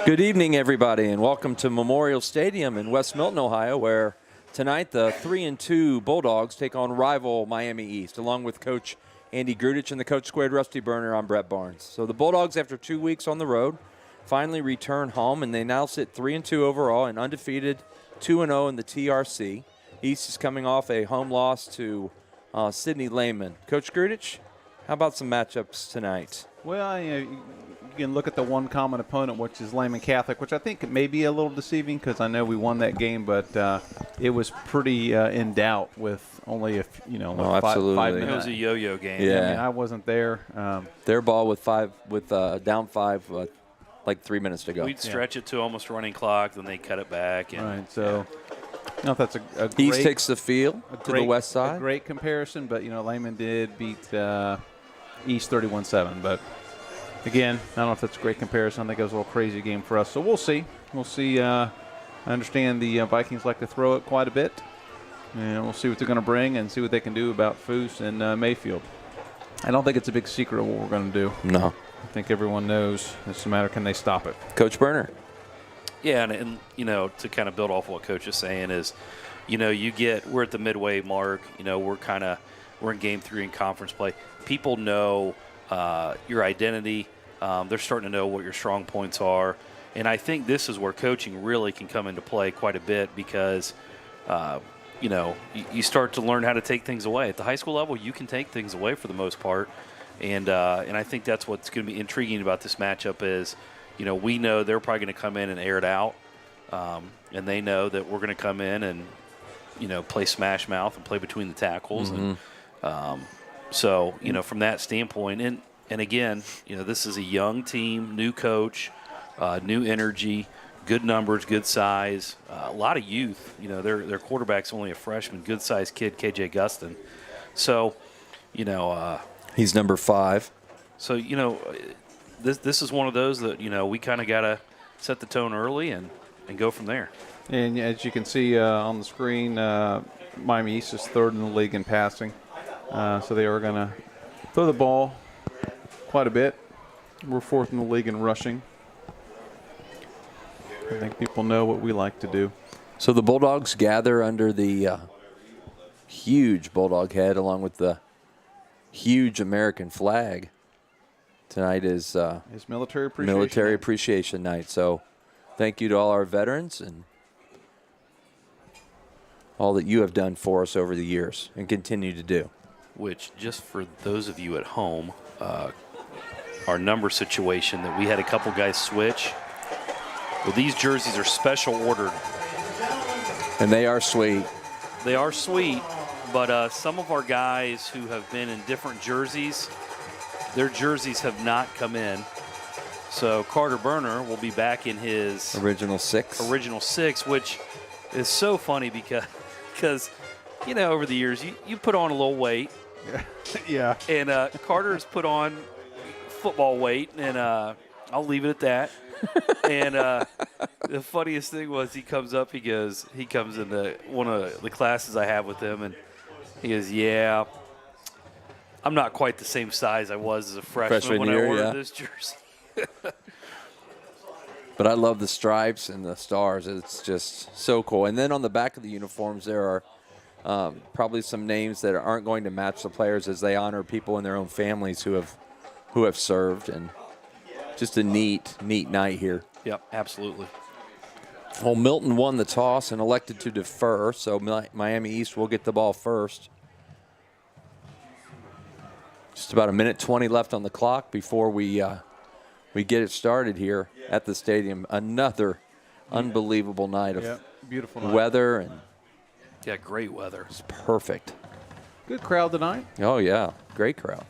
Good evening, everybody, and welcome to Memorial Stadium in West Milton, Ohio, where tonight the 3-2 Bulldogs take on rival Miami East, along with Coach Andy Grudich and the Coach Squared Rusty Burner. I'm Brett Barnes. So the Bulldogs, after 2 weeks on the road, finally return home, and they now sit 3-2 overall and undefeated 2-0 in the TRC. East is coming off a home loss to Sidney Lehman. Coach Grudich, how about some matchups tonight? Well, you can look at the one common opponent, which is Lehman Catholic, which I think may be a little deceiving because I know we won that game, but it was pretty in doubt with only five minutes. It was a yo-yo game. Yeah, I mean, I wasn't there. Their ball with down 5, like 3 minutes to go. We'd stretch it to almost running clock, then they cut it back. And, right. So, I don't know if that's a great, East takes the field to the west side. A great comparison, but Lehman did beat East 31-7, but. Again, I don't know if that's a great comparison. I think it was a little crazy game for us. So we'll see. We'll see. I understand the Vikings like to throw it quite a bit. And we'll see what they're going to bring and see what they can do about Foose and Mayfield. I don't think it's a big secret of what we're going to do. No. I think everyone knows. It's a matter, can they stop it? Coach Burner. Yeah, and to kind of build off what Coach is saying is, we're at the midway mark. We're in game 3 in conference play. People know your identity. They're starting to know what your strong points are. And I think this is where coaching really can come into play quite a bit because, you start to learn how to take things away. At the high school level, you can take things away for the most part. And I think that's what's going to be intriguing about this matchup is, we know they're probably going to come in and air it out. And they know that we're going to come in and, play smash mouth and play between the tackles. Mm-hmm. And so, from that standpoint, and again, this is a young team, new coach, new energy, good numbers, good size, a lot of youth. Their quarterback's only a freshman, good-sized kid, KJ Gustin. So, he's number 5. So, this is one of those that, we kind of got to set the tone early and go from there. And as you can see on the screen, Miami East is 3rd in the league in passing. So they are going to throw the ball quite a bit. We're 4th in the league in rushing. I think people know what we like to do. So the Bulldogs gather under the huge Bulldog head along with the huge American flag. Tonight is Military Appreciation Night. So thank you to all our veterans and all that you have done for us over the years and continue to do. Which, just for those of you at home, our number situation that we had a couple guys switch. Well, these jerseys are special ordered. And they are sweet. They are sweet, but some of our guys who have been in different jerseys, their jerseys have not come in. So Carter Burner will be back in his original 6, which is so funny because over the years, you put on a little weight. Yeah. And Carter's put on football weight, and I'll leave it at that. And the funniest thing was he comes into one of the classes I have with him, and he goes, yeah, I'm not quite the same size I was as a freshman when I ordered this jersey. But I love the stripes and the stars. It's just so cool. And then on the back of the uniforms, there are probably some names that aren't going to match the players as they honor people in their own families who have served, and just a neat night here. Yep, absolutely. Well, Milton won the toss and elected to defer, so Miami East will get the ball first. Just about 1:20 left on the clock before we get it started here at the stadium. Another unbelievable night of beautiful weather and. Yeah, great weather. It's perfect. Good crowd tonight. Oh, yeah. Great crowd.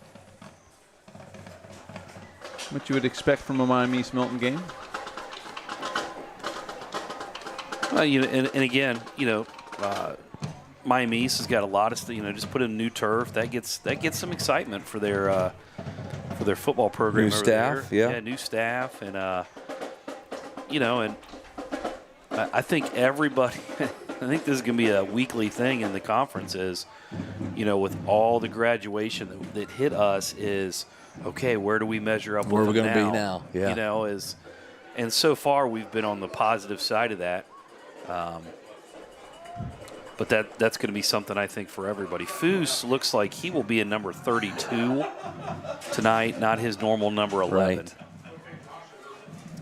What you would expect from a Miami East Milton game? Well, and again, Miami East has got a lot of, just put in new turf. That gets some excitement for their football program. New staff, there. Yeah, new staff, and and I think everybody. I think this is going to be a weekly thing in the conference is, with all the graduation that hit us is, okay, where do we measure up Where with are we them going to be now? Yeah. And so far we've been on the positive side of that. But that's going to be something I think for everybody. Foose looks like he will be in number 32 tonight, not his normal number 11. Right.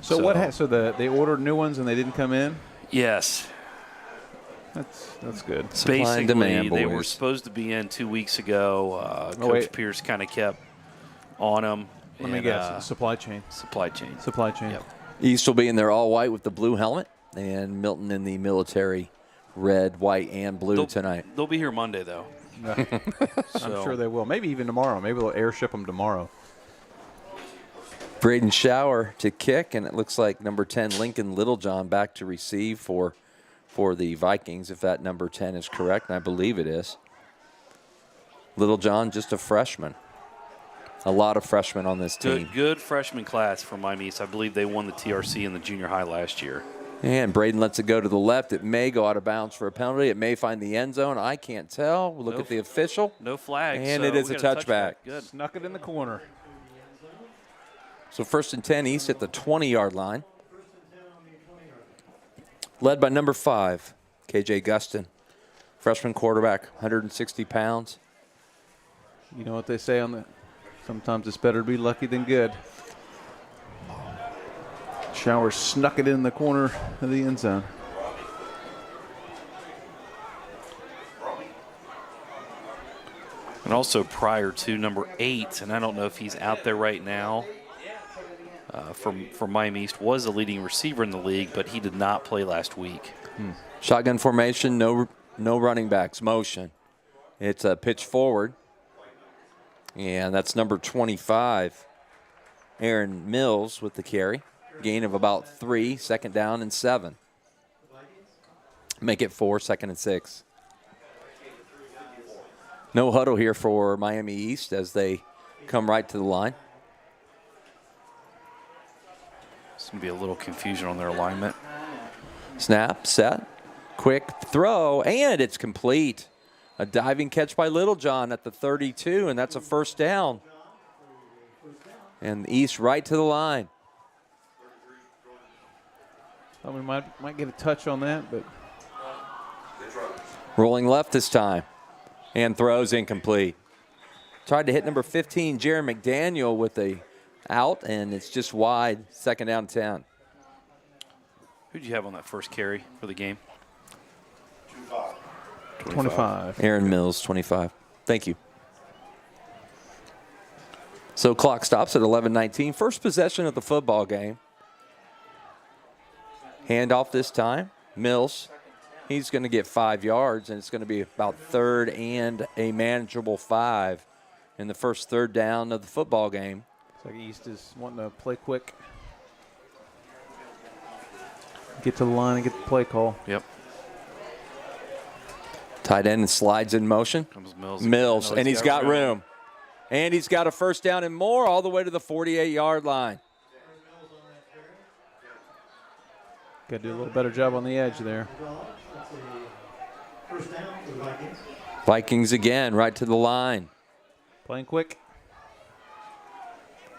So they ordered new ones and they didn't come in? Yes. That's good. Supply and Basically, demand, they boys. were supposed to be in 2 weeks ago. Coach wait. Pierce kind of kept on them. Let me guess. Supply chain. Supply chain. Supply chain. Yep. East will be in their all white with the blue helmet, and Milton in the military red, white, and blue tonight. They'll be here Monday, though. No. I'm sure they will. Maybe even tomorrow. Maybe they'll airship them tomorrow. Braden Shower to kick, and it looks like number 10, Lincoln Littlejohn, back to receive for the Vikings, if that number 10 is correct, and I believe it is. Littlejohn, just a freshman. A lot of freshmen on this team. Good freshman class from Miami East. I believe they won the TRC in the junior high last year. And Braden lets it go to the left. It may go out of bounds for a penalty. It may find the end zone. I can't tell. We'll look at the official. No flag. And so it is we a got touchback. Good. Snuck it in the corner. So 1st and 10 East at the 20-yard line. Led by number 5, KJ Gustin. Freshman quarterback, 160 pounds. You know what they say on the sometimes it's better to be lucky than good. Shower snuck it in the corner of the end zone. And also prior to number 8, and I don't know if he's out there right now, from Miami East, was the leading receiver in the league, but he did not play last week. Shotgun formation, no running backs, motion. It's a pitch forward. And that's number 25, Aaron Mills with the carry. Gain of about 3, 2nd down and 7. Make it 4, 2nd and 6. No huddle here for Miami East as they come right to the line. There's going to be a little confusion on their alignment. Snap, set, quick throw, and it's complete. A diving catch by Littlejohn at the 32, and that's a 1st down. And East right to the line. Thought we might get a touch on that, but Rolling left this time. And throws incomplete. Tried to hit number 15, Jaron McDaniel, with a out, and it's just wide, 2nd down 10. Who'd you have on that first carry for the game? 25. Aaron Mills, 25. Thank you. So clock stops at 11:19. First possession of the football game. Handoff this time. Mills. He's going to get 5 yards, and it's going to be about 3rd and a manageable 5 in the first 3rd down of the football game. It's like East is wanting to play quick. Get to the line and get the play call. Yep. Tight end slides in motion. Comes Mills. Mills, and he's got room. And he's got a 1st down and more all the way to the 48-yard line. Got to do a little better job on the edge there. Vikings again, right to the line. Playing quick.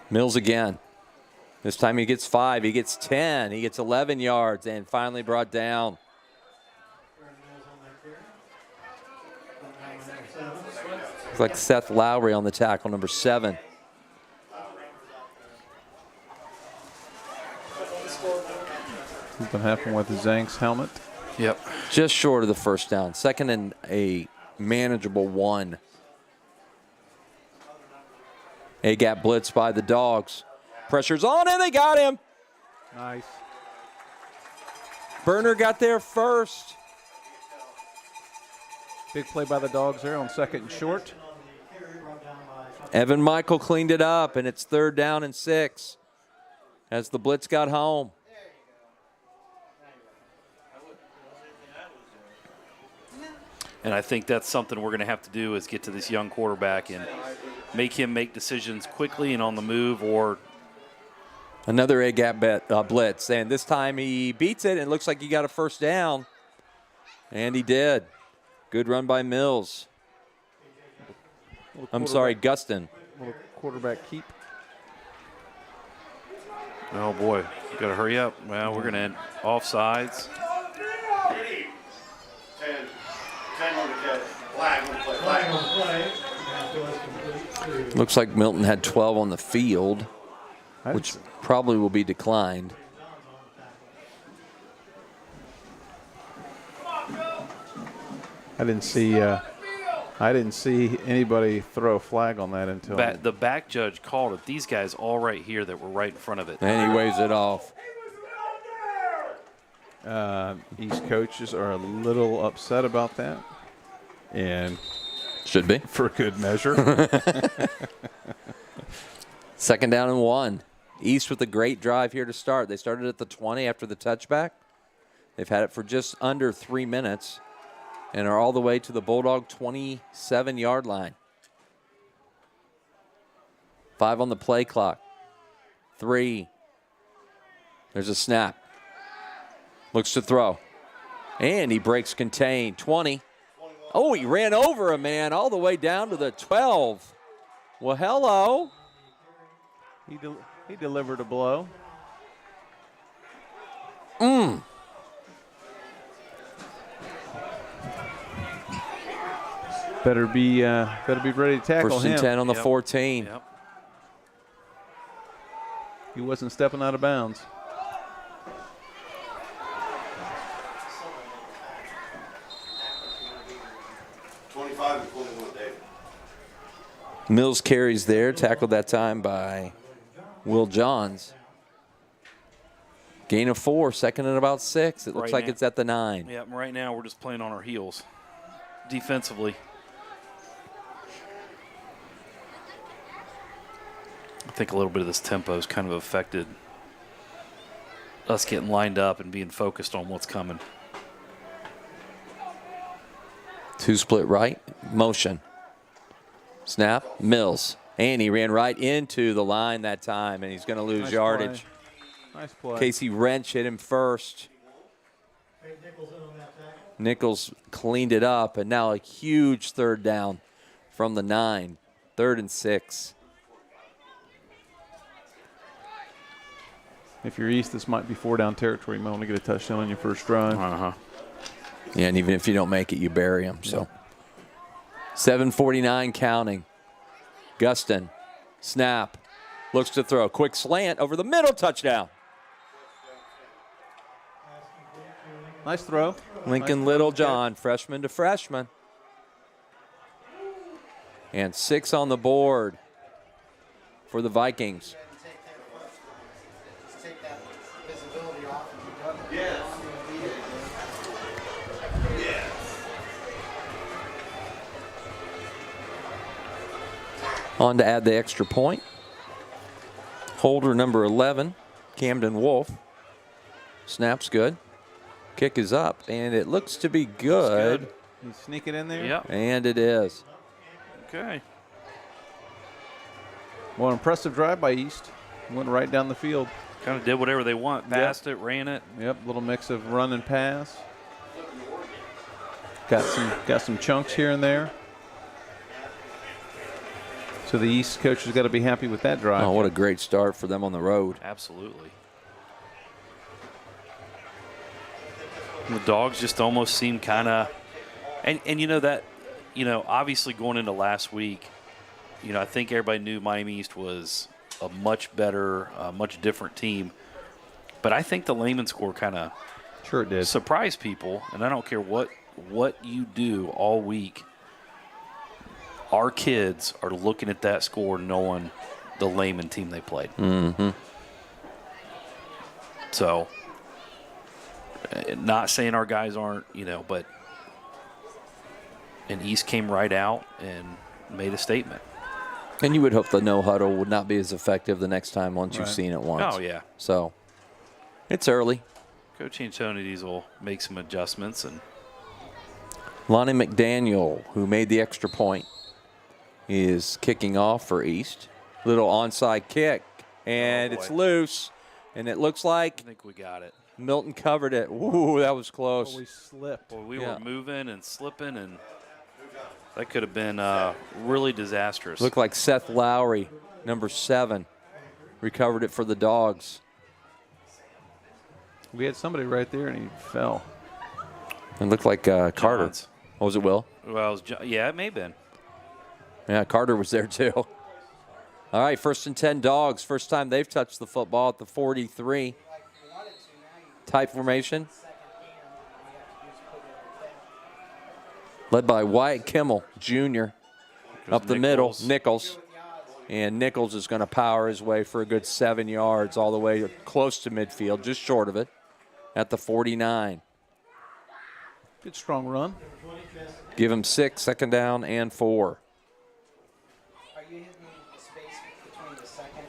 Mills again. This time he gets 5, he gets 10, he gets 11 yards, and finally brought down. Looks like Seth Lowry on the tackle, number 7. Something happened with Zank's helmet. Yep. Just short of the 1st down. 2nd and a manageable 1. A-gap blitz by the Dogs. Pressure's on, and they got him. Nice. Burner got there first. Big play by the Dogs there on 2nd and short. Evan Michael cleaned it up, and it's 3rd down and 6 as the blitz got home. And I think that's something we're going to have to do is get to this young quarterback and make him make decisions quickly and on the move, or Another A-gap blitz, and this time he beats it, and it looks like he got a 1st down. And he did. Good run by Mills. I'm sorry, Gustin. Little quarterback keep. Oh, boy. Got to hurry up. Well, we're going to end offsides. 10 on the catch. Flag on the play. Flag on the play. Looks like Milton had 12 on the field, which probably will be declined. I didn't see anybody throw a flag on that until The back judge called it. These guys all right here that were right in front of it. And he waves it off. East coaches are a little upset about that, and should be for good measure. 2nd down and 1. East with a great drive here to start. They started at the 20 after the touchback. They've had it for just under 3 minutes and are all the way to the Bulldog 27-yard line. 5 on the play clock. 3. There's a snap. Looks to throw. And he breaks contain. 20. Oh, he ran over a man all the way down to the 12. Well, hello. He delivered a blow. Better be ready to tackle 1st and him. 10 on the 14. Yep. He wasn't stepping out of bounds. Mills carries there, tackled that time by Will Johns. Gain of 4, 2nd and about 6. It looks Right like now. it's at the 9. Yeah, right now we're just playing on our heels defensively. I think a little bit of this tempo has kind of affected us getting lined up and being focused on what's coming. 2 split right, motion. Snap, Mills. And he ran right into the line that time, and he's going to lose Nice yardage. Play. Nice play. Casey Wrench hit him first. Nichols cleaned it up, and now a huge 3rd down from the 9. 3rd and 6. If you're East, this might be 4-down territory. You might want to get a touchdown on your first drive. Yeah, and even if you don't make it, you bury him. So 7:49 counting. Gustin, snap, looks to throw. Quick slant over the middle, touchdown. Nice throw. Lincoln Nice Littlejohn, freshman to freshman. And 6 on the board for the Vikings. On to add the extra point. Holder number 11, Camden Wolf. Snap's good. Kick is up, and it looks to be good. You sneak it in there? Yep. And it is. Okay. Well, impressive drive by East. Went right down the field. Kind of did whatever they want. Passed it, ran it. Yep, little mix of run and pass. Got some chunks here and there. So the East coach has got to be happy with that drive. Oh, what a great start for them on the road. Absolutely. The Dogs just almost seem kind of, and you know that, obviously going into last week, I think everybody knew Miami East was a much better, much different team. But I think the Lehman score kind of sure it did surprised people, and I don't care what you do all week. Our kids are looking at that score knowing the Lehman team they played. Mm-hmm. So, not saying our guys aren't, but and East came right out and made a statement. And you would hope the no huddle would not be as effective the next time once you've seen it once. Oh, yeah. So, it's early. Coach Antonides will make some adjustments. And Lonnie McDaniel, who made the extra point, is kicking off for East. Little onside kick, and it's loose. And it looks like I think we got it. Milton covered it. Ooh, that was close. Oh, we slipped. Well, we Yeah. were moving and slipping, and that could have been really disastrous. Looked like Seth Lowry, number 7, recovered it for the Dogs. We had somebody right there, and he fell. It looked like Carter. Johns. Oh, was it Will? Well, yeah, it may have been. Yeah, Carter was there too. All right, 1st and 10 Dogs. First time they've touched the football at the 43. Tight formation. Led by Wyatt Kimmel, Jr. Up the middle, Nichols. And Nichols is going to power his way for a good 7 yards all the way close to midfield, just short of it, at the 49. Good strong run. Give him 6, 2nd down and 4. Are you hitting the space between the second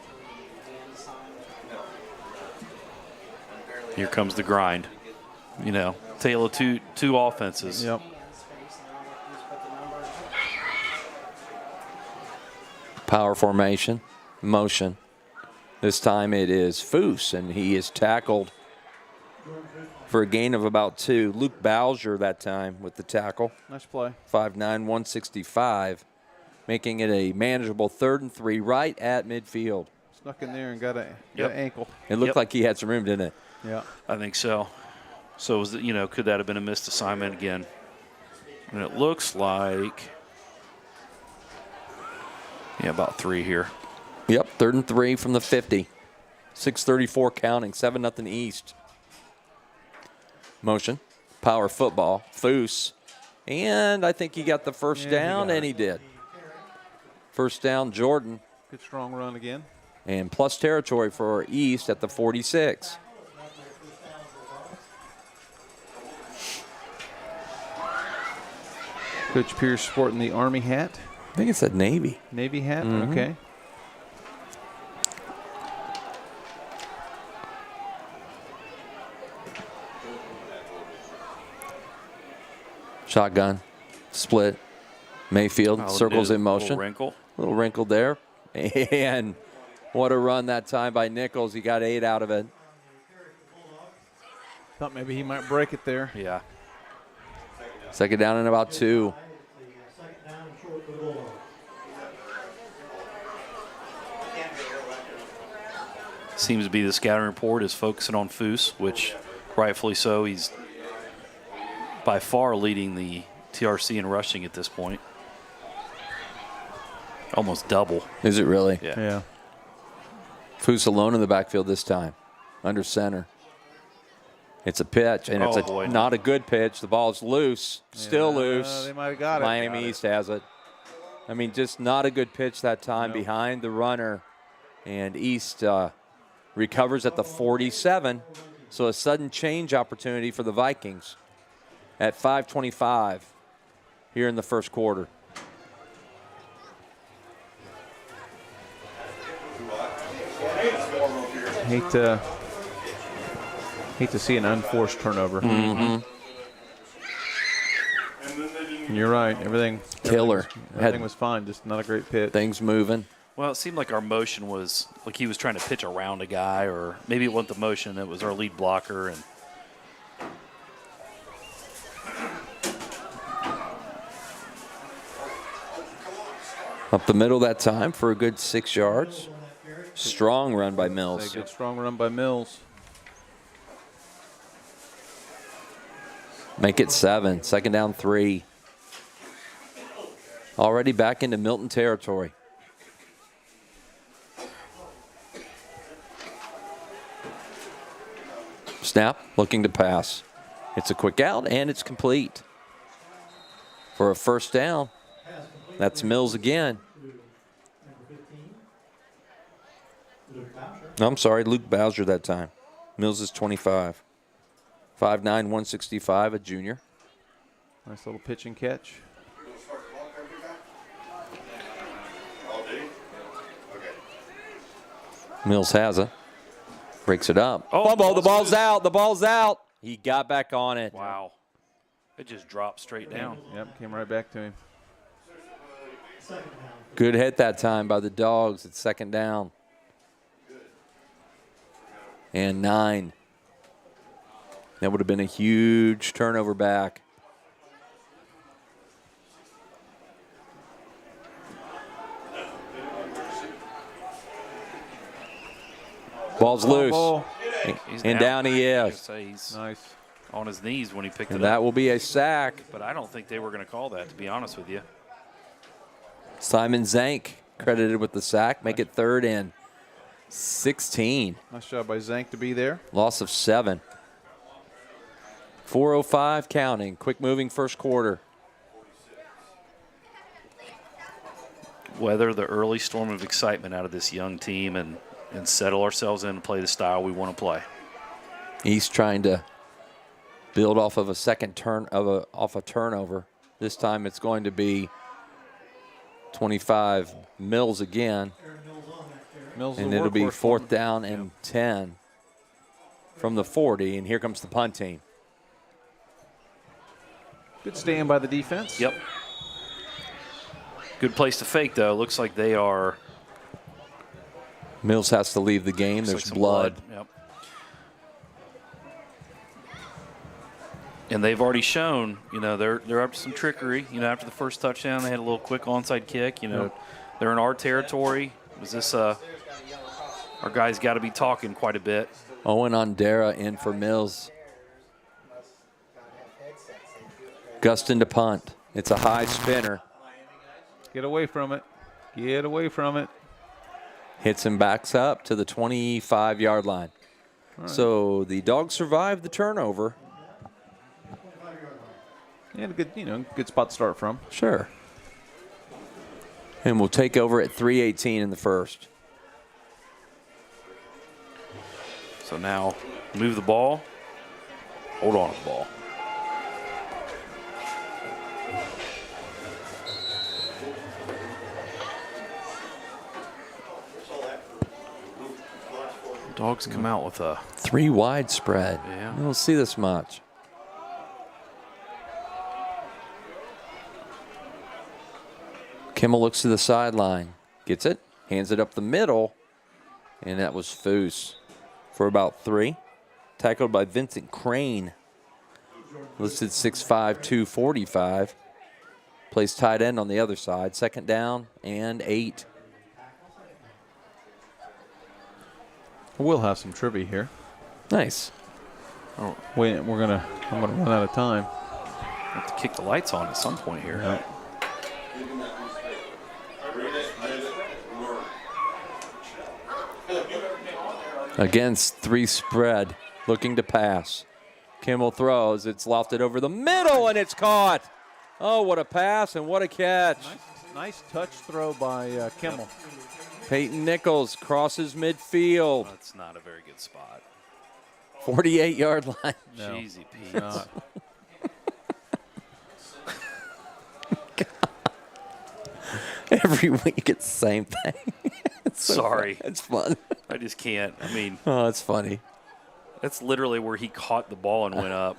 and the sign? No. Here comes the grind. You know, tale of two offenses. Yep. Power formation, motion. This time it is Foose, and he is tackled for a gain of about 2. Luke Bowser that time with the tackle. Nice play. 5'9", 165, making it a manageable 3rd and 3 right at midfield. Snuck in there and got an Yep. ankle. It looked like he had some room, didn't it? Yeah. I think so. So, was could that have been a missed assignment again? And it looks like, about 3 here. Yep, 3rd and 3 from the 50. 6:34 counting, 7-0 East. Motion, power football, Foose. And I think he got the first Yeah, down, and he did. First down, Jordan. Good strong run again. And plus territory for East at the 46. Coach Pierce sporting the Army hat. I think it's that Navy. Navy hat? Mhm. Okay. Shotgun, split. Mayfield circles in motion. Little wrinkle there. And what a run that time by Nichols. He got 8 out of it. Thought maybe he might break it there. Yeah. 2nd down and about 2. Seems to be the scouting report is focusing on Foose, which rightfully so. He's by far leading the TRC in rushing at this point. Almost double. Is it really? Yeah. Foose alone in the backfield this time, under center. It's a pitch, and it's not a good pitch. The ball's loose, still loose. They might have got it. Miami East has it. I mean, just not a good pitch that time behind the runner. And East recovers at the 47. So a sudden change opportunity for the Vikings at 5:25 here in the first quarter. Hate to see an unforced turnover. Mm-hmm. And you're right. Everything was fine. Just not a great pitch. Things moving. Well, it seemed like our motion was like he was trying to pitch around a guy, or maybe it wasn't the motion. It was our lead blocker. And up the middle that time for a good 6 yards. Strong run by Mills. Good strong run by Mills. Make it 7. 2nd down 3. Already back into Milton territory. Snap, looking to pass. It's a quick out, and it's complete. For a first down, that's Mills again. I'm sorry, Luke Bowser that time. Mills is 25. 5'9", 165, a junior. Nice little pitch and catch. Mills has it. Breaks it up. Oh, Fumble, the ball's loose. out. The ball's out. He got back on it. wow, it just dropped straight down. Yep, came right back to him. Good hit that time by the Dogs. It's 2nd down. And 9. That would have been a huge turnover back. Ball's loose. Ball. He's And down he is. Say he's Nice. on his knees when he picked And it up. that will be a sack. But I don't think they were going to call that, to be honest with you. Simon Zank credited with the sack. Make it 3rd and 16. Nice job by Zank to be there. Loss of 7. 4:05 counting. Quick moving first quarter. Weather the early storm of excitement out of this young team and settle ourselves in and play the style we want to play. East trying to build off of a off a turnover. This time it's going to be 25 Mills again. Mills is And the it'll be workhorse for 4th them. down and 10 from the 40. And here comes the punt team. Good stand by the defense. Yep. Good place to fake, though. Looks like they are. Mills has to leave the game. Looks like There's some blood. Yep. And they've already shown, they're up to some trickery. After the first touchdown, they had a little quick onside kick. They're in our territory. Was this our guys got to be talking quite a bit. Owen Ondera in for Mills. Gustin to punt. It's a high spinner. Get away from it. Get away from it. Hits and backs up to the 25-yard line. Right. So the Dogs survived the turnover. And a good, good spot to start from. Sure. And we'll take over at 3:18 in the first. So now move the ball. Hold on to the ball. Dogs come out with a 3 wide spread. Yeah. We don't see this much. Kimmel looks to the sideline. Gets it. Hands it up the middle. And that was Foose for about 3. Tackled by Vincent Crane. Listed 6'5", 245. Plays tight end on the other side. 2nd down and 8. We'll have some trivia here. Nice. Oh, wait, I'm gonna run out of time. have to kick the lights on at some point here. Yeah. Against 3 spread, looking to pass. Kimmel throws. It's lofted over the middle, and it's caught. Oh, what a pass and what a catch. Nice touch throw by Kimmel. Peyton Nichols crosses midfield. That's not a very good spot. 48-yard line. No. Jeezy Pete. Every week it's the same thing. It's so Sorry. fun. It's fun. I just can't. I mean, Oh, it's funny. that's literally where he caught the ball and went up.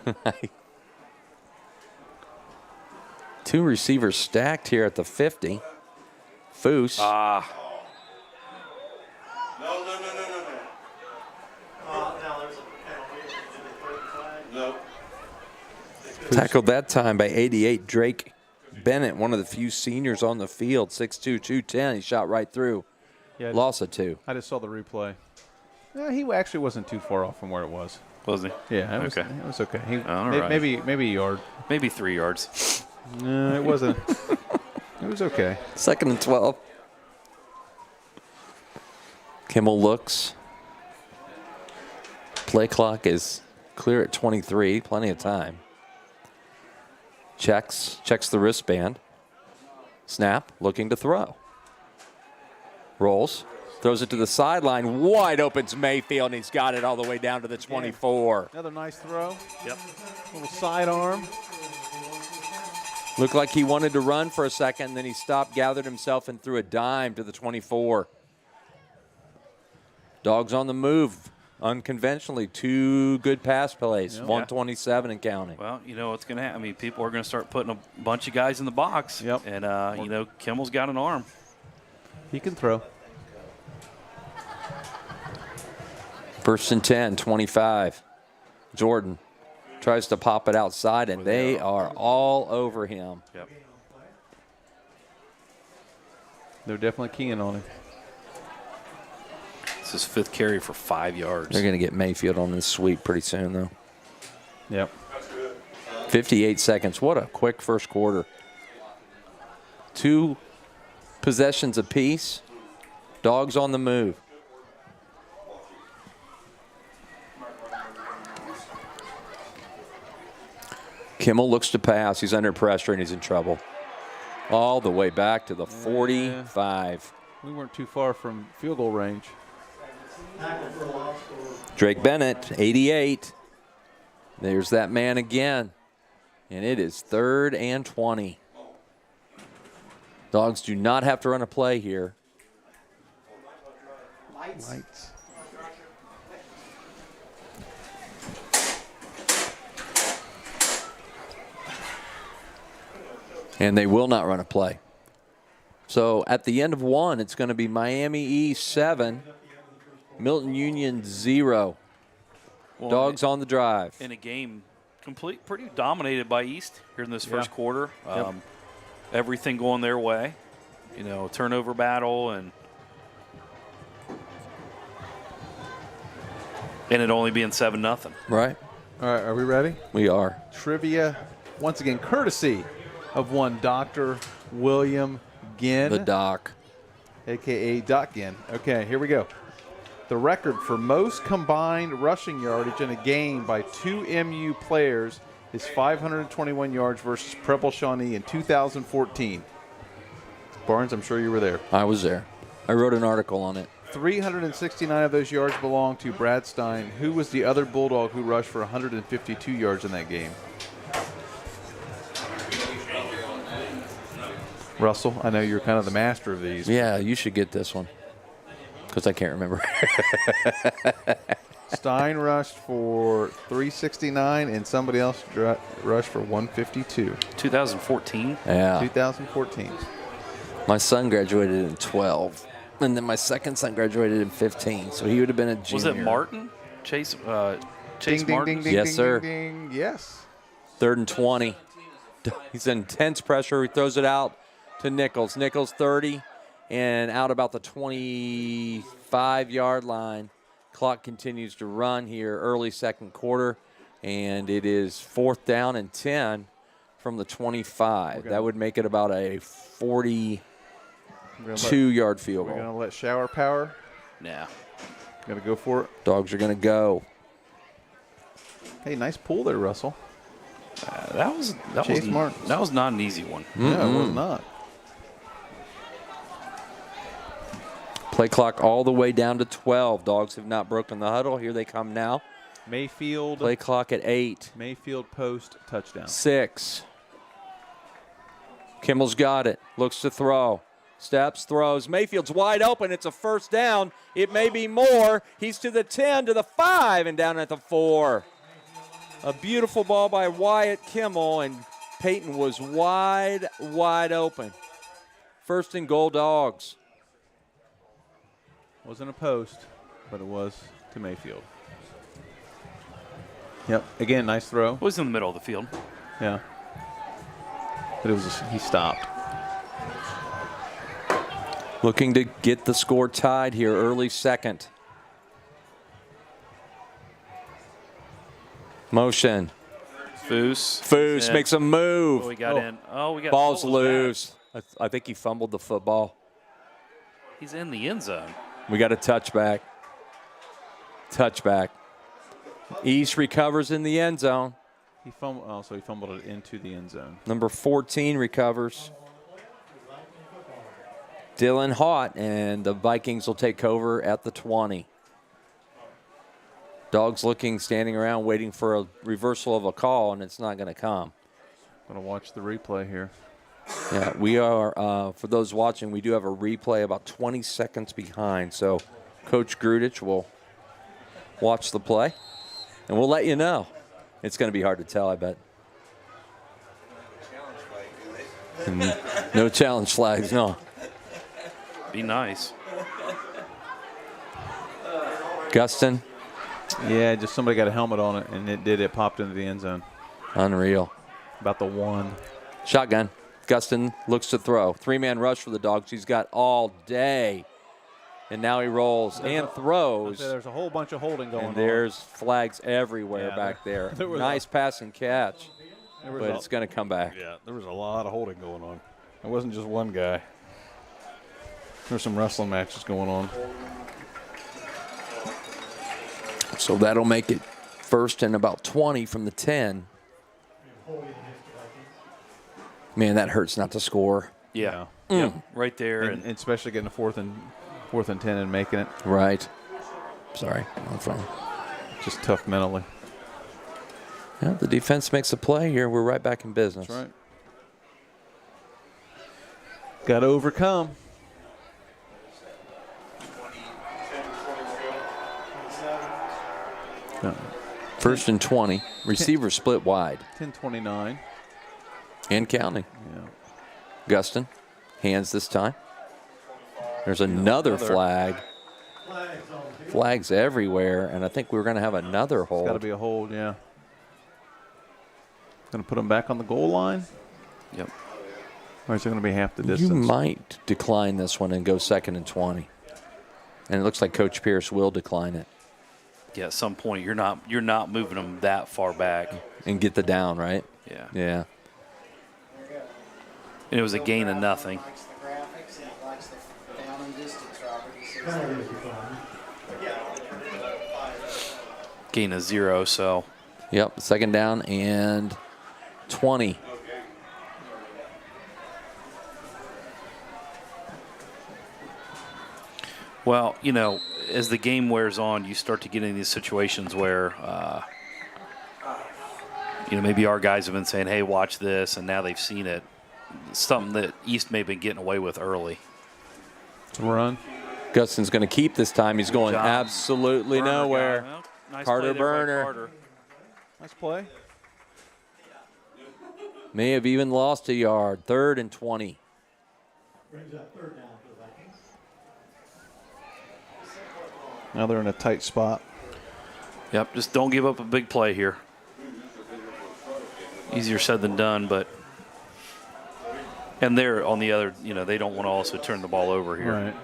2 receivers stacked here at the 50. Foose. No. Now there's a penalty. Did they throw the flag? No. Tackled that time by 88 Drake Bennett, one of the few seniors on the field, 6'2", 210. He shot right through. Yeah, Loss of 2. I just saw the replay. He actually wasn't too far off from where it was. Wasn't he? Yeah, it was Okay. It was okay. All right. Maybe a yard. Maybe 3 yards. No, it wasn't. It was okay. 2nd and 12. Kimmel looks. Play clock is clear at 23. Plenty of time. Checks the wristband. Snap, looking to throw. Rolls, throws it to the sideline. Wide open's Mayfield, and he's got it all the way down to the 24. Another nice throw. Yep. Little sidearm. Looked like he wanted to run for a second, then he stopped, gathered himself, and threw a dime to the 24. Dogs on the move. Unconventionally, 2 good pass plays, 127 and counting. Well, you know what's going to happen. I mean, people are going to start putting a bunch of guys in the box. Yep. And, Kimmel's got an arm. He can throw. 1st and 10, 25. Jordan Tries to pop it outside, and they are all over him. Yep. They're definitely keying on him. It's his 5th carry for 5 yards. They're going to get Mayfield on this sweep pretty soon, though. Yep. 58 seconds. What a quick first quarter. 2 possessions apiece. Dogs on the move. Kimmel looks to pass. He's under pressure, and he's in trouble. All the way back to the 45. We weren't too far from field goal range. Drake Bennett, 88. There's that man again. And it is 3rd and 20. Dogs do not have to run a play here. Lights. And they will not run a play. So at the end of 1, it's going to be Miami East 7, Milton Union 0. Well, Dogs on the drive. in a game pretty dominated by East here in this first quarter. Everything going their way. You know, turnover battle and it only being 7-0. Right? All right, are we ready? We are. Trivia, once again, courtesy of one Dr. William Ginn, The Doc. a.k.a. Doc Ginn. Okay, here we go. The record for most combined rushing yardage in a game by 2 MU players is 521 yards versus Preble Shawnee in 2014. Barnes, I'm sure you were there. I was there. I wrote an article on it. 369 of those yards belong to Brad Stein. Who was the other Bulldog who rushed for 152 yards in that game? Russell, I know you're kind of the master of these. Yeah, you should get this one because I can't remember. Stein rushed for 369 and somebody else rushed for 152. 2014. Yeah. 2014. My son graduated in 12, and then my second son graduated in 15, so he would have been a junior. Was it Martin? Chase Ding, ding, Martin? ding, ding, Yes, ding, sir. ding, ding. Yes. 3rd and 20. He's in intense pressure. He throws it out to Nichols. Nichols 30 and out about the 25-yard line. Clock continues to run here early second quarter, and it is 4th down and 10 from the 25. That would make it about a 42-yard field We're goal. going to let shower power. Yeah. Going to go for it. Dogs are going to go. Hey, nice pull there, Russell. That was Chase Martin. That was not an easy one. Yeah, it was not. Play clock all the way down to 12. Dogs have not broken the huddle. Here they come now. Mayfield. Play clock at 8. Mayfield post touchdown. 6. Kimmel's got it. Looks to throw. Steps, throws. Mayfield's wide open. It's a 1st down. It may be more. He's to the 10, to the 5, and down at the 4. A beautiful ball by Wyatt Kimmel, and Peyton was wide open. 1st and goal, Dogs. Wasn't a post, but it was to Mayfield. Yep. Again, nice throw. It was in the middle of the field. Yeah. But it was he stopped. Looking to get the score tied here early second. Motion. Foose Yeah. makes a move. Oh, we got in. Oh, we got Ball's what was that? loose. I think he fumbled the football. He's in the end zone. We got a touchback. East recovers in the end zone. He fumbled it into the end zone. Number 14 recovers. Dylan Haught, and the Vikings will take over at the 20. Dogs standing around waiting for a reversal of a call, and it's not going to come. Going to watch the replay here. Yeah, we are, for those watching, we do have a replay about 20 seconds behind. So Coach Grudich will watch the play, and we'll let you know. It's going to be hard to tell, I bet. No challenge flags, no. Be nice. Gustin Yeah, just somebody got a helmet on it, and it popped into the end zone. Unreal. About the one. Shotgun. Gustin looks to throw. 3-man rush for the Dogs. He's got all day. And now he rolls and throws. There's a whole bunch of holding going on. And there's flags everywhere back there. Nice pass and catch. But it's going to come back. Yeah, there was a lot of holding going on. It wasn't just one guy. There's some wrestling matches going on. So that'll make it first and about 20 from the 10. Man, that hurts not to score. Yeah. Yep. Right there. And especially getting a fourth and 10 and making it. Right. Sorry. I'm fine. Just tough mentally. Yeah, the defense makes a play here. We're right back in business. That's right. Got to overcome. No. First and 20. Receiver split wide. 10-29. And counting. Yeah. Gustin. Hands this time. There's another flag. Flags everywhere. And I think we're going to have another hold. It's got to be a hold, yeah. Going to put them back on the goal line? Yep. Or is it going to be half the distance? You might decline this one and go 2nd and 20. And it looks like Coach Pierce will decline it. Yeah, at some point you're not moving them that far back. And get the down, right? Yeah. Yeah. And it was a gain of nothing. He likes the graphics and he likes the down and distance, Robert. He says Gain of 0, so. Yep, 2nd down and 20. Well, you know, as the game wears on, you start to get in these situations where, you know, maybe our guys have been saying, hey, watch this, and now they've seen it. Something that East may have been getting away with early. It's a run. Gustin's going to keep this time. He's going absolutely Burner nowhere. Well, nice Carter play there by Burner. Carter. Nice play. May have even lost a yard. 3rd and 20. Brings up 3rd down for the Vikings. Now they're in a tight spot. Yep, just don't give up a big play here. Easier said than done, but. And they're on the other, you know, they don't want to also turn the ball over here. Right.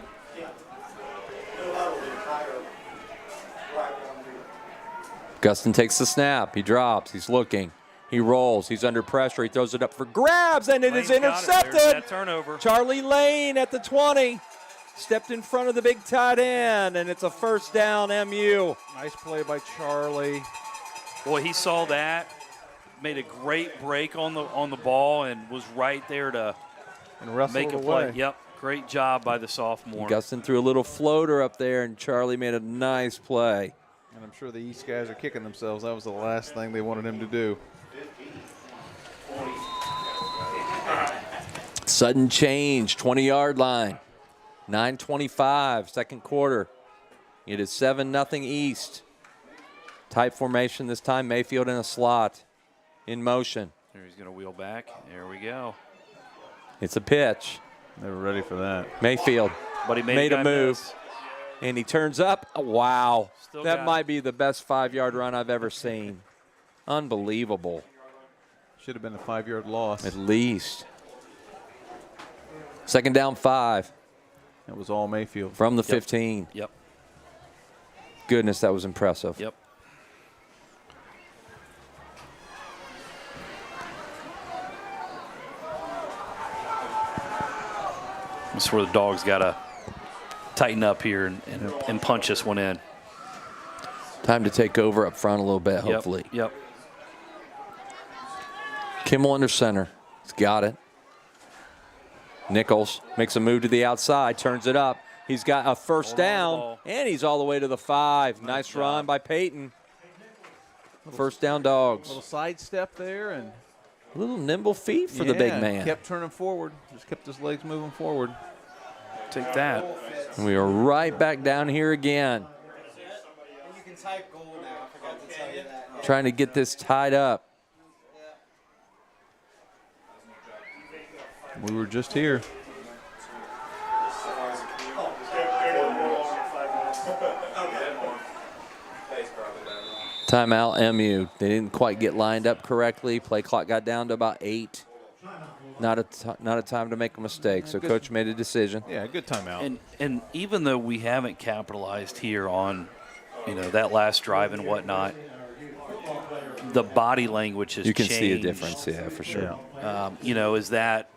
Gustin takes the snap. He drops. He's looking. He rolls. He's under pressure. He throws it up for grabs, and it is Lane's got it. intercepted. There's that turnover. Charlie Lane at the 20. Stepped in front of the big tight end, and it's a 1st down, MU. Nice play by Charlie. Boy, he saw that, made a great break on the ball, and was right there to make a play. Yep, great job by the sophomore. Gustin threw a little floater up there, and Charlie made a nice play. And I'm sure the East guys are kicking themselves. That was the last thing they wanted him to do. Sudden change, 20-yard line. 9:25, 2nd quarter. It is 7-0 East. Tight formation this time. Mayfield in a slot. In motion. There he's going to wheel back. There we go. It's a pitch. They were ready for that. Mayfield But he made a move. Miss. And he turns up. Wow. Still That got might it. be the best 5-yard run I've ever seen. Unbelievable. Should have been a 5-yard loss. At least. 2nd down 5 It was all Mayfield. from the 15. Yep. Goodness, that was impressive. Yep. That's where the Dogs got to tighten up here and punch this one in. Time to take over up front a little bit, hopefully. Yep. Kimmel under center. He's got it. Nichols makes a move to the outside, turns it up. He's got a 1st down, and he's all the way to the 5. Nice run by Peyton. 1st down Dogs. Little sidestep there, and A little nimble feet for the big man. Kept turning forward. Just kept his legs moving forward. Take that. And we are right back down here again. And you can type goal now. I forgot to tell you that. Trying to get this tied up. We were just here. Timeout, MU. They didn't quite get lined up correctly. Play clock got down to about 8. Not a time to make a mistake. So coach made a decision. Yeah, good timeout. And even though we haven't capitalized here on, that last drive and whatnot, the body language has changed. You can see a difference, yeah, for sure. Yeah. Is that,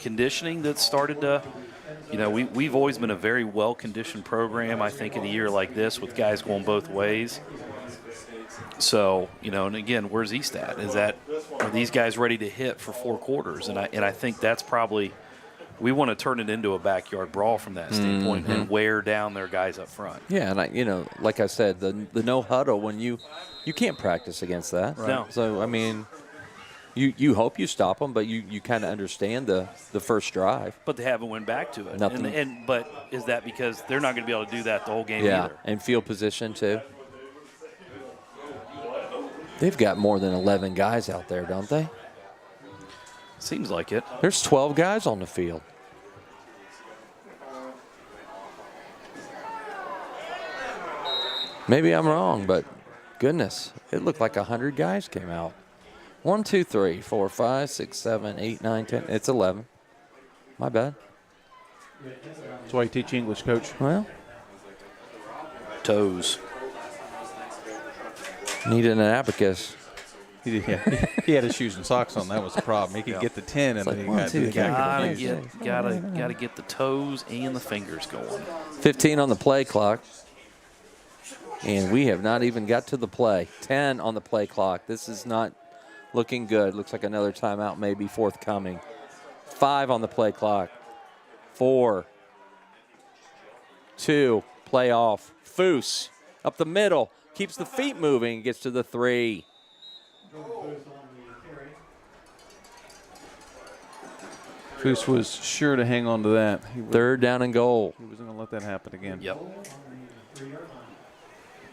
conditioning that started to, we've always been a very well-conditioned program, I think, in a year like this with guys going both ways. So, and again, where's East at? Are these guys ready to hit for 4 quarters? And I think that's probably – we want to turn it into a backyard brawl from that standpoint and wear down their guys up front. Yeah, and like I said, the no huddle, when you can't practice against that. Right. No. So I mean, you hope you stop them, but you kind of understand the first drive. But they haven't went back to it. Nothing. But is that because they're not going to be able to do that the whole game either? And field position too. They've got more than 11 guys out there, don't they? Seems like it. There's 12 guys on the field. Maybe I'm wrong, but goodness, it looked like 100 guys came out. 1, 2, 3, 4, 5, 6, 7, 8, 9, 10. It's 11. My bad. That's why you teach English, Coach. Well, Toes. needed an abacus. He had his shoes and socks on. That was the problem. He could get the 10, and then he got to Gotta get the toes and the fingers going. 15 on the play clock. And we have not even got to the play. 10 on the play clock. This is not looking good. Looks like another timeout may be forthcoming. 5 on the play clock. 4, 2, play off. Foose up the middle. Keeps the feet moving. Gets to the 3. Foose was sure to hang on to that. Third down and goal. He wasn't going to let that happen again. Yep.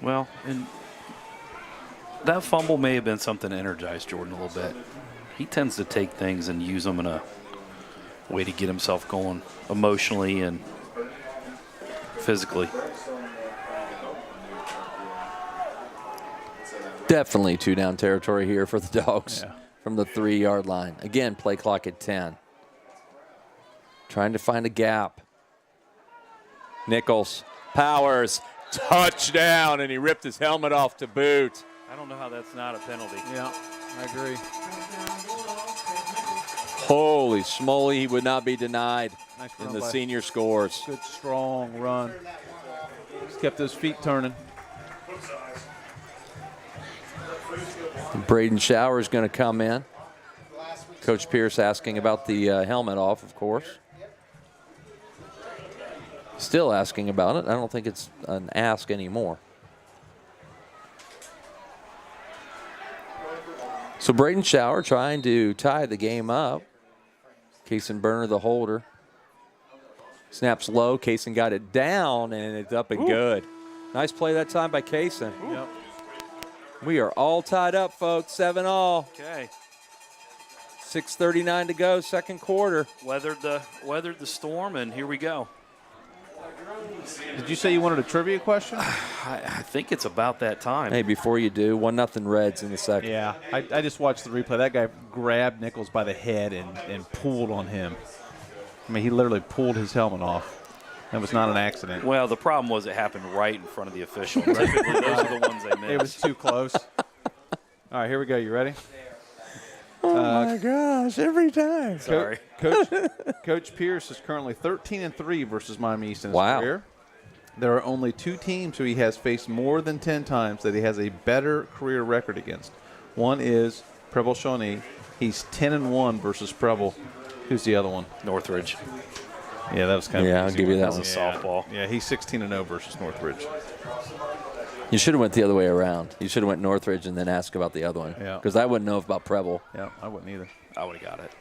Well, and that fumble may have been something to energize Jordan a little bit. He tends to take things and use them in a way to get himself going emotionally and physically. Definitely 2-down territory here for the Dogs from the 3-yard line. Again, play clock at 10. Trying to find a gap. Nichols, Powers, touchdown, and he ripped his helmet off to boot. I don't know how that's not a penalty. Yeah, I agree. Holy smoly, he would not be denied Nice in run the by- senior scores. Good, strong run. Just kept those feet turning. Braden Shower is going to come in. Coach Pierce asking about the helmet off, of course. Still asking about it. I don't think it's an ask anymore. So Braden Shower trying to tie the game up. Kaysen Burner, the holder. Snaps low. Kaysen got it down, and it's up and good. Nice play that time by Kaysen. Yep. We are all tied up, folks. 7-all. Okay. 6:39 to go, second quarter. Weathered the storm, and here we go. Did you say you wanted a trivia question? I think it's about that time. Hey, before you do, 1-0 Reds in the second. Yeah, I just watched the replay. That guy grabbed Nichols by the head and pulled on him. I mean, he literally pulled his helmet off. That was not an accident. Well, the problem was it happened right in front of the official. Typically, those are the ones they miss. It was too close. All right, here we go. You ready? Oh, my gosh, every time. Sorry. Coach Pierce is currently 13-3 versus Miami East in his Wow. career. There are only 2 teams who he has faced more than 10 times that he has a better career record against. One is Preble-Shawnee. He's 10-1 versus Preble. Who's the other one? Northridge. Yeah, that was kind of Yeah, I'll give you that one. Softball. Yeah, he's 16-0 versus Northridge. You should have went the other way around. You should have went Northridge and then asked about the other one. Yeah. Because I wouldn't know about Preble. Yeah, I wouldn't either. I would have got it.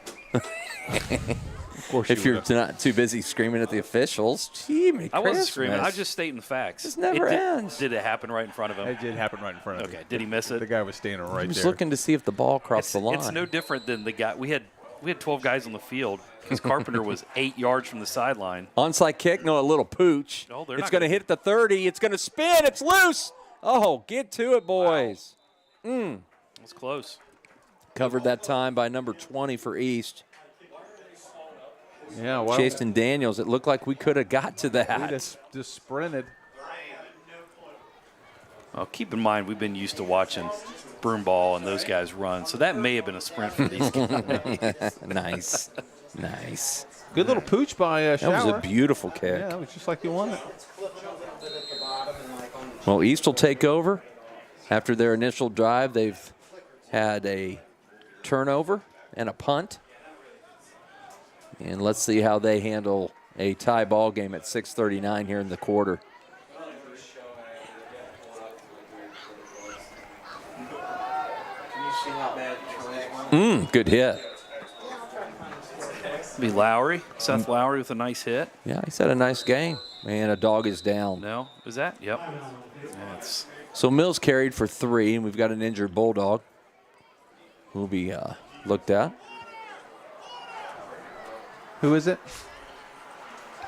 Of course, If you're not too busy screaming at the officials, gee, me I wasn't Christmas. screaming. I was just stating the facts. This never ends. Did it happen right in front of him? It did happen right in front of him. Okay. Did he miss it? The guy was standing right I was there. looking to see if the ball crossed the line. It's no different than the guy. We had 12 guys on the field because Carpenter was 8 yards from the sideline. Onside kick, no, a little pooch. No, they're it's not going to gonna- hit the 30. It's going to spin. It's loose. Oh, get to it, boys. That's close. Covered that time by number 20 for East. Yeah, well, Jason Daniels, it looked like we could have got to we that. just sprinted. Well, keep in mind, we've been used to watching Broomball and those guys run, so that may have been a sprint for these guys. Nice. Nice. Good little pooch by Shower. That was a beautiful kick. Yeah, it was just like you wanted. Well, East will take over. After their initial drive, they've had a turnover and a punt. And let's see how they handle a tie ball game at 6:39 here in the quarter. Good hit. Be Lowry, Seth Lowry with a nice hit. Yeah, he's had a nice game. Man, a dog is down. No, is that? Yep. That's So Mills carried for 3, and we've got an injured Bulldog who will be looked at. Who is it?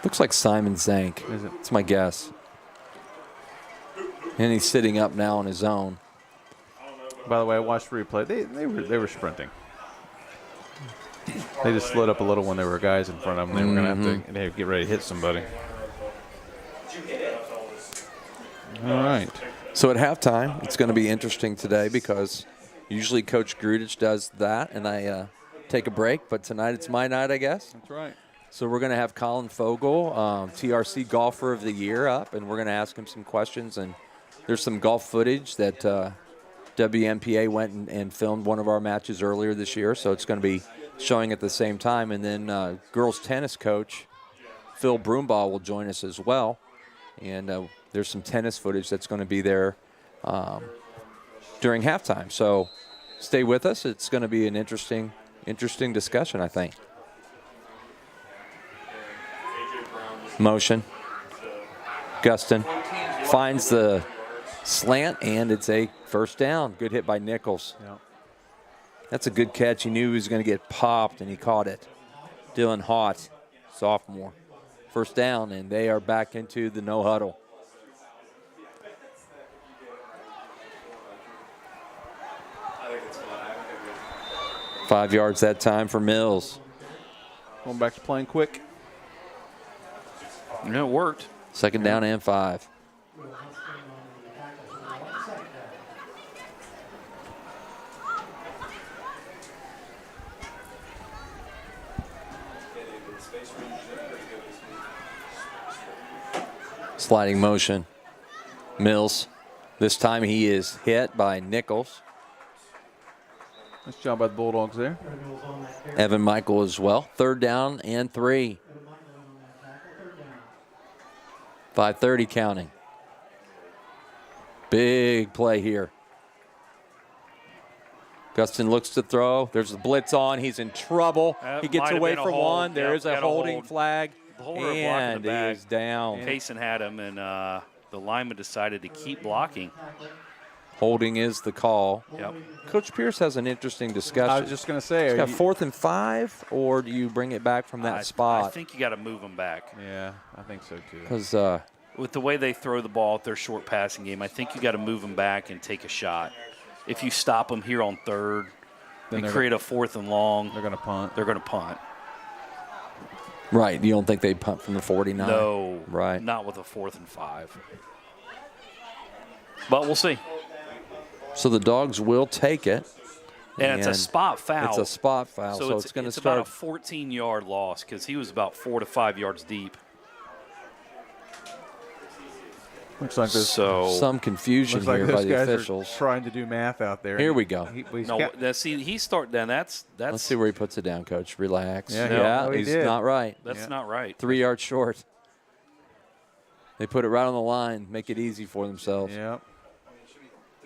Looks like Simon Zank. Is it? That's my guess. And he's sitting up now on his own. By the way, I watched replay. They were sprinting. They just slid up a little when there were guys in front of them. They were going to have to get ready to hit somebody. All right. So at halftime, it's going to be interesting today because usually Coach Grudich does that, and I take a break. But tonight it's my night, I guess. That's right. So we're going to have Colin Fogel, TRC Golfer of the Year, up, and we're going to ask him some questions. And there's some golf footage that WMPA went and filmed one of our matches earlier this year, so it's going to be showing at the same time. And then girls tennis coach Phil Broombaugh will join us as well. And there's some tennis footage that's going to be there during halftime. So stay with us. It's going to be an interesting discussion, I think. Motion. Gustin finds the slant, and it's a first down. Good hit by Nichols. Yeah. That's a good catch. He knew he was going to get popped, and he caught it. Dylan Haught, sophomore. First down, and they are back into the no huddle. Five yards that time for Mills. Going back to playing quick. it worked. Second down and 5. Sliding motion. Mills. This time he is hit by Nichols. Nice job by the Bulldogs there. Evan Michael as well. Third down and 3. 5:30 counting. Big play here. Gustin looks to throw. There's a blitz on. He's in trouble. He gets away from one. There is a holding flag. The holder blocking And the bag. is down. Payson had him, and the lineman decided to keep blocking. Holding is the call. Yep. Coach Pierce has an interesting discussion. I was just going to say, He's are got you- 4th and 5, or do you bring it back from that spot? I think you got to move them back. Yeah, I think so too. Because With the way they throw the ball at their short passing game, I think you got to move them back and take a shot. If you stop them here on 3rd Then and they're create a 4th and long, They're going to punt. they're going to punt. right, you don't think they punt from the 49? No, Right. not with a 4th and 5. But we'll see. So the Dogs will take it. And it's a spot foul. It's a spot foul, so it's going to about a start. 14-yard loss because he was about 4 to 5 yards deep. Looks like this. So Some confusion Looks like here those by the guys officials. are trying to do math out there. Here we go. He's no, got- see, he start then. That's Let's see where he puts it down, Coach. Relax. Yeah, no, he he's did. not right. that's Yeah. not right. 3 yards short. They put it right on the line, make it easy for themselves. Yep.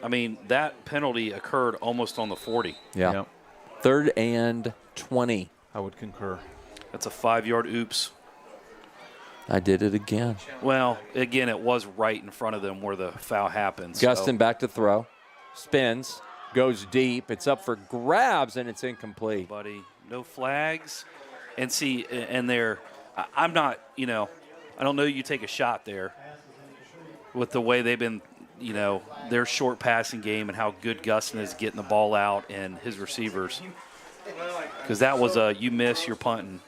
I mean, that penalty occurred almost on the 40. Yeah. Yep. 3rd and 20. I would concur. That's a 5-yard oops. I did it again. Well, again, it was right in front of them where the foul happened. so- Gustin back to throw. Spins. Goes deep. It's up for grabs, and it's incomplete. Buddy, no flags. And see, and I'm not, I don't know you take a shot there with the way they've been, you know, their short passing game and how good Gustin is getting the ball out and his receivers. Because that was you miss, you're punting.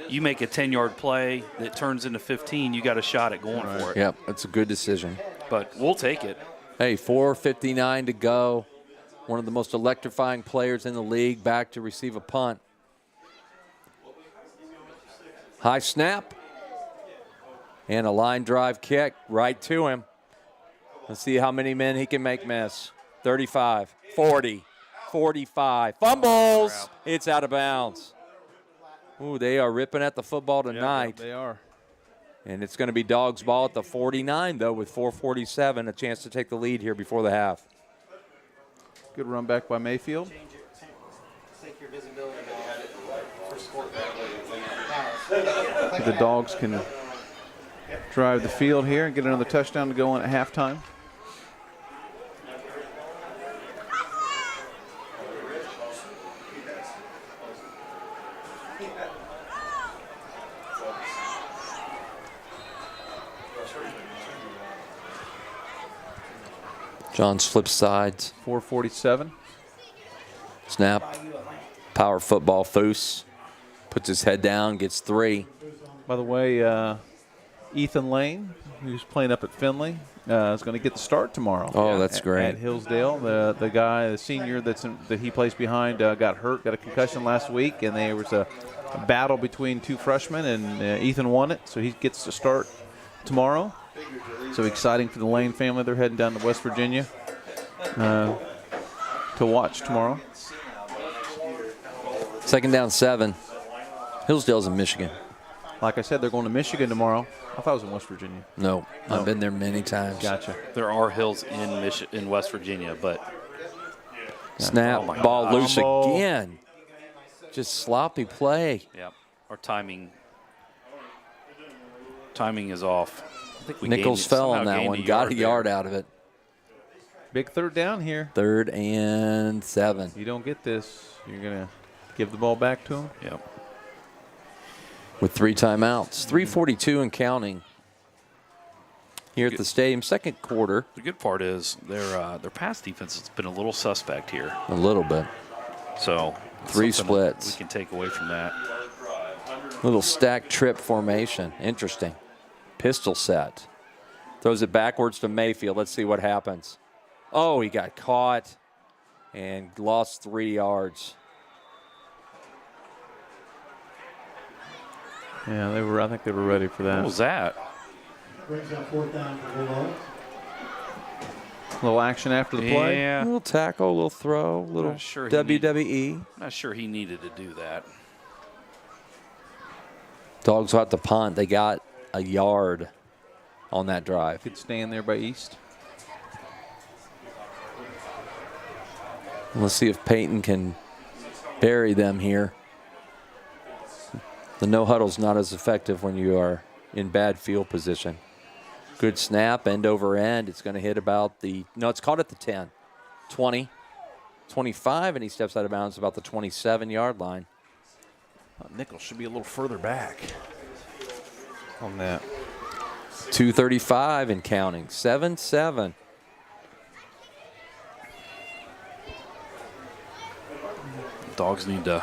You make a 10-yard play that turns into 15, you got a shot at going for it. Yep, that's a good decision. But we'll take it. Hey, 4:59 to go. One of the most electrifying players in the league back to receive a punt. High snap. And a line drive kick right to him. Let's see how many men he can make miss. 35, 40, 45. Fumbles. It's out of bounds. Ooh, they are ripping at the football tonight. Yeah, they are. And it's going to be Dogs ball at the 49, though, with 4:47, a chance to take the lead here before the half. Good run back by Mayfield. Take your visibility for sport. The Dogs can drive the field here and get another touchdown to go on at halftime. John's flip sides. 4:47. Snap. Power football. Foose puts his head down, gets 3. By the way, Ethan Lane, who's playing up at Findlay, is going to get the start tomorrow. Oh, that's great. At Hillsdale, the guy, the senior that he plays behind, got hurt, got a concussion last week, and there was a battle between 2 freshmen, and Ethan won it, so he gets to start tomorrow. So exciting for the Lane family. They're heading down to West Virginia to watch tomorrow. 2nd down 7. Hillsdale's in Michigan. Like I said, they're going to Michigan tomorrow. I thought it was in West Virginia. No, I've been there many times. Gotcha. There are hills in West Virginia, but Snap, Oh my ball gosh. loose Fumble. again. Just sloppy play. yeah, our timing is off. I think we Nichols gained- fell on somehow that gained one, got a there. yard out of it. Big 3rd down here. 3rd and 7. You don't get this, you're going to give the ball back to him. Yep. With 3 timeouts. 3:42 and counting here at the stadium. 2nd quarter. The good part is their pass defense has been a little suspect here. A little bit. So 3 something splits. we can take away from that. Little stack trip formation. Interesting. Pistol set. Throws it backwards to Mayfield. Let's see what happens. Oh, he got caught and lost 3 yards. Yeah, I think they were ready for that. What was that? Brings up 4th down for Bulldogs. A little action after the play. A Yeah. little tackle, a little throw, a little Not sure he WWE. I'm not sure he needed to do that. Dogs will have to punt. They got a yard on that drive. Good stand there by East. Let's see if Peyton can bury them here. The no huddle's not as effective when you are in bad field position. Good snap, end over end. It's going to hit about it's caught at the 10, 20, 25, and he steps out of bounds about the 27-yard line. Nichols should be a little further back on that. 2:35 and counting. 7-7. Dogs need to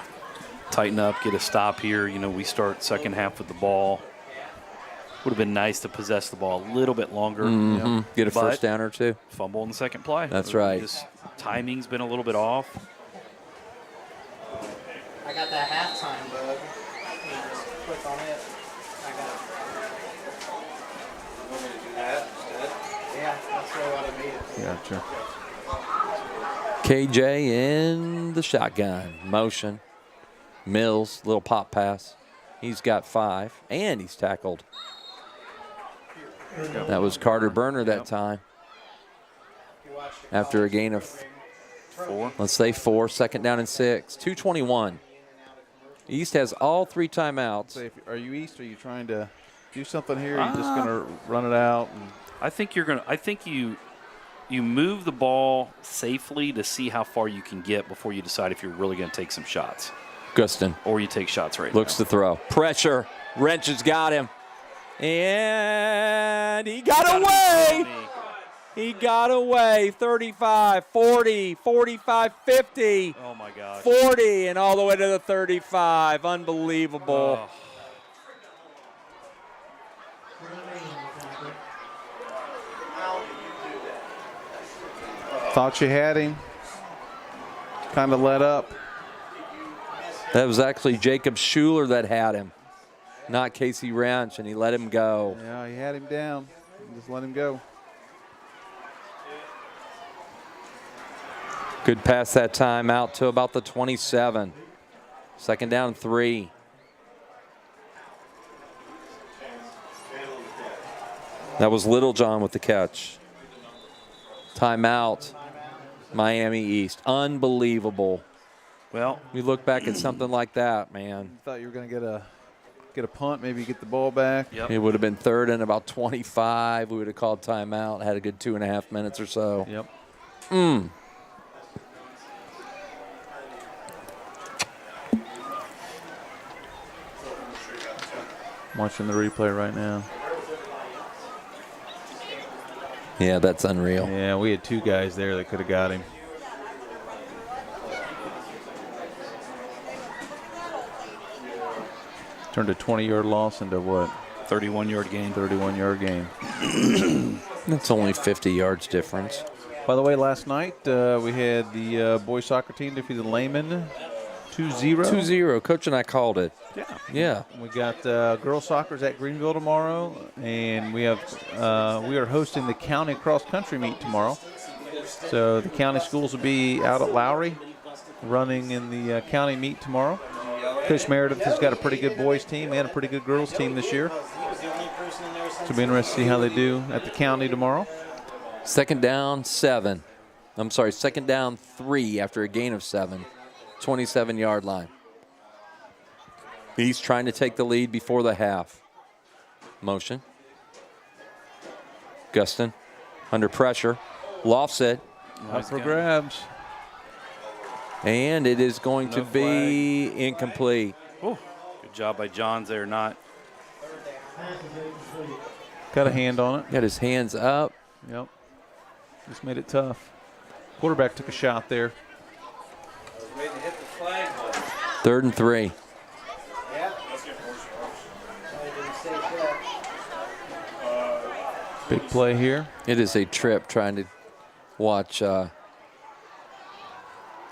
tighten up, get a stop here. You know, we start second half with the ball. Would have been nice to possess the ball a little bit longer. Get a But first down or 2. fumble in the second play. That's right. Just timing's been a little bit off. I got that halftime bug. You just click on it. I got it. You want me to do that instead? Yeah, that's what I would have made it. Gotcha. KJ in the shotgun. Motion. Mills, little pop pass. He's got 5, and he's tackled. That was Carter Burner that time. After a gain of 4. let's say 4, 2nd down and 6. 2:21. East has all 3 timeouts. Say, are you East? Are you trying to do something here? Or are you just going to run it out? And I think you move the ball safely to see how far you can get before you decide if you're really going to take some shots. Gustin Or you take shots right looks now. to throw. Pressure. Wrench has got him. And he got away. He got away. 35, 40, 45, 50. Oh, my gosh. 40 and all the way to the 35. Unbelievable. Oh. Thought you had him. Kind of let up. That was actually Jacob Schuler that had him, not Casey Ranch, and he let him go. Yeah, he had him down. Just let him go. Good pass that time out to about the 27. Second down 3. That was Littlejohn with the catch. Timeout, Miami East. Unbelievable. Well, We look back at something like that, man. Thought you were going to get a punt, maybe get the ball back. yep. It would have been third and about 25. We would have called timeout, had a good 2.5 minutes or so. Yep. Watching the replay right now. Yeah, that's unreal. Yeah, we had 2 guys there that could have got him. Turned a 20-yard loss into what? 31-yard gain. 31-yard game. That's only 50 yards difference. By the way, last night we had the boys soccer team defeated Lehman 2-0. 2-0. Coach and I called it. Yeah. Yeah. We got girls soccer's at Greenville tomorrow, and we are hosting the county cross country meet tomorrow. So the county schools will be out at Lowry, running in the county meet tomorrow. Coach Meredith has got a pretty good boys team and a pretty good girls team this year. So it'll be interesting to see how they do at the county tomorrow. Second down 7. I'm sorry, second down 3 after a gain of 7. 27-yard line. He's trying to take the lead before the half. Motion. Guston under pressure. Lofts it. Up for grabs. And it is going No to be incomplete. Ooh, good job by Johns there, not. Got a hand on it. Got his hands up. Yep. Just made it tough. Quarterback took a shot there. 3rd and 3. Big play here. It is a trip trying to watch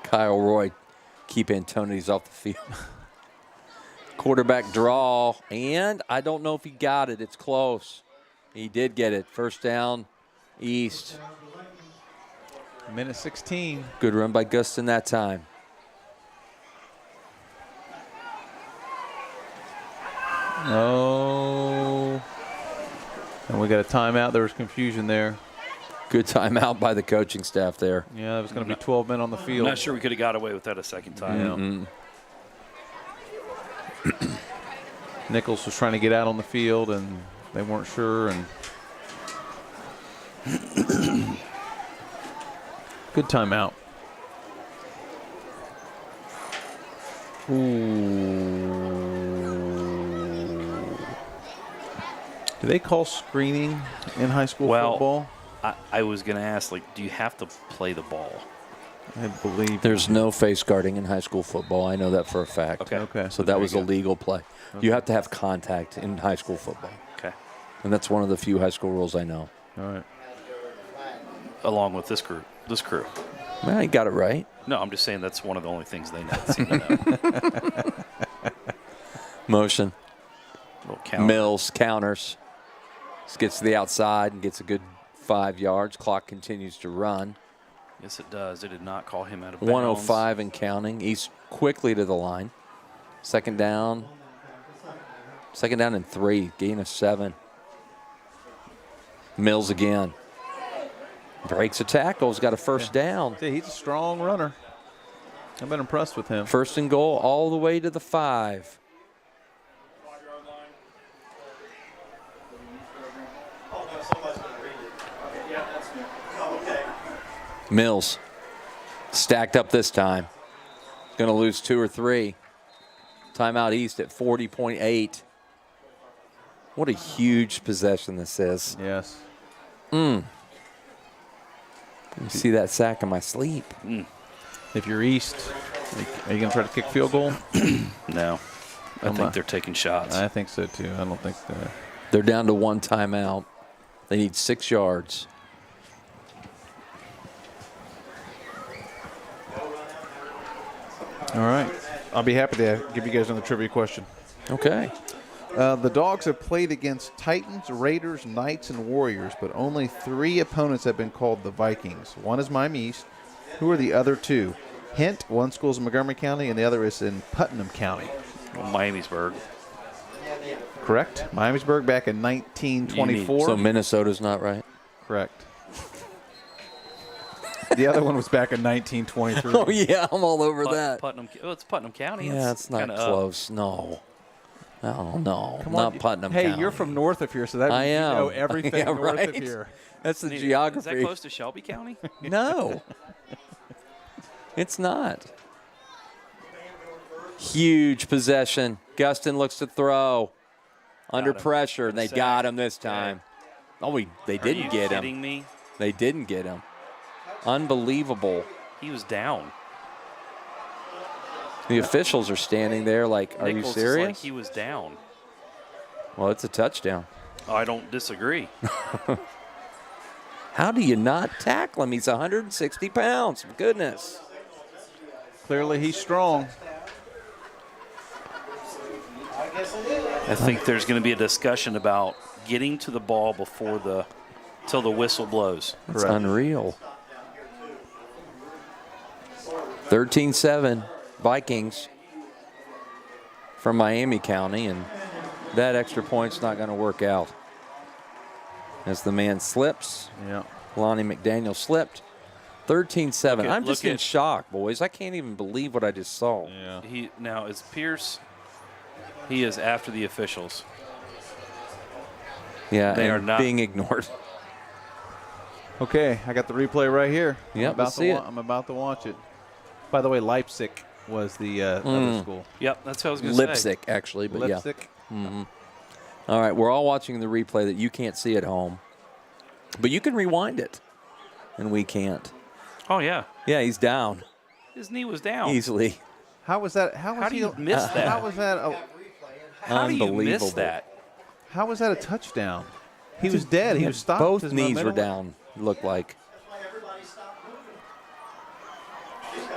Kyle Roy keep Antonides off the field. Quarterback draw, and I don't know if he got it. It's close. He did get it. First down, East. Minute 16. Good run by Guston that time. Oh. And we got a timeout. There was confusion there. Good timeout by the coaching staff there. Yeah, it was going to be 12 men on the I'm field. not sure we could have got away with that a second time. Nichols was trying to get out on the field, and they weren't sure. And good timeout. Ooh. Do they call screening in high school football? I was going to ask, like, do you have to play the ball? I believe There's no face guarding in high school football. I know that for a fact. Okay. Okay. So that was a there you go. legal play. You have to have contact in high school football. Okay. And that's one of the few high school rules I know. All right. Along with this crew. Well, you got it right. No, I'm just saying that's one of the only things they seem to know. Motion. Little count. Mills counters. Just gets to the outside and gets a good 5 yards. Clock continues to run. Yes, it does. They did not call him out of bounds. 105 and counting. East quickly to the line. Second down. Second down and 3. Gain of 7. Mills again. Breaks a tackle. He's got a first down. Yeah, he's a strong runner. I've been impressed with him. First and goal all the way to the 5. Mills stacked up this time. Going to lose 2 or 3. Timeout East at 40.8. What a huge possession this is. Yes. You see that sack in my sleep. If you're East, are you going to try to kick field goal? No. I think they're taking shots. I think so, too. I don't think that. They're down to 1 timeout. They need 6 yards. All right. I'll be happy to give you guys another trivia question. Okay. The Dogs have played against Titans, Raiders, Knights, and Warriors, but only 3 opponents have been called the Vikings. One is Miami East. Who are the other 2? Hint, one school is in Montgomery County, and the other is in Putnam County. Miamisburg. Correct. Miamisburg back in 1924. So Minnesota's not right? Correct. The other one was back in 1923. Oh, yeah, I'm all over that. Putnam. Oh, it's Putnam County. Yeah, it's not close. No. Oh, no. Come not on. Putnam Hey, County. you're from north of here, so that means I am. you know everything Yeah, north right? of here. That's the Is geography. that close to Shelby County? No. It's not. Huge possession. Gustin looks to throw. Under him. pressure, and they Sack. got him this time. Oh, they didn't get him. Are you kidding me? They didn't get him. Unbelievable. He was down. The officials are standing there like, are Nichols you is serious? like he was down. Well, it's a touchdown. I don't disagree. How do you not tackle him? He's 160 pounds. Goodness. Clearly, he's strong. I think there's going to be a discussion about getting to the ball till the whistle blows. It's unreal. 13-7 Vikings from Miami County, and that extra point's not going to work out. As the man slips. Yeah. Lonnie McDaniel slipped. 13-7. I'm just in at- shock, boys. I can't even believe what I just saw. Yeah. Now is Pierce. He is after the officials. Yeah, They and are not being ignored. Okay, I got the replay right here. Yep, let's see it. I'm about to watch it. By the way, Leipzig was the other school. Yep, that's what I was going to say. Lipstick, actually, but Leipzig. yeah. All right, we're all watching the replay that you can't see at home, but you can rewind it, and we can't. Oh yeah, Yeah, he's down his knee was down. easily. How was that? How do you miss that? How was that? How do you miss Unbelievable. that? How was that a touchdown? He was dead. He was stopped. Both His knees were momentum- down, looked like.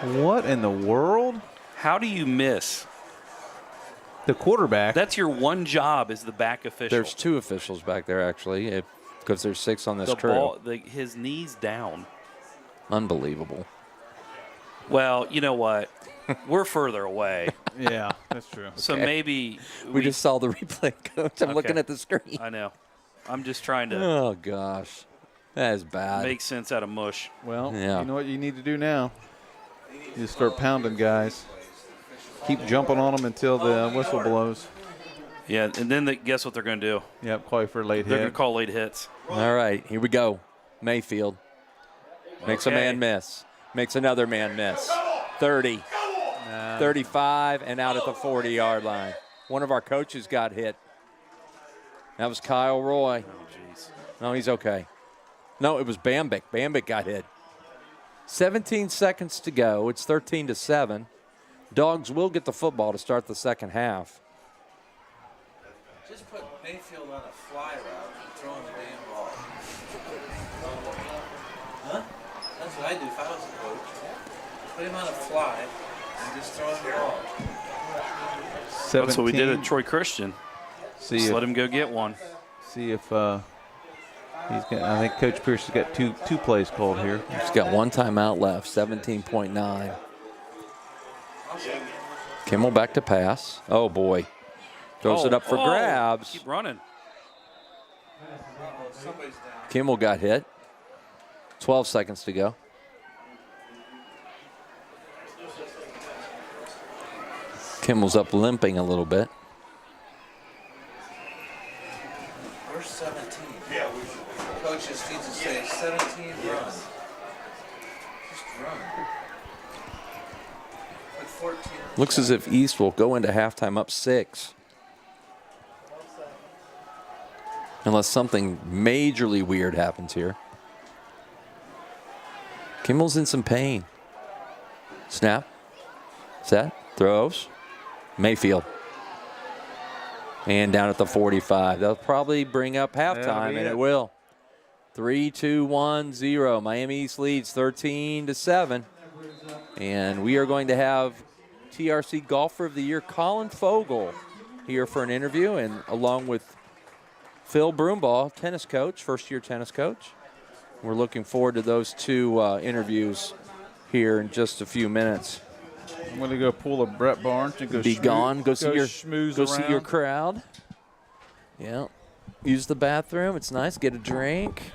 What in the world? How do you miss? The quarterback. That's your one job as the back official. There's 2 officials back there, actually, because there's 6 on this the crew. ball. His knees down. Unbelievable. Well, you know what? We're further away, Yeah, that's true. so Okay. maybe We just saw the replay, Coach. I'm looking Okay. at the screen. I know. I'm just trying to Oh, gosh. That is bad. make sense out of mush. Well, Yeah. you know what you need to do now? You just start pounding guys. Keep jumping on them until the whistle blows. Yeah, and then guess what they're going to do? Yep, call you for a late They're going hit. to call late hits. All right, here we go. Mayfield makes a Okay. man miss. Makes another man miss. 30, 35, and out at the 40-yard line. One of our coaches got hit. That was Kyle Roy. Oh, jeez. No, he's okay. No, it was Bambick. Bambick got hit. 17 seconds to go. It's 13-7. Dogs will get the football to start the second half. Just put Mayfield on a fly route and throw him the damn ball. Huh? That's what I'd do if I was a coach. Put him on a fly and just throw him the ball. That's what we did 17. at Troy Christian. See Just if, let him go get one. see if he's got. I think Coach Pierce has got two plays called here. He's got 1 timeout left, 17.9. Kimmel back to pass. Oh, boy. Throws it up for grabs. Keep running. Somebody's down. Kimmel got hit. 12 seconds to go. Kimmel's up limping a little bit. Where's 17? Yeah. Coach just needs to say 17, run. Just run. Put 14. Looks as if East will go into halftime up 6. Unless something majorly weird happens here. Kimmel's in some pain. Snap. Set. Throws. Mayfield. And down at the 45. They'll probably bring up halftime, and it will. 3-2-1-0. Miami East leads 13-7. And we are going to have TRC Golfer of the Year Colin Fogel here for an interview, and along with Phil Broombaugh, tennis coach, first-year tennis coach. We're looking forward to those two interviews here in just a few minutes. I'm going to go pull a Brett Barnes and go Be gone. Go see your around. crowd. Yeah. Use the bathroom. It's nice. Get a drink.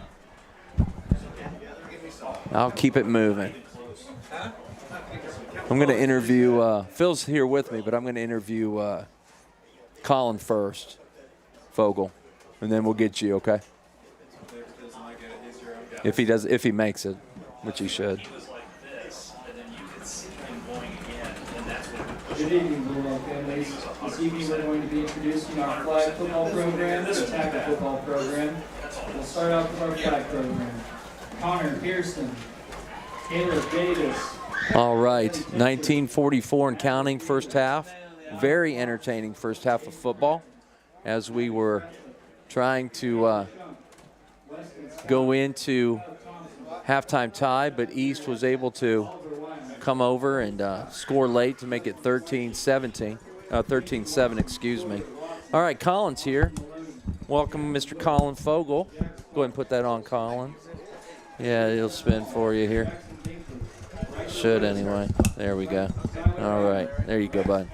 I'll keep it moving. I'm going to interview, Phil's here with me, but I'm going to interview Colin first, Fogel, and then we'll get you, okay? If he makes it, which he should. Good evening, Bulldog families. This evening we're going to be introducing our flag football program, the tackle football program. We'll start off with our flag program. Connor Pearson, Caleb Davis. All right, 1944 and counting first half. Very entertaining first half of football as we were trying to go into halftime tie, but East was able to come over and score late to make it 13-7, excuse me. All right, Colin's here. Welcome, Mr. Colin Fogel. Go ahead and put that on, Colin. Yeah, it'll spin for you here. Should anyway. There we go. All right, there you go, bud.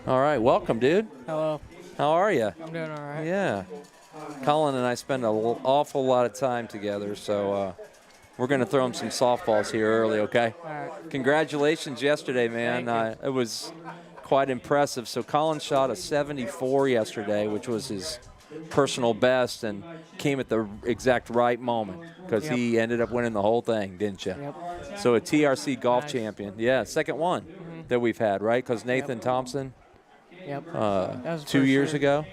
All right, welcome, dude. Hello. How are you? I'm doing all right. Yeah. Colin and I spend an awful lot of time together, so we're going to throw him some softballs here early, okay? All right. Congratulations yesterday, man. It was quite impressive. So Colin shot a 74 yesterday, which was his personal best, and came at the exact right moment because he ended up winning the whole thing, didn't you? Yep. So a TRC golf champion. Yeah, second one that we've had, right? Because Nathan Thompson Yep. That was 2 for years sure. ago,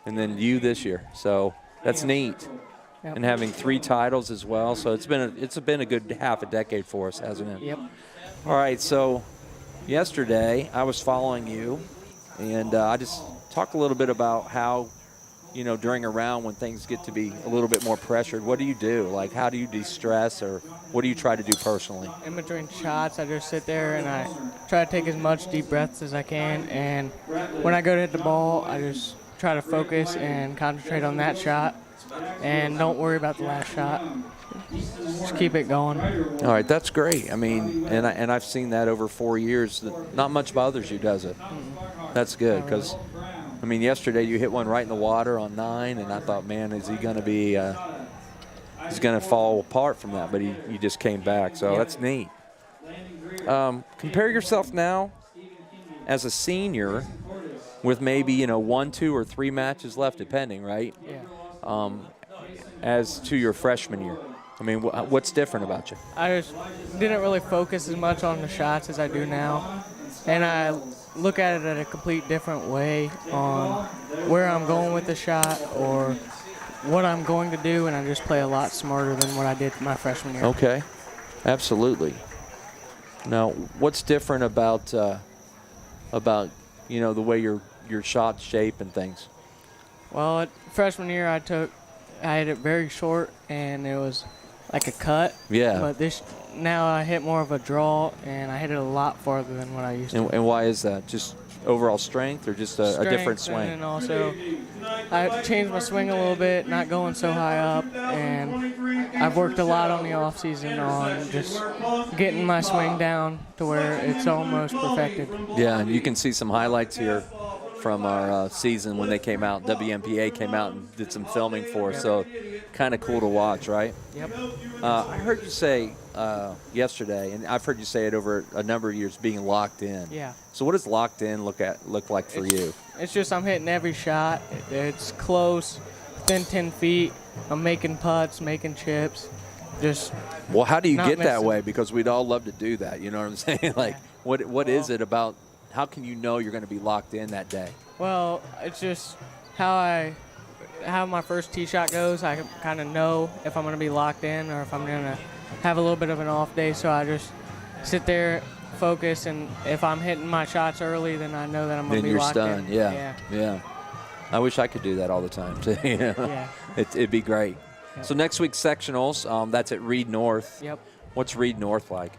and then you this year. So that's neat. Yep. And having 3 titles as well. So it's been a good half a decade for us, hasn't it? Yep. All right, so yesterday I was following you, and I just talk a little bit about how, during a round when things get to be a little bit more pressured, what do you do? Like, how do you de-stress, or what do you try to do personally? In between shots, I just sit there and I try to take as much deep breaths as I can. And when I go to hit the ball, I just try to focus and concentrate on that shot. And don't worry about the last shot. Just keep it going. All right, that's great. I mean, and I've seen that over 4 years. Not much bothers you, does it? That's good, because, I mean, yesterday you hit one right in the water on 9, and I thought, man, is he going to be he's going to fall apart from that, but he just came back, so that's neat. Compare yourself now as a senior with maybe, 1, 2, or 3 matches left, depending, right? Yeah. As to your freshman year. I mean, what's different about you? I just didn't really focus as much on the shots as I do now. And I look at it at a complete different way on where I'm going with the shot or what I'm going to do, and I just play a lot smarter than what I did my freshman year. Okay, absolutely. Now, what's different about the way your shot shape and things? Well, freshman year I hit it very short, and it was like a cut. Yeah. But now I hit more of a draw, and I hit it a lot farther than what I used to. And why is that? Just overall strength, or just a different swing? And also, I changed my swing a little bit, not going so high up, and I've worked a lot on the off season on just getting my swing down to where it's almost perfected. Yeah, and you can see some highlights here from our season when they came out. WMPA came out and did some filming for us, so kind of cool to watch, right? Yep. I heard you say yesterday, and I've heard you say it over a number of years, being locked in. Yeah. So what does locked in look like for you? It's just I'm hitting every shot. It's close, within 10 feet. I'm making putts, making chips. Just Well, how do you not get that missing. way? Because we'd all love to do that. You know what I'm saying? Like, what is it about? How can you know you're going to be locked in that day? Well, it's just how my first tee shot goes. I kind of know if I'm going to be locked in or if I'm going to have a little bit of an off day, so I just sit there, focus, and if I'm hitting my shots early, then I know that I'm going to Then be you're locked stunned. in. Yeah. I wish I could do that all the time too. You know? Yeah. It'd be great. Yep. So next week's sectionals, that's at Reed North. Yep. What's Reed North like?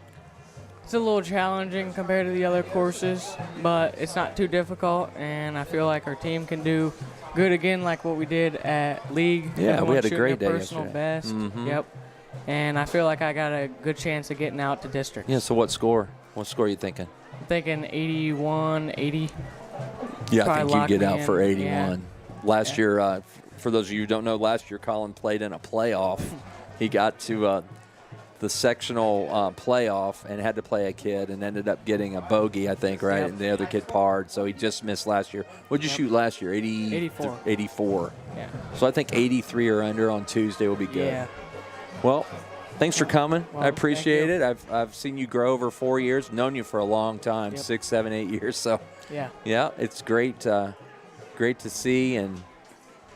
It's a little challenging compared to the other courses, but it's not too difficult, and I feel like our team can do good again like what we did at League. Yeah, we Everyone's had a shooting great their day personal yesterday. best. Mhm. Yep. And I feel like I got a good chance of getting out to district. Yeah, so what score? What score are you thinking? I'm thinking 81, 80. Yeah, I Probably think you lock get me out in. for 81. Yeah. Last year, for those of you who don't know, last year Colin played in a playoff. He got to the sectional playoff and had to play a kid and ended up getting a bogey, I think, right? Yep. And the other kid parred, so he just missed last year. What'd you shoot last year? 84. 84. Yeah. So I think 83 or under on Tuesday will be good. Yeah. Well, thanks for coming. Well, I appreciate thank it. I've seen you grow over 4 years, known you for a long time, Yep. 6, 7, 8 years. So Yeah. yeah, it's great, great to see, and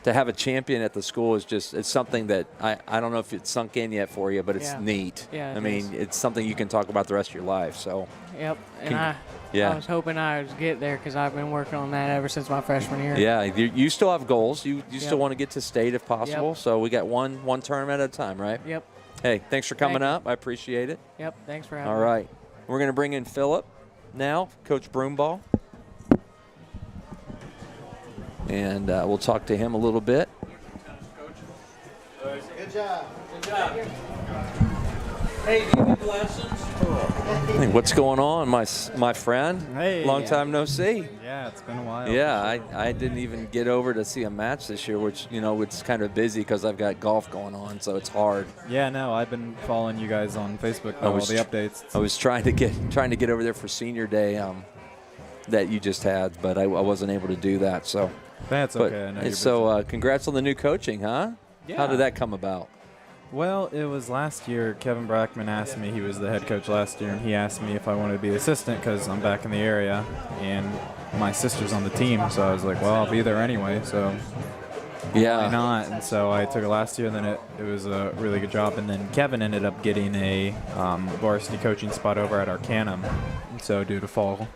to have a champion at the school is just, it's something that I don't know if it's sunk in yet for you, but it's Yeah. neat. Yeah, I it mean, is. it's something you can talk about the rest of your life. So Yep. And Con- I yeah. was hoping I would get there because I've been working on that ever since my freshman year. yeah, you still have goals. You still Yep. want to get to state if possible. Yep. So we got one tournament at a time, right? Yep. Hey, thanks for coming Thank you. up. I appreciate it. Yep. Thanks for having All me. right. We're going to bring in Philip now, Coach Broomball. And we'll talk to him a little bit. Good job. Hey, do you need lessons? Hey, what's going on, my friend? Hey. Long time no see. Yeah, it's been a while. Yeah, I didn't even get over to see a match this year, which, it's kind of busy because I've got golf going on, so it's hard. Yeah, no, I've been following you guys on Facebook, I all was the tr- updates. I was trying to get over there for senior day that you just had, but I wasn't able to do that. So That's but, okay. I know and you're so congrats on the new coaching, huh? Yeah. How did that come about? Well, it was last year. Kevin Brackman asked me, he was the head coach last year, and he asked me if I wanted to be the assistant because I'm back in the area, and my sister's on the team. So I was like, well, I'll be there anyway, so Yeah. why not? And so I took it last year, and then it was a really good job. And then Kevin ended up getting a varsity coaching spot over at Arcanum. And so due to fall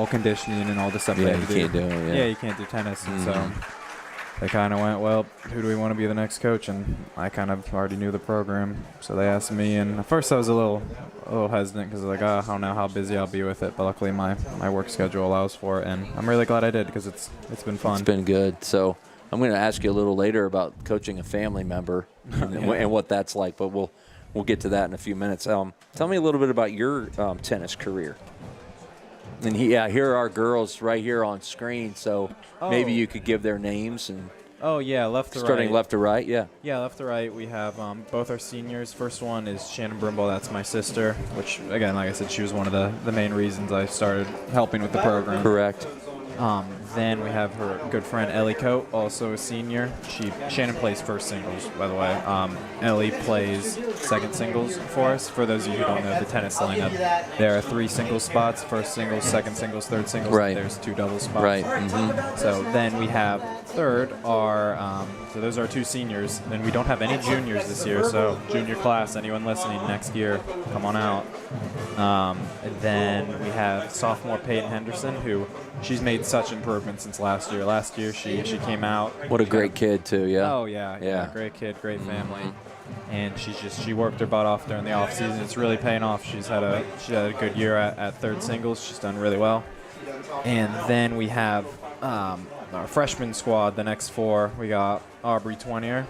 conditioning and all the stuff Yeah, they you have to can't do it. yeah, you can't do tennis. And so they kind of went, well, who do we want to be the next coach? And I kind of already knew the program. So they asked me. And at first I was a little hesitant because like, I don't know how busy I'll be with it. But luckily my work schedule allows for it. And I'm really glad I did because it's been fun. It's been good. So I'm going to ask you a little later about coaching a family member and what that's like, but we'll get to that in a few minutes. Tell me a little bit about your tennis career. And here are our girls right here on screen, so maybe you could give their names and Oh, yeah, left to right. starting left to right, yeah. Yeah, left to right. We have both our seniors. First one is Shannon Brimble. That's my sister, which, again, like I said, she was one of the main reasons I started helping with the program. Correct. Then we have her good friend Ellie Coate, also a senior. Shannon plays first singles, by the way. Ellie plays second singles for us. For those of you who don't know the tennis lineup, there are 3 singles spots: first singles, second singles, third singles. Right. There's 2 double spots. Right. Mm-hmm. So then we have third are so those are 2 seniors. Then we don't have any juniors this year. So junior class, anyone listening next year, come on out. And then we have sophomore Peyton Henderson, who she's made such improvement since last year. Last year she came out. What a great kid too, yeah. Oh yeah, Yeah. great kid, great family. And she worked her butt off during the off season. It's really paying off. She had a good year at third singles. She's done really well. And then we have our freshman squad, the next 4. We got Aubrey Twenier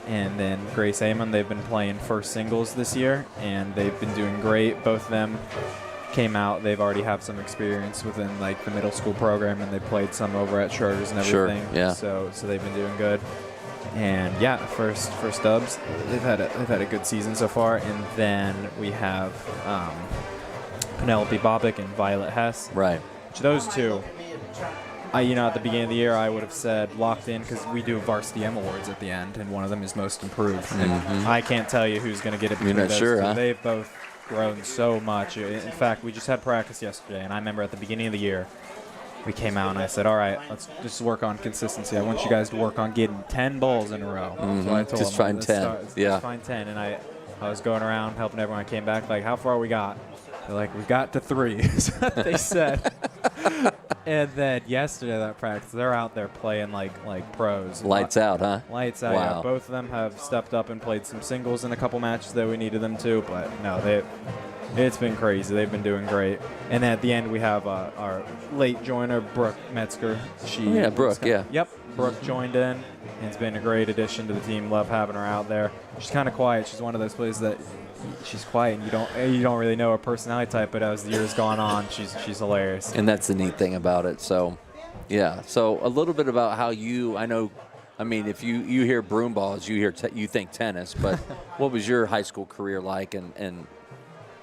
and then Grace Amon. They've been playing first singles this year, and they've been doing great. Both of them came out. They've already have some experience within like the middle school program, and they played some over at Schroeder's and Sure, everything. yeah. So they've been doing good. And yeah, first dubs. They've had a good season so far. And then we have Penelope Bobick and Violet Hess. Right. Which those 2, at the beginning of the year, I would have said locked in because we do Varsity M Awards at the end, and one of them is most improved. And I can't tell you who's going to get it between You're not those sure, 2. huh? They've both grown so much. In fact, we just had practice yesterday, and I remember at the beginning of the year, we came out and I said, all right, let's just work on consistency. I want you guys to work on getting 10 balls in a row. So I told Just them, find let's 10. start- let's Yeah. just find 10. And I was going around helping everyone. I came back like, how far we got? They're like, we got to 3, is what they said. And then yesterday that practice, they're out there playing like pros. Lights out, huh? Lights out. Wow. Yeah. Both of them have stepped up and played some singles in a couple matches that we needed them to, but no, it's been crazy. They've been doing great. And at the end, we have our late joiner, Brooke Metzger. Brooke, yeah. Yep, Brooke joined in, and it's been a great addition to the team. Love having her out there. She's kind of quiet. She's one of those players that she's quiet, and you don't really know her personality type, but as the years gone on, she's hilarious. And that's the neat thing about it. So, yeah. So a little bit about how if you hear broom balls, you think tennis, but what was your high school career like, and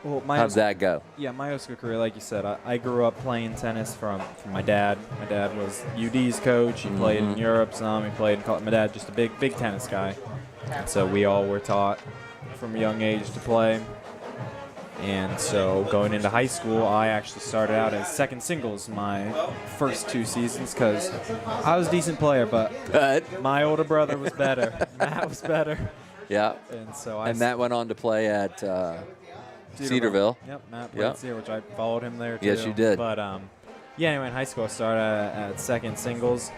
well, how did that go? Yeah, my high school career, like you said, I grew up playing tennis from my dad. My dad was UD's coach. He played in Europe some. He played in college. My dad, just a big tennis guy. And so we all were taught from a young age to play. And so going into high school, I actually started out as second singles my first 2 seasons because I was a decent player, but my older brother was better. Matt was better. Yeah. And so that went on to play at Cedarville. Yep, Matt played Cedar, which I followed him there too. Yes, you did. But anyway, in high school I started at second singles,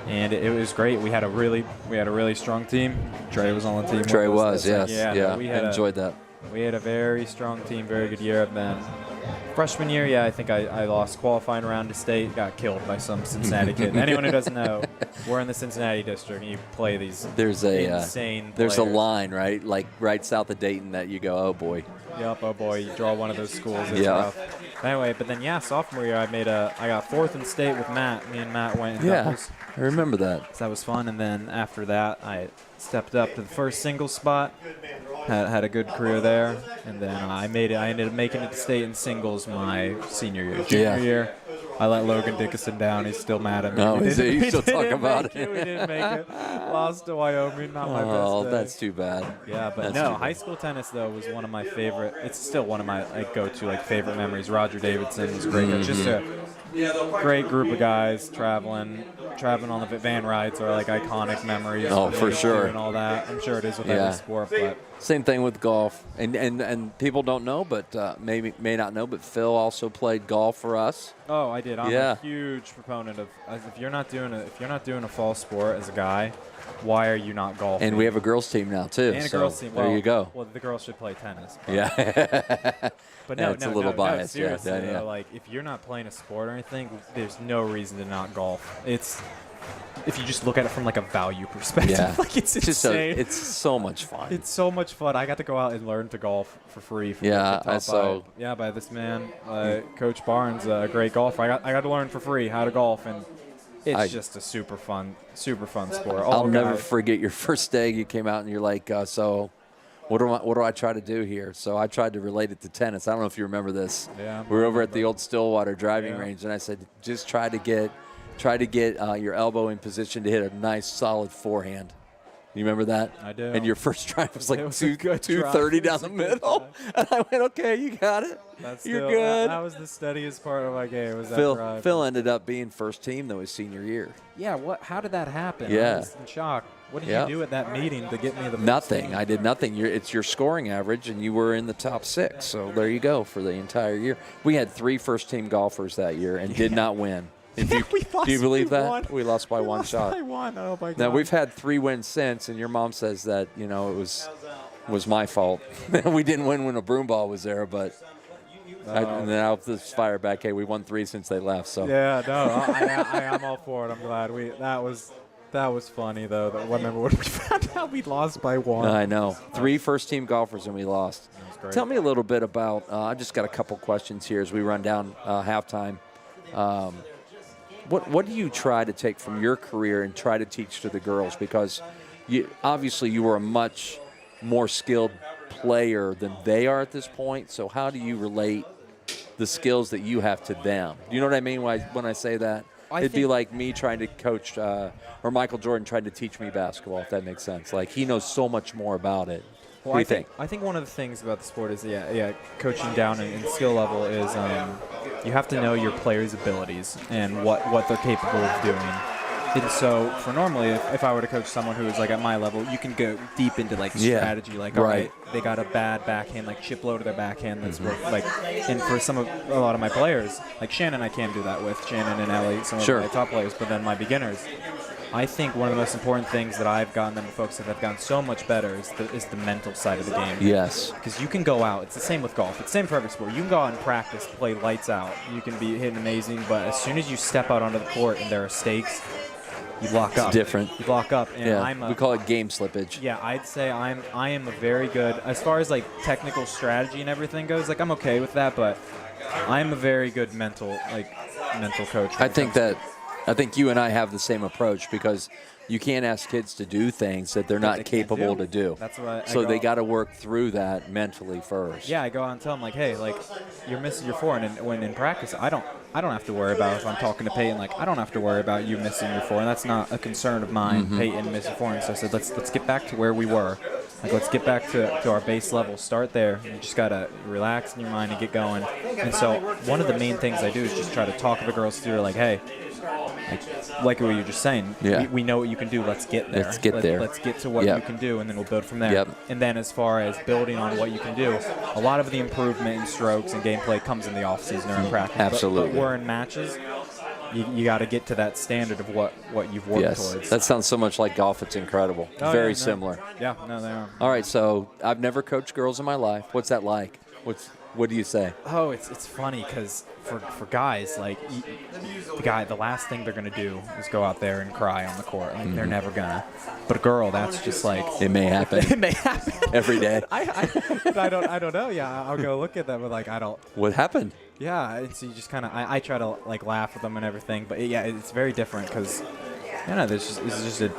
and it was great. We had a really strong team. Trey was on the team. Trey was, yes. Yeah. I enjoyed that. We had a very strong team, very good year. And then freshman year, I think I lost qualifying round to state, got killed by some Cincinnati kid. Anyone who doesn't know, we're in the Cincinnati district, and you play these insane There's a players. line, right? Like right south of Dayton that you go, oh, boy. Yep, oh boy, you draw one of those schools. It's rough. Anyway, but then sophomore year I got 4th in state with Matt. Me and Matt went in doubles. I remember that. So that was fun. And then after that, I stepped up to the first singles spot. Had a good career there, and then I ended up making it to state in singles my senior year. Junior year, I let Logan Dickinson down. He's still mad at me. Oh, is he? You still talk about it? We didn't make it. Lost to Wyoming. Not my best day. Oh, that's too bad. Yeah, but high school tennis though was one of my favorite. It's still one of my go-to favorite memories. Roger Davidson was great. Just a great group of guys traveling on the van rides are iconic memories. Oh, for sure. And all that. I'm sure it is with every sport, but. Same thing with golf, and people don't know, but may not know, but Phil also played golf for us. Oh, I did. I'm a huge proponent of if you're not doing a fall sport as a guy, why are you not golfing? And we have a girls team now too. And a girls team. There you go. Well, the girls should play tennis. Yeah. But it's a little biased. Seriously, if you're not playing a sport or anything, there's no reason to not golf. If you just look at it from a value perspective, it's insane. It's so much fun. It's so much fun. I got to go out and learn to golf for free. By this man, Coach Barnes, a great golfer. I got to learn for free how to golf, and it's just a super fun sport. I'll never forget your first day. You came out and you're like, so. What do I try to do here? So I tried to relate it to tennis. I don't know if you remember this. Yeah. We were over at the old Stillwater driving range, and I said, just try to get your elbow in position to hit a nice, solid forehand. You remember that? I do. And your first drive was 230 down the middle. And I went, okay, you got it. You're good. That was the steadiest part of my game. Was that drive. Phil ended up being first team, though, his senior year. Yeah, how did that happen? Yeah. I was in shock. What did you do at that meeting to get me the Nothing. I did nothing. It's your scoring average, and you were in the top 6. So there you go for the entire year. We had 3 first-team golfers that year and did not win. Do you believe that? We lost by one shot. By one. Oh, my God. Now, we've had 3 wins since, and your mom says that, it was my fault. We didn't win when a broom ball was there, but and then I'll just fire back, hey, we won 3 since they left. So yeah, no, I am all for it. I'm glad that was funny, though. Remember when we found out we lost by 1? I know. 3 first-team golfers, and we lost. Tell me a little bit about I just got a couple questions here as we run down halftime. What do you try to take from your career and try to teach to the girls? Because obviously you were a much more skilled player than they are at this point. So how do you relate the skills that you have to them? Do you know what I mean when I say that? It'd be like me trying to coach or Michael Jordan trying to teach me basketball, if that makes sense. Like, he knows so much more about it. What do you think? I think one of the things about the sport is, coaching down in skill level is you have to know your players' abilities and what they're capable of doing. And so for normally, if I were to coach someone who is like at my level, you can go deep into like strategy, like all right, they got a bad backhand, like chip low to their backhand. That's like, and for a lot of my players, like Shannon, I can't do that with Shannon and Ellie, some of my top players, but then my beginners. I think one of the most important things that I've gotten them to focus on that have gotten so much better is the mental side of the game. Yes. Because you can go out. It's the same with golf. It's the same for every sport. You can go out and practice, play lights out. You can be hitting amazing, but as soon as you step out onto the court and there are stakes, you block up. It's different. You block up. And we call it game slippage. Yeah, I'd say I am a very good, as far as like technical strategy and everything goes, like I'm okay with that, but I'm a very good mental coach. I think you and I have the same approach because you can't ask kids to do things that they're not capable to do. That's what so they got to work through that mentally first. Yeah, I go out and tell them like, hey, like you're missing your forehand, and when in practice, I don't have to worry about if I'm talking to Peyton, like I don't have to worry about you missing your forehand. That's not a concern of mine. Peyton missing forehand. So I said, let's get back to where we were. Like let's get back to our base level. Start there. You just gotta relax in your mind and get going. And so one of the main things I do is just try to talk the girls through, like, hey. Like what you were just saying, we know what you can do. Let's get there. Let's get to what you can do, and then we'll build from there. And then as far as building on what you can do, a lot of the improvement in strokes and gameplay comes in the off season or in practice. Absolutely. But we're in matches. You got to get to that standard of what you've worked towards. That sounds so much like golf. It's incredible. Very similar. Yeah, no, they are. All right, so I've never coached girls in my life. What's that like? What do you say? Oh, it's funny because for guys, like the last thing they're gonna do is go out there and cry on the court. Like they're never gonna. But a girl, that's just like it may happen. It may happen every day. I don't know. Yeah, I'll go look at them, but like I don't. What happened? Yeah, so you just kind of I try to like laugh with them and everything, but it's very different because it's just a.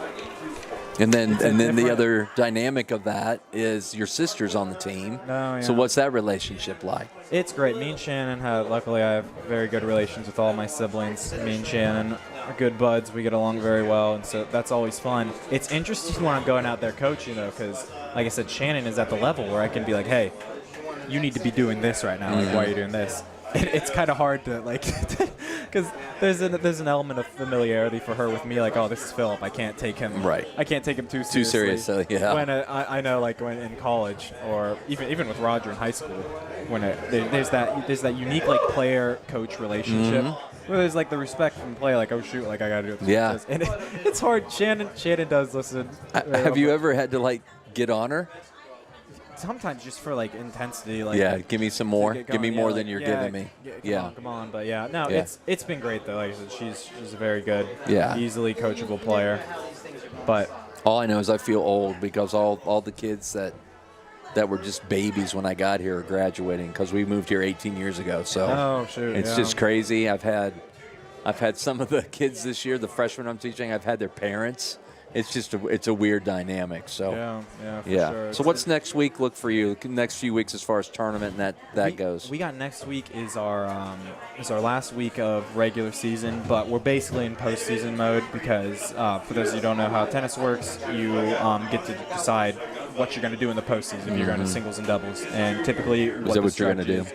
And then the other dynamic of that is your sister's on the team. Oh, yeah. So what's that relationship like? It's great. Me and Shannon luckily I have very good relations with all my siblings. Me and Shannon are good buds. We get along very well, and so that's always fun. It's interesting when I'm going out there coaching, though, because, like I said, Shannon is at the level where I can be like, hey, you need to be doing this right now. Like, why are you doing this? It's kind of hard to, like, because there's an element of familiarity for her with me. Like, oh, this is Philip. I can't take him. Right. I can't take him too seriously. Yeah. When I know, like, when in college or even with Roger in high school, when there's that unique like player-coach relationship. Where there's like the respect from play, like, oh shoot, like I gotta do it. Yeah. And it's hard. Shannon does listen. Have you ever had to like get on her? Sometimes just for like intensity, like give me some more. Give me more than you're giving me. Come on. But no, it's been great though. Like I said, she's a very good, easily coachable player. But all I know is I feel old because all the kids that were just babies when I got here are graduating because we moved here 18 years ago. So it's just crazy. I've had some of the kids this year, the freshmen I'm teaching. I've had their parents. It's a weird dynamic. So for sure. So what's next week look for you? Next few weeks as far as tournament and that goes. We got next week is our last week of regular season, but we're basically in postseason mode because for those of you who don't know how tennis works, you get to decide what you're going to do in the postseason. If you're going to singles and doubles, and typically what you're going to do?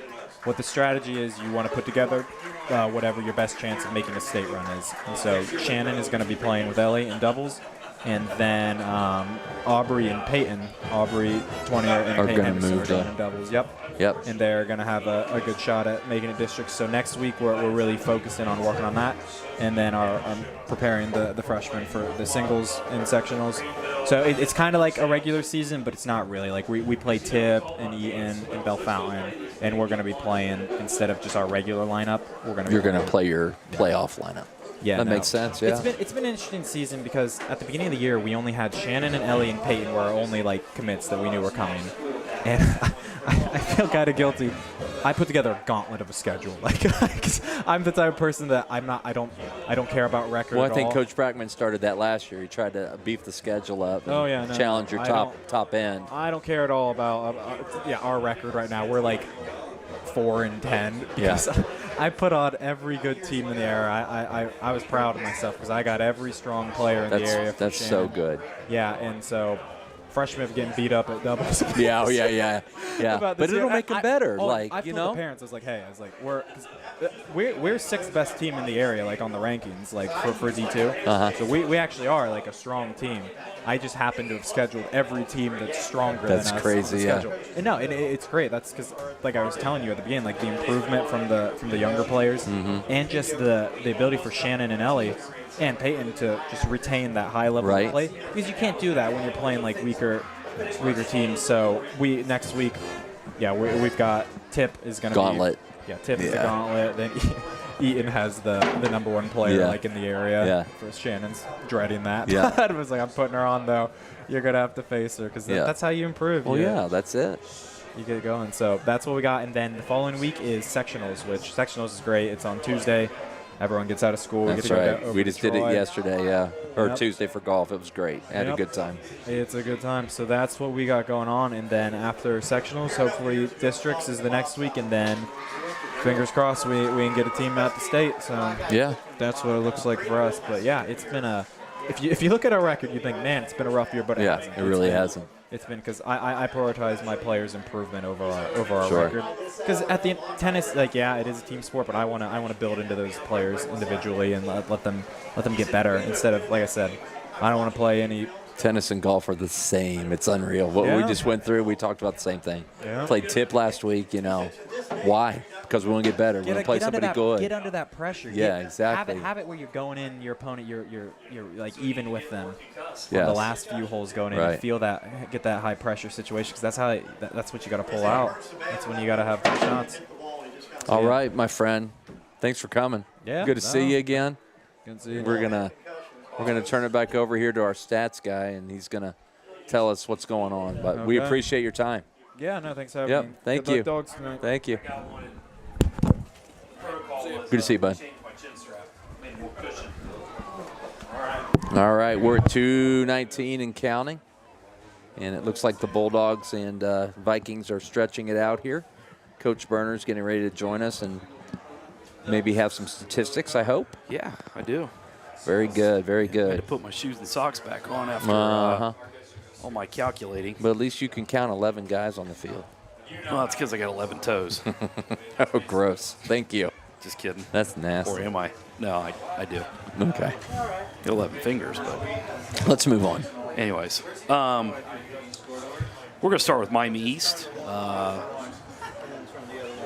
What the strategy is, you want to put together whatever your best chance of making a state run is. And so Shannon is going to be playing with Ellie in doubles. And then Aubrey and Peyton, Aubrey 20 and Peyton Henderson are going in doubles. Yep. And they're going to have a good shot at making a district. So next week we're really focusing on working on that, and then are preparing the freshmen for the singles and sectionals. So it's kind of like a regular season, but it's not really. Like we play Tip and Eaton and Bellefontaine, and we're going to be playing instead of just our regular lineup. You're going to play your playoff lineup. Yeah, that makes sense. Yeah, it's been an interesting season because at the beginning of the year we only had Shannon and Ellie and Peyton were our only like commits that we knew were coming, and I feel kind of guilty. I put together a gauntlet of a schedule. Like, I'm the type of person that I don't care about record. Well, I think Coach Brackman started that last year. He tried to beef the schedule up. And challenge your top end. I don't care at all about our record right now. We're like 4-10. Yeah. I put on every good team in the area. I was proud of myself because I got every strong player in the area. That's so good. Yeah, and so freshmen getting beat up at doubles. Yeah, About But this year. it'll make them better. I You told know? the parents, I was like, hey, we're sixth best team in the area, like on the rankings, like for D2. So we actually are like a strong team. I just happen to have scheduled every team that's stronger than us. That's crazy, yeah. And no, it's great. That's because, like I was telling you at the beginning, like the improvement from the younger players, and just the ability for Shannon and Ellie and Peyton to just retain that high level of play, because you can't do that when you're playing like weaker teams. So next week, we've got Tip is going to Gauntlet. Tip is the gauntlet. Then Eaton has the number one player like in the area. For Shannon's dreading that. Yeah. I was like, I'm putting her on though. You're gonna have to face her because that's how you improve. Well, that's it. You get going. So that's what we got. And then the following week is sectionals, which sectionals is great. It's on Tuesday. Everyone gets out of school. That's right. We just did it yesterday, or Tuesday for golf. It was great. I had a good time. It's a good time. So that's what we got going on. And then after sectionals, hopefully districts is the next week. And then fingers crossed we can get a team at the state. So that's what it looks like for us. But yeah, it's been if you look at our record, you think, man, it's been a rough year, but it hasn't. It really hasn't. It's been because I prioritize my players' improvement over our record. Because at the tennis, it is a team sport, but I want to build into those players individually and let them get better instead of, like I said, I don't want to play any. Tennis and golf are the same. It's unreal. What we just went through, we talked about the same thing. Yeah. Played Tip last week, Why? Because we want to get better. We want to play somebody good. Get under that pressure. Exactly. Have it where you're going in, your opponent, you're like even with them on the last few holes going in. And feel that, get that high pressure situation, because that's what you got to pull out. That's when you got to have good shots. All right, my friend. Thanks for coming. Yeah. Good to see you again. Good to see you. We're gonna turn it back over here to our stats guy, and he's gonna tell us what's going on. But we appreciate your time. Yeah, no, thanks for having me. Thank Good you. luck, dogs, tonight. Thank you. Good to see you, bud. All right, we're at 2:19 and counting, and it looks like the Bulldogs and Vikings are stretching it out here. Coach Berner's getting ready to join us and maybe have some statistics, I hope. Yeah, I do. Very good, very good. I had to put my shoes and socks back on after all my calculating. But at least you can count 11 guys on the field. Well, that's because I got 11 toes. Oh, gross. Thank you. Just kidding. That's nasty. Or am I? No, I do. Okay. 11 fingers, but. Let's move on. Anyways, we're going to start with Miami East.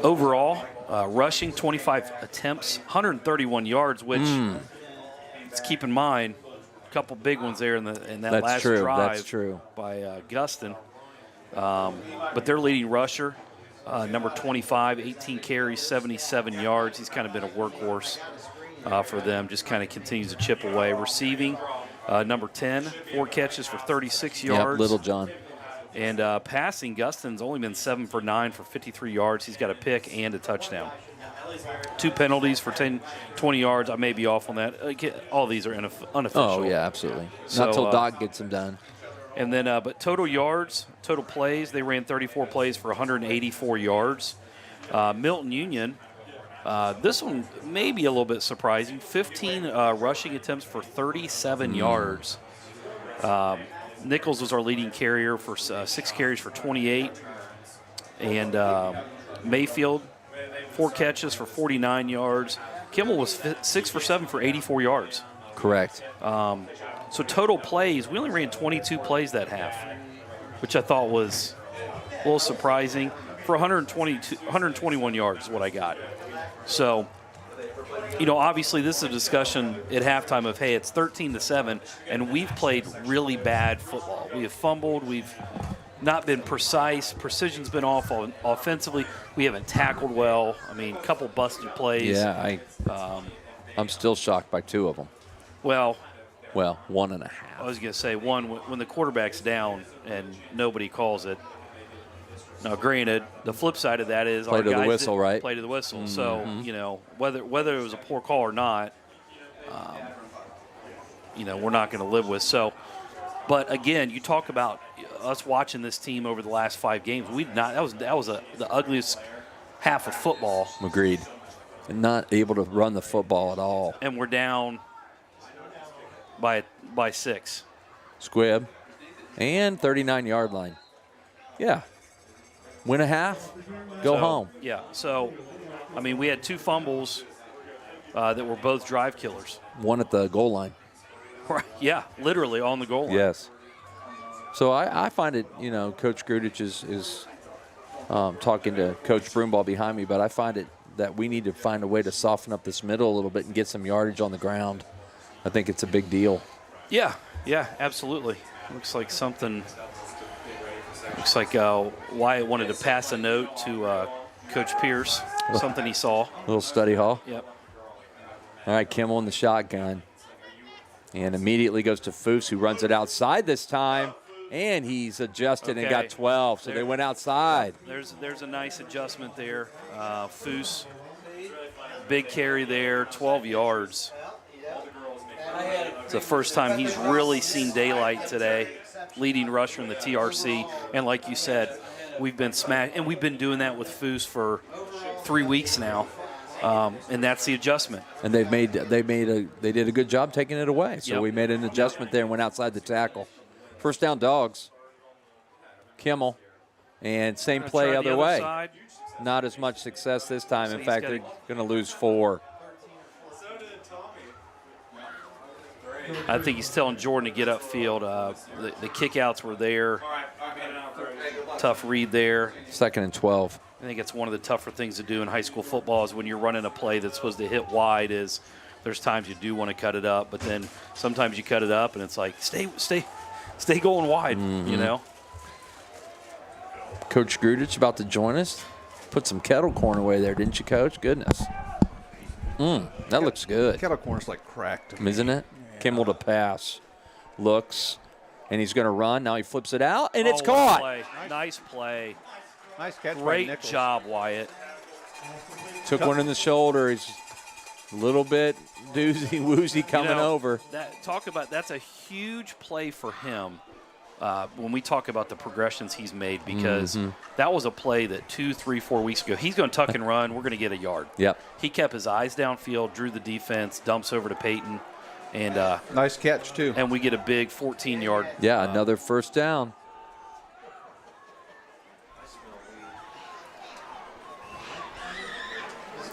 Overall, rushing 25 attempts, 131 yards, which, let's keep in mind, a couple big ones there in that last drive by Guston. But their leading rusher, number 25, 18 carries, 77 yards. He's kind of been a workhorse for them, just kind of continues to chip away. Receiving, number 10, 4 catches for 36 yards. Yep, Little John. And passing, Guston's only been 7 for 9 for 53 yards. He's got a pick and a touchdown. 2 penalties for 20 yards. I may be off on that. All these are unofficial. Oh, yeah, absolutely. So, not till Doc gets them done. And then, but total yards, total plays, they ran 34 plays for 184 yards. Milton Union, this one may be a little bit surprising. 15 rushing attempts for 37 yards. Nichols was our leading carrier for 6 carries for 28. And Mayfield, 4 catches for 49 yards. Kimmel was 6 for 7 for 84 yards. Correct. So total plays, we only ran 22 plays that half, which I thought was a little surprising. For 121 yards is what I got. So, obviously this is a discussion at halftime of, hey, it's 13-7, and we've played really bad football. We have fumbled. We've not been precise. Precision's been off offensively. We haven't tackled well. I mean, a couple busted plays. Yeah, I'm still shocked by 2 of them. Well, 1.5. I was going to say, one, when the quarterback's down and nobody calls it. Now, granted, the flip side of that is play to the whistle, right? Play to the whistle. Mm-hmm. So, whether it was a poor call or not, we're not going to live with. So, but again, you talk about us watching this team over the last 5 games. That was the ugliest half of football. Agreed. And not able to run the football at all. And we're down by 6. Squib. And 39-yard line. Yeah. Win a half, go home. Yeah. So, I mean, we had 2 fumbles that were both drive killers. One at the goal line. Right. Yeah, literally on the goal line. Yes. So I find it, Coach Grudich is talking to Coach Broomball behind me, but I find it that we need to find a way to soften up this middle a little bit and get some yardage on the ground. I think it's a big deal. Yeah, absolutely. Looks like Wyatt wanted to pass a note to Coach Pierce, something he saw. Little study hall. Yep. All right, Kimmel in the shotgun. And immediately goes to Foose, who runs it outside this time. And he's adjusted and got 12, so they went outside. There's a nice adjustment there. Foose, big carry there, 12 yards. It's the first time he's really seen daylight today, leading rusher in the TRC. And like you said, we've been smashed, and we've been doing that with Foose for 3 weeks now. And that's the adjustment. And they did a good job taking it away. So we made an adjustment there and went outside the tackle. First down, Dogs. Kimmel. And same play other way. Side. Not as much success this time. In fact, they're going to lose 4. I think he's telling Jordan to get upfield. The kickouts were there. Tough read there. 2nd and 12. I think it's one of the tougher things to do in high school football is when you're running a play that's supposed to hit wide is there's times you do want to cut it up, but then sometimes you cut it up and it's like, stay going wide, Coach Grudich about to join us. Put some kettle corn away there, didn't you, Coach? Goodness. That looks good. Kettle corn's like cracked. Isn't it? Yeah. Kimmel to pass. Looks. And he's going to run. Now he flips it out, and it's caught. Nice play. Nice catch. Great job, Wyatt. Took one in the shoulder. He's a little bit doozy-woozy coming over. That's a huge play for him when we talk about the progressions he's made because that was a play that 2, 3, 4 weeks ago, he's going to tuck and run. We're going to get a yard. Yep. He kept his eyes downfield, drew the defense, dumps over to Peyton. And nice catch, too. And we get a big 14-yard. Yeah, another first down.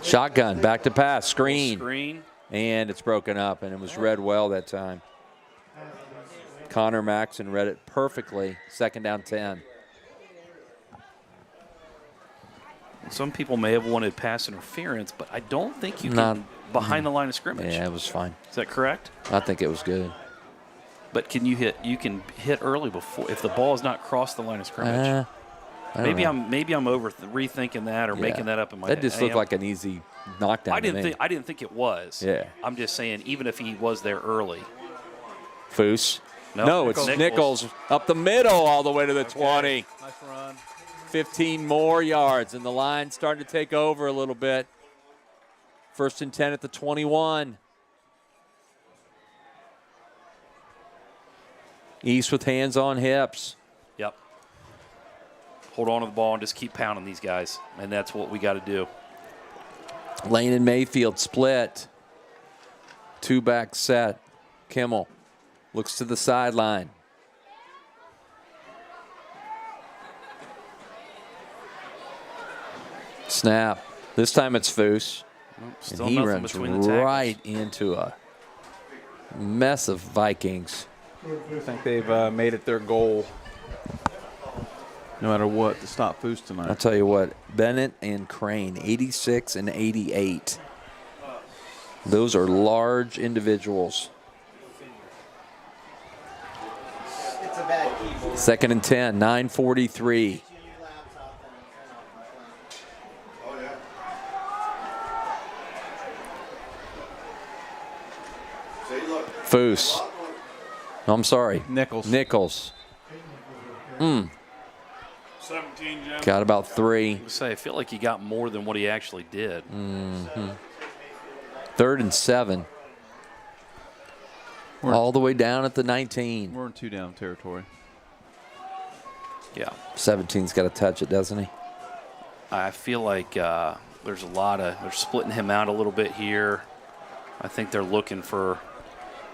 Shotgun, back to pass, screen. And it's broken up, and it was read well that time. Connor Maxon read it perfectly. 2nd down, 10. Some people may have wanted pass interference, but I don't think you can behind the line of scrimmage. Yeah, it was fine. Is that correct? I think it was good. But can you hit? You can hit early before if the ball has not crossed the line of scrimmage. Maybe I'm over rethinking that or making that up in my head. That just looked like an easy knockdown. I didn't think it was. Yeah. I'm just saying even if he was there early. Foose. No, it's Nichols up the middle all the way to the 20. Nice run. 15 more yards, and the line's starting to take over a little bit. 1st and 10 at the 21. East with hands on hips. Yep. Hold on to the ball and just keep pounding these guys, and that's what we got to do. Lane and Mayfield split. 2-back set. Kimmel looks to the sideline. Snap. This time it's Foose. Still and he nothing runs between the tackles. right into a mess of Vikings. I think they've made it their goal, no matter what, to stop Foose tonight. I'll tell you what, Bennett and Crane, 86 and 88. Those are large individuals. 2nd and 10, 9:43. Foose. I'm sorry. Nichols. 17, Jim. Got about 3. I feel like he got more than what he actually did. 3rd and 7. All the way down at the 19. We're in 2-down territory. Yeah. 17's got to touch it, doesn't he? I feel like there's they're splitting him out a little bit here. I think they're looking for,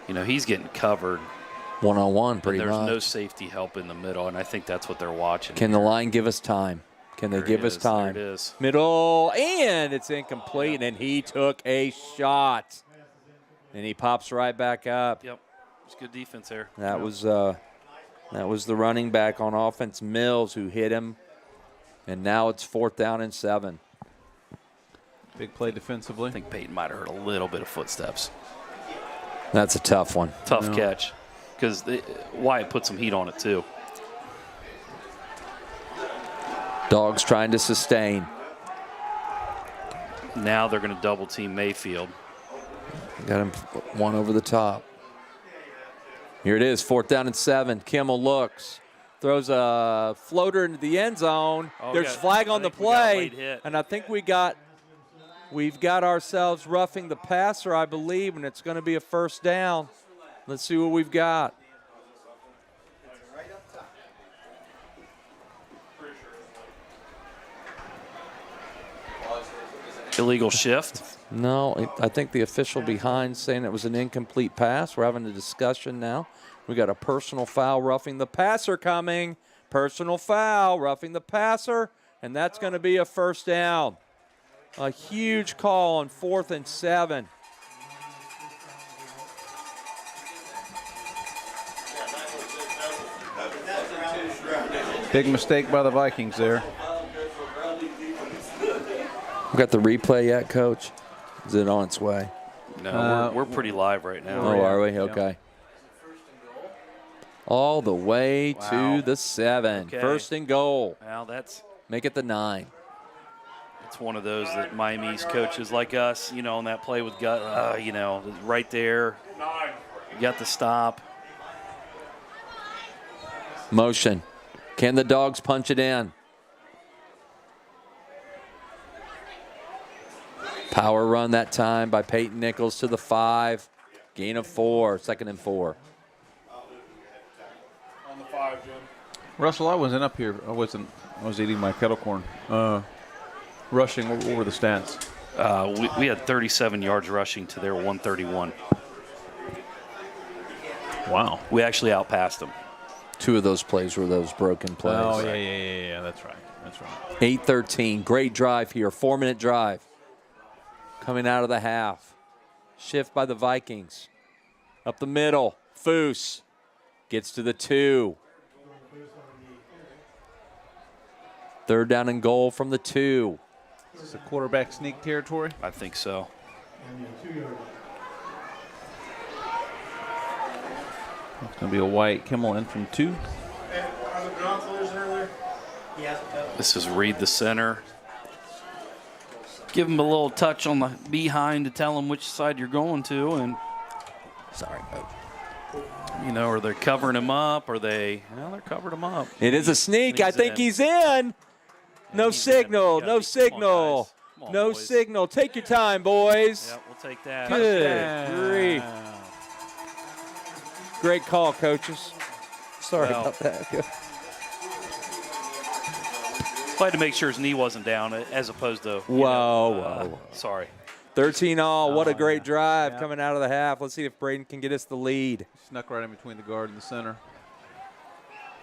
he's getting covered. One-on-one, pretty There's much. no safety help in the middle, and I think that's what they're watching. Can the line give us time? Can they give us time? There it is. Middle, and it's incomplete, and he took a shot. And he pops right back up. Yep. It's good defense there. That was the running back on offense, Mills, who hit him. And now it's 4th down and 7. Big play defensively. I think Peyton might have heard a little bit of footsteps. That's a tough one. Tough catch, because Wyatt put some heat on it too. Dogs trying to sustain. Now they're going to double team Mayfield. Got him one over the top. Here it is, 4th down and 7. Kimmel looks, throws a floater into the end zone. There's flag on the play, and I think we've got ourselves roughing the passer, I believe, and it's going to be a 1st down. Let's see what we've got. Illegal shift. No, I think the official behind saying it was an incomplete pass. We're having a discussion now. We got a personal foul roughing the passer coming. Personal foul roughing the passer, and that's going to be a 1st down. A huge call on 4th and 7. Big mistake by the Vikings there. We got the replay yet, Coach? Is it on its way? No, we're pretty live right now. Oh, are we? Okay. All the way to the 7. Okay. 1st and goal. Well, Make it the 9. it's one of those that Miami East coaches like us, on that play with gut, right there. You got the stop. Motion. Can the Dogs punch it in? Power run that time by Peyton Nichols to the 5. Gain of 4. 2nd and 4. On the 5, Jim. Russell, I wasn't up here. I was eating my kettle corn. Rushing, what were the stats? We had 37 yards rushing to their 131. Wow. We actually outpassed them. 2 of those plays were those broken plays. Oh, yeah. That's right. 8-13. Great drive here. 4-minute drive. Coming out of the half. Shift by the Vikings. Up the middle. Foose gets to the 2. 3rd down and goal from the 2. Is this a quarterback sneak territory? I think so. It's going to be a Wyatt Kimmel in from 2. Are the binoculars earlier? This is read the center. Give him a little touch on the behind to tell him which side you're going to, and Sorry, Coach. are they covering him up? They're covering him up. It is a sneak. I think he's in. No signal. No signal. No signal. Take your time, boys. Yep, we'll take that. Good grief. Great call, coaches. Sorry about that. I had to make sure his knee wasn't down as opposed to. Whoa. Sorry. 13-all. What a great drive coming out of the half. Let's see if Braden can get us the lead. Snuck right in between the guard and the center.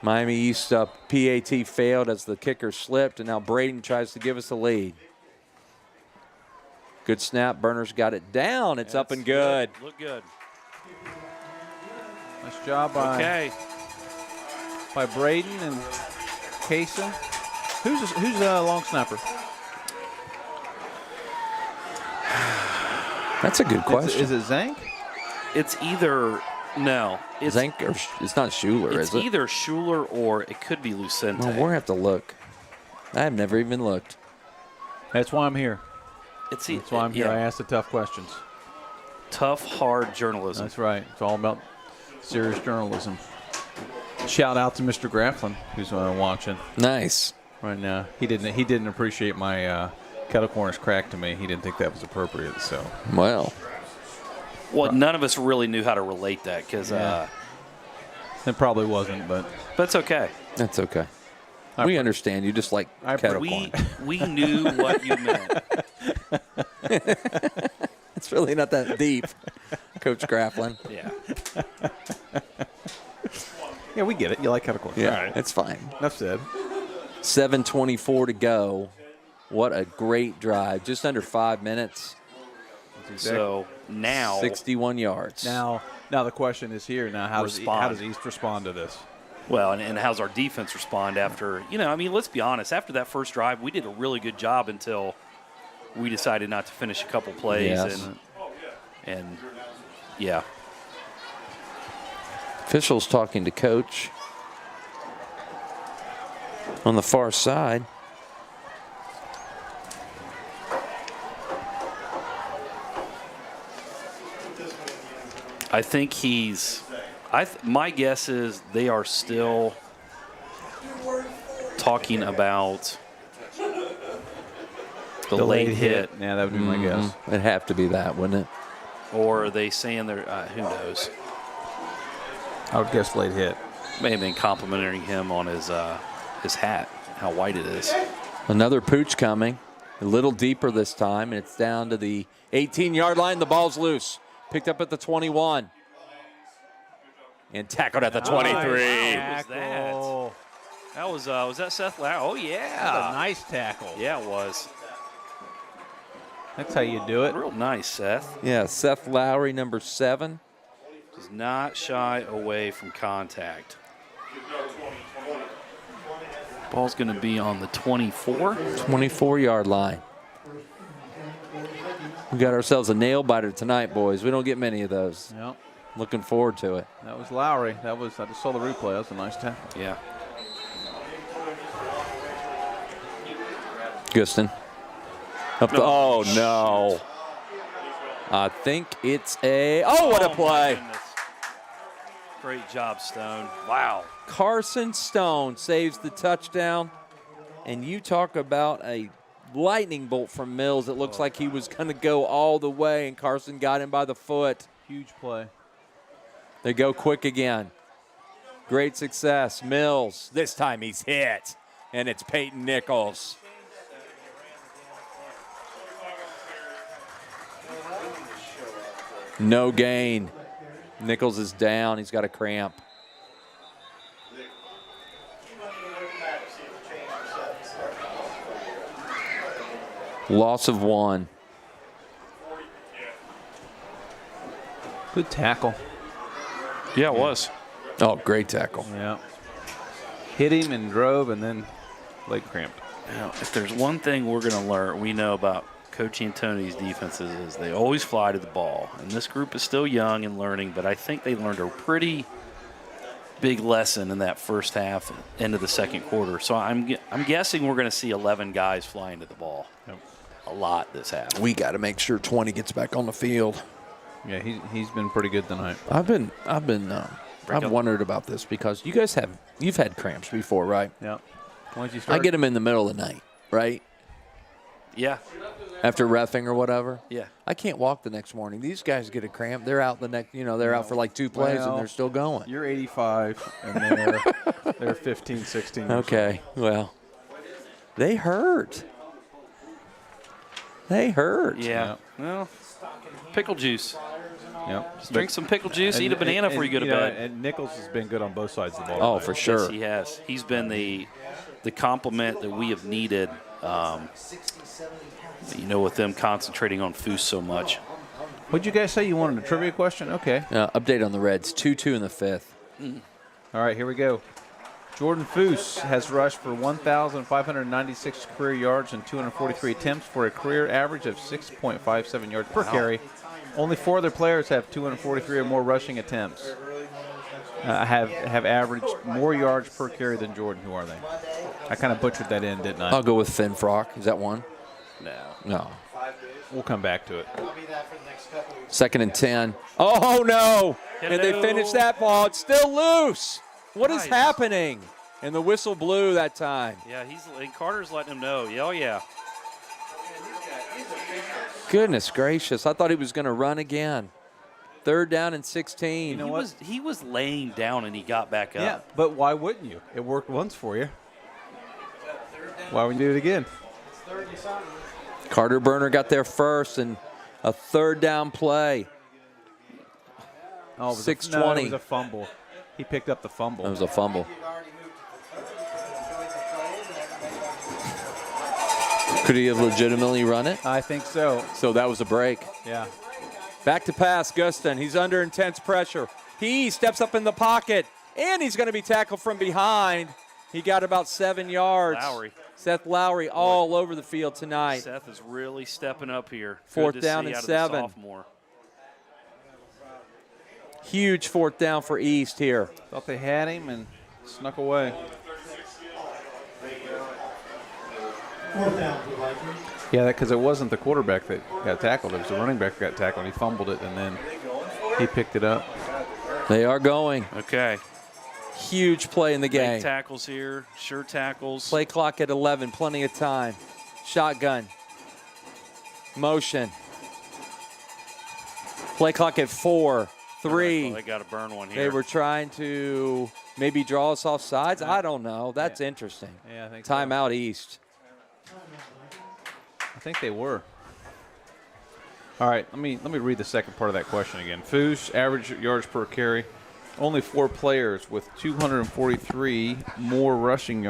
Miami East PAT failed as the kicker slipped, and now Braden tries to give us the lead. Good snap. Burner's got it down. It's up and good. Look good. Nice job by Braden and Kaysen. Who's a long snapper? That's a good question. Is it Zank? It's either no. It's Zank or it's not Schuler, It's is it? either Schuler or it could be Lucente. Well, we're going to have to look. I've never even looked. That's why I'm here. That's why I'm here. I ask the tough questions. Tough, hard journalism. That's right. It's all about serious journalism. Shout out to Mr. Grafflin, who's watching Nice. right now. He didn't appreciate my kettle corners crack to me. He didn't think that was appropriate. So Well, none of us really knew how to relate that because it probably wasn't, but that's okay. that's okay. We understand. You just like kettle corn. We knew what you meant. It's really not that deep, Coach Grafflin. Yeah. Yeah, we get it. You like kettle corn. Yeah, All right. it's fine. Enough said. 7:24 to go. What a great drive. Just under 5 minutes. So now 61 yards. Now the question is here. Now, how does East respond to this? Well, and how's our defense respond after, let's be honest. After that first drive, we did a really good job until we decided not to finish a couple plays. Yes. And yeah. Officials talking to Coach on the far side. I think my guess is they are still talking about the late hit. Yeah, that would be my guess. It'd have to be that, wouldn't it? Or are they saying they're, who knows? I would guess late hit. May have been complimenting him on his hat, how white it is. Another pooch coming. A little deeper this time, and it's down to the 18-yard line. The ball's loose. Picked up at the 21. And tackled at the 23. Wow, that was that Seth Lauer? Oh, yeah. That's a nice tackle. Yeah, it was. That's how you do it. Real nice, Seth. Yeah, Seth Lowry, number 7. Does not shy away from contact. Ball's going to be on the 24. 24-yard line. We got ourselves a nail biter tonight, boys. We don't get many of those. Yep. Looking forward to it. That was Lowry. I just saw the replay. That was a nice tackle. Yeah. Guston. Oh, no. I think it's what a play. Goodness. Great job, Stone. Wow. Carson Stone saves the touchdown. And you talk about a lightning bolt from Mills. It looks like he was going to go all the way, and Carson got him by the foot. Huge play. They go quick again. Great success. Mills. This time he's hit, and it's Peyton Nichols. No gain. Nichols is down. He's got a cramp. Loss of 1. Good tackle. Yeah, it was. Oh, great tackle. Yeah. Hit him and drove, and then leg cramped. Now, if there's one thing we're going to learn, we know about Coach Antoni's defenses is they always fly to the ball. And this group is still young and learning, but I think they learned a pretty big lesson in that first half into the second quarter. So I'm guessing we're going to see 11 guys flying to the ball. Yep. A lot this half. We got to make sure 20 gets back on the field. Yeah, he's been pretty good tonight. I've wondered about this because you've had cramps before, right? Yeah. Once you start, I get them in the middle of the night, right? Yeah. After reffing or whatever. Yeah. I can't walk the next morning. These guys get a cramp. They're out they're out for like 2 plays and they're still going. You're 85 and they're 15, 16. Okay. Well, they hurt. They hurt. Yeah. Well, pickle juice. Yep. Just drink some pickle juice, eat a banana before you go to bed. And Nichols has been good on both sides of the ball. Oh, for sure. Yes, he has. He's been the complement that we have needed, with them concentrating on Foose so much. What'd you guys say? You wanted a trivia question? Okay. Update on the Reds. 2-2 in the 5th. All right, here we go. Jordan Foose has rushed for 1,596 career yards and 243 attempts for a career average of 6.57 yards per carry. Only 4 other players have 243 or more rushing attempts. Have averaged more yards per carry than Jordan. Who are they? I kind of butchered that in, didn't I? I'll go with Finn Frock. Is that one? No. We'll come back to it. 2nd and 10. Oh, no. Hello. And they finished that ball. It's still loose. What is Nice. happening? And the whistle blew that time. Yeah, and Carter's letting him know. Yeah, oh, yeah. Goodness gracious. I thought he was going to run again. 3rd down and 16. You know what? He was laying down and he got back up. Yeah, but why wouldn't you? It worked once for you. Why would you do it again? Carter Burner got there first and a 3rd down play. Oh, it was 6:20. No, it was a fumble. He picked up the fumble. That was a fumble. Could he have legitimately run it? I think so. So that was a break. Yeah. Back to pass, Gustin. He's under intense pressure. He steps up in the pocket, and he's going to be tackled from behind. He got about 7 yards. Lowry. Seth Lowry all over the field tonight. Seth is really stepping up here. Fourth Good to down see and out of 7. the sophomore. Huge fourth down for East here. Thought they had him and snuck away. Fourth down for Vikings. Yeah, because it wasn't the quarterback that got tackled. It was the running back that got tackled. He fumbled it, and then he picked it up. They are going. Okay. Huge play in the game. Big tackles here. Sure tackles. Play clock at 11. Plenty of time. Shotgun. Motion. Play clock at 4. 3. They got to burn one here. They were trying to maybe draw us off sides. I don't know. That's interesting. Yeah, I think so. Timeout East. I think they were. All right, let me read the second part of that question again. Foos, average yards per carry. Only 4 players with 243 more rushing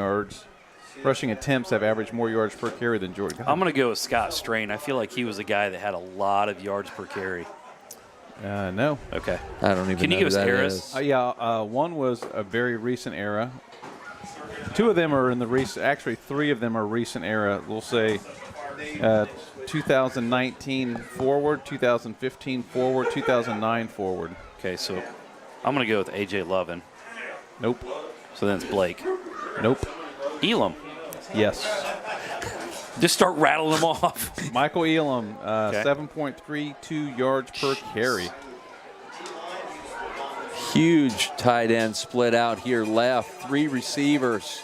attempts have averaged more yards per carry than Jordan. I'm going to go with Scott Strain. I feel like he was a guy that had a lot of yards per carry. No. Okay. I don't even Can know you give who us that eras? is. One was a very recent era. 2 of them are in the recent. Actually, 3 of them are recent era. We'll say 2019 forward, 2015 forward, 2009 forward. Okay, so I'm going to go with A.J. Lovin. Nope. So then it's Blake. Nope. Elam. Yes. Just start rattling them off. Michael Elam, Okay. 7.32 yards per carry. Huge tight end split out here left. 3 receivers.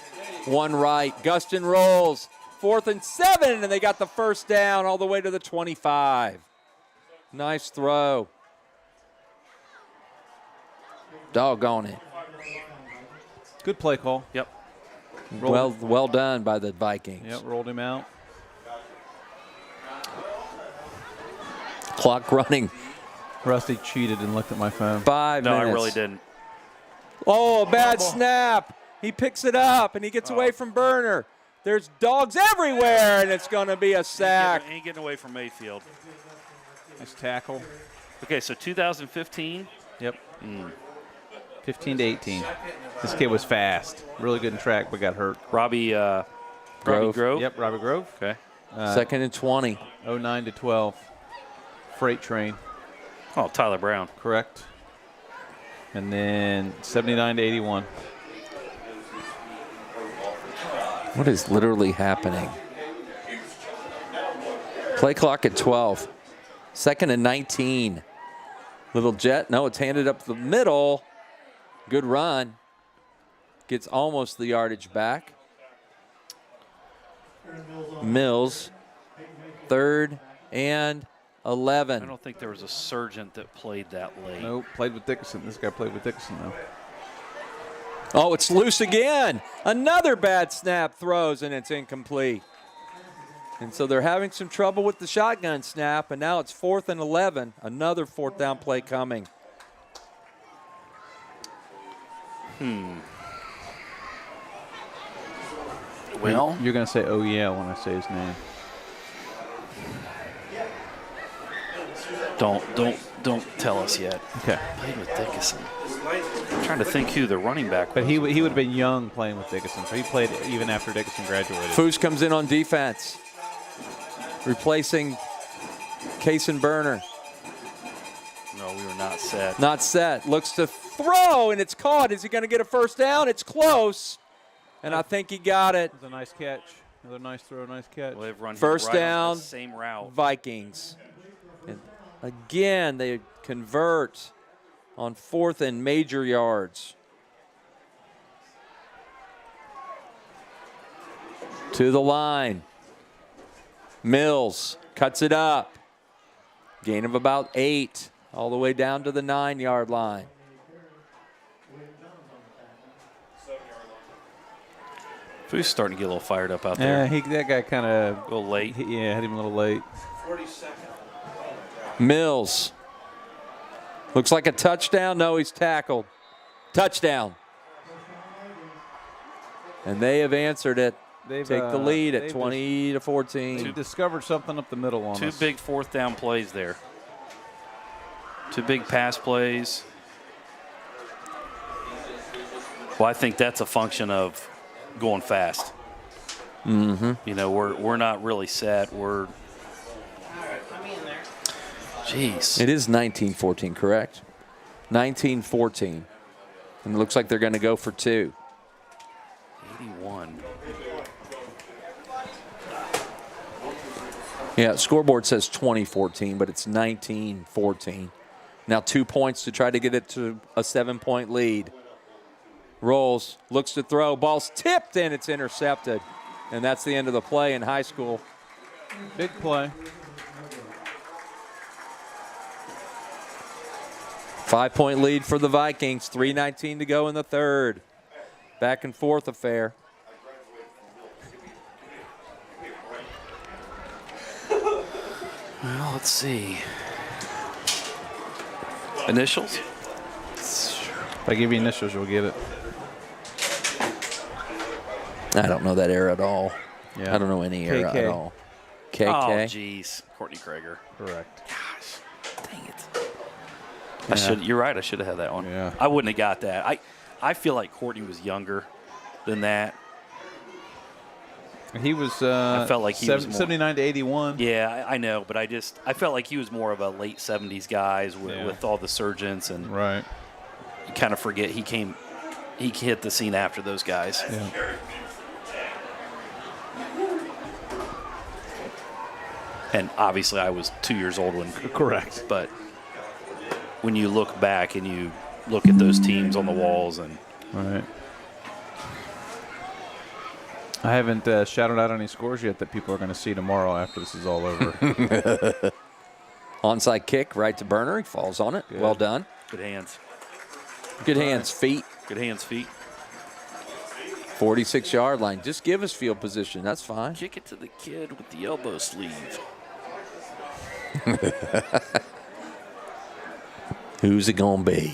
1 right. Gustin rolls. 4th and 7, and they got the first down all the way to the 25. Nice throw. Doggone it. Good play call. Yep. Well done by the Vikings. Yep, rolled him out. Clock running. Rusty cheated and looked at my phone. 5 No, minutes. I really didn't. Oh, bad snap. He picks it up, and he gets away from Burner. There's dogs everywhere, and it's going to be a sack. Ain't getting away from Mayfield. Nice tackle. Okay, so 2015. Yep. 15 to 18. This kid was fast. Really good in track, but got hurt. Robbie Grove. Yep, Robert Grove. Okay. 2nd and 20. 09 to 12. Freight train. Oh, Tyler Brown. Correct. And then 79 to 81. What is literally happening? Play clock at 12. 2nd and 19. Little jet. No, it's handed up the middle. Good run. Gets almost the yardage back. Mills. 3rd and 11. I don't think there was a Surgeon that played that late. Nope, played with Dickinson. This guy played with Dickinson, though. Oh, it's loose again. Another bad snap throws, and it's incomplete. And so they're having some trouble with the shotgun snap, and now it's 4th and 11. Another 4th down play coming. Well, You're going to say, oh, yeah, when I say his name. don't tell us yet. Okay. Played with Dickinson. I'm trying to think who the running back was. But he would have been young playing with Dickinson, so he played even after Dickinson graduated. Foos comes in on defense, replacing Case and Burner. No, we were not set. Not set. Looks to throw, and it's caught. Is he going to get a first down? It's close. And I think he got it. It was a nice catch. Another nice throw, nice catch. Well, they've run him First right on down, the same route. Vikings. And again, they convert on 4th and major yards. To the line. Mills cuts it up. Gain of about 8, all the way down to the 9-yard line. Foos starting to get a little fired up out there. Yeah, that guy kind of A little late. Yeah, had him a little late. Mills. Looks like a touchdown. No, he's tackled. Touchdown. And they have answered it. They've, Take the lead at they've 20 to 14. They've discovered something up the middle on Two us. big fourth down plays there. Two big pass plays. Well, I think that's a function of going fast. Mm-hmm. You know, we're not really set. Jeez. It is 19-14, correct? 19-14. And it looks like they're going to go for 2. 81. Yeah, scoreboard says 20-14, but it's 19-14. Now 2 points to try to get it to a 7-point lead. Rolls, looks to throw, ball's tipped and it's intercepted. And that's the end of the play in high school. Big play. 5-point lead for the Vikings, 3:19 to go in the third. Back and forth affair. Well, let's see. Initials? If I give you initials, you'll get it. I don't know that era at all. Yeah. I don't know any era KK. at all. Oh, KK? jeez. Courtney Krager. Correct. Gosh, dang it. You're right. I should have had that one. Yeah. I wouldn't have got that. I feel like Courtney was younger than that. He was. I felt like he was more, 79 to 81. Yeah, I know, but I felt like he was more of a late 70s guys with all the surgeons, and Right. you kind of forget he hit the scene after those guys. Yeah. And obviously I was 2 years old when. Correct. But when you look back and you look at those teams on the walls and. Right. I haven't shouted out any scores yet that people are going to see tomorrow after this is all over. Onside kick right to Burner. He falls on it. Good. Well done. Good hands. Good hands, feet. Good hands, feet. 46-yard line. Just give us field position. That's fine. Kick it to the kid with the elbow sleeve. Who's it going to be?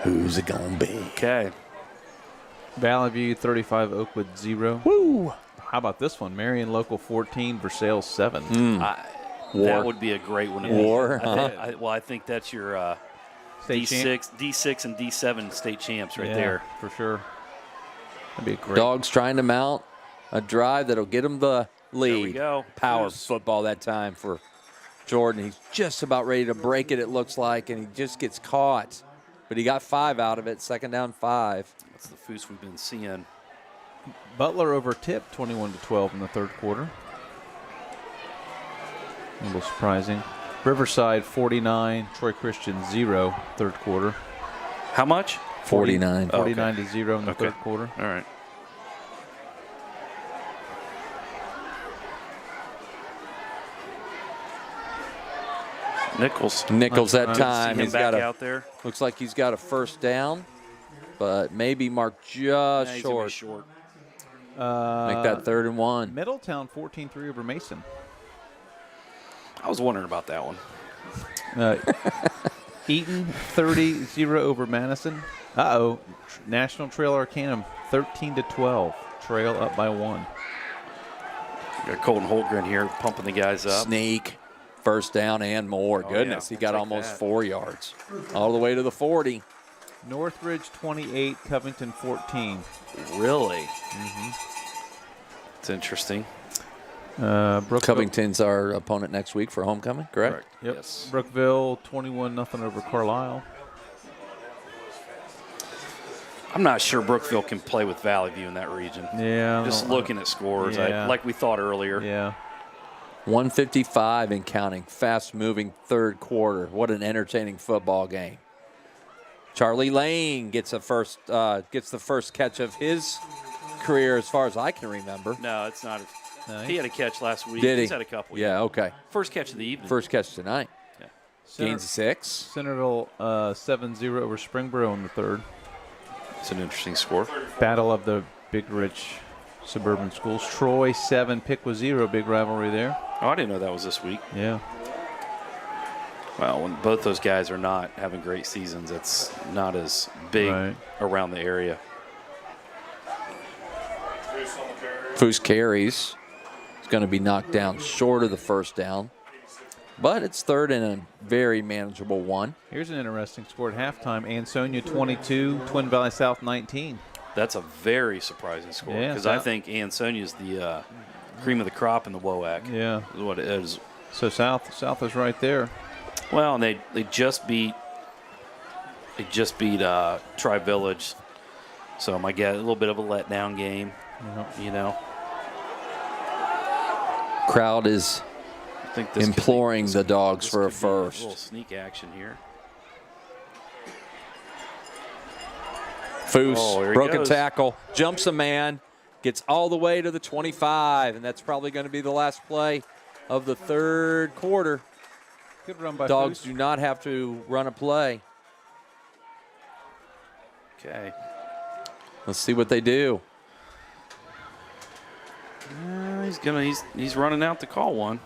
Who's it going to be? Okay. Valley View 35, Oakwood 0. Woo! How about this one? Marion Local 14, Versailles 7. That would be a great one. War. I think that's your State champ. D6 and D7 state champs right Yeah, there. for sure. That'd be a great. Dogs trying to mount a drive that'll get them the lead. There we go. Power Yes. football that time for Jordan. He's just about ready to break it looks like, and he just gets caught. But he got 5 out of it, 2nd down 5. That's the foos we've been seeing. Butler over Tip 21 to 12 in the third quarter. A little surprising. Riverside 49, Troy Christian 0, third quarter. How much? 49. 49 to 0 in the third quarter. All right. Nichols that Nice. time. See him He's got back a, out there. looks like he's got a first down, but maybe marked just He's gonna be short. short. Make that 3rd and 1. Middletown 14-3 over Mason. I was wondering about that one. Eaton 30-0 over Madison. National Trail Arcanum 13 to 12. Trail up by 1. Got Colton Holgren here pumping the guys up. Sneak, first down and more. Oh, Goodness, yeah. he got Take almost that. 4 yards. All the way to the 40. Northridge 28, Covington 14. Really? It's interesting. Brookville, Covington's our opponent next week for homecoming, correct? Yep. Yes. Brookville 21-0 over Carlisle. I'm not sure Brookville can play with Valley View in that region. Yeah. Just looking at scores, Yeah. like we thought earlier. Yeah. 155 and counting. Fast-moving third quarter. What an entertaining football game. Charlie Lane gets the first catch of his career as far as I can remember. No, it's not. No, He had a catch last week. Did he? He's had a couple. Yeah, okay. First catch of the evening. First catch tonight. Center- Gains 6. Centerville 7-0 over Springboro in the third. It's an interesting score. Battle of the Big Rich suburban schools. Troy 7, Piqua 0. Big rivalry there. Oh, I didn't know that was this week. Yeah. Well, when both those guys are not having great seasons, it's not as big around the area. Foose carries. It's going to be knocked down short of the first down. But it's third and a very manageable one. Here's an interesting score at halftime. Ansonia 22, Twin Valley South 19. That's a very surprising score because I think Ansonia is the cream of the crop in the WOAC. Yeah. Is what it is. So South is right there. Well, and they just beat Tri-Village. So I might get a little bit of a letdown game, you know. Crowd is imploring the dogs for a first. A little sneak action here. Foose, broken tackle, jumps a man, gets all the way to the 25, and that's probably going to be the last play of the third quarter. Good run by Dogs Foose. do not have to run a play. Okay. Let's see what they do. He's running out to call one.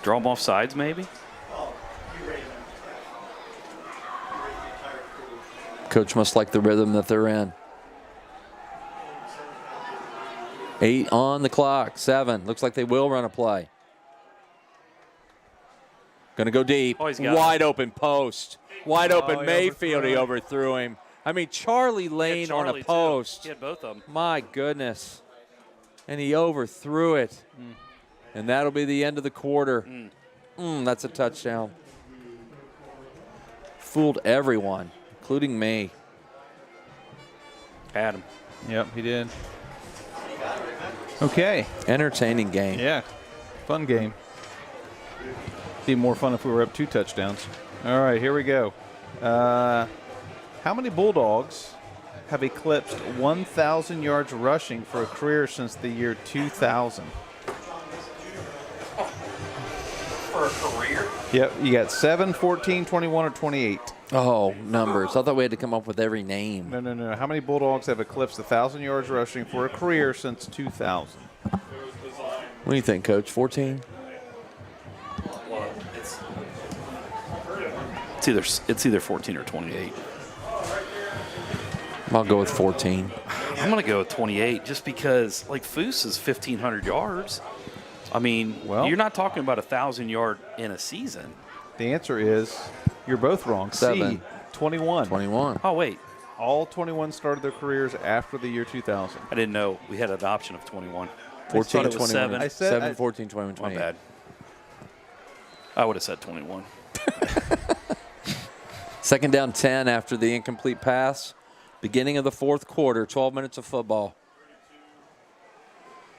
Draw them off sides, maybe. Coach must like the rhythm that they're in. 8 on the clock, 7. Looks like they will run a play. Going to go deep. Oh, he's got wide open post. Wide open Mayfield. He overthrew him. I mean, Charlie Lane on a post. He had both of them. My goodness. And he overthrew it. And that'll be the end of the quarter. That's a touchdown. Fooled everyone, including me. Had him. Yep, he did. Okay. Entertaining game. Yeah, fun game. Be more fun if we were up 2 touchdowns. All right, here we go. How many Bulldogs have eclipsed 1,000 yards rushing for a career since the year 2000? For a career? Yep, you got 7, 14, 21, or 28. Oh, numbers. I thought we had to come up with every name. No. How many Bulldogs have eclipsed 1,000 yards rushing for a career since 2000? What do you think, Coach? 14? Well, it's either 14 or 28. I'll go with 14. I'm going to go with 28 just because, like, Foose is 1,500 yards. I mean, you're not talking about 1,000 yard in a season. The answer is you're both wrong. 7. C, 21. 21. Oh, wait. All 21 started their careers after the year 2000. I didn't know we had an option of 21. 14, it was 21. 7. I said 7, 14, 21, 28. My bad. I would have said 21. Second down 10 after the incomplete pass. Beginning of the fourth quarter, 12 minutes of football.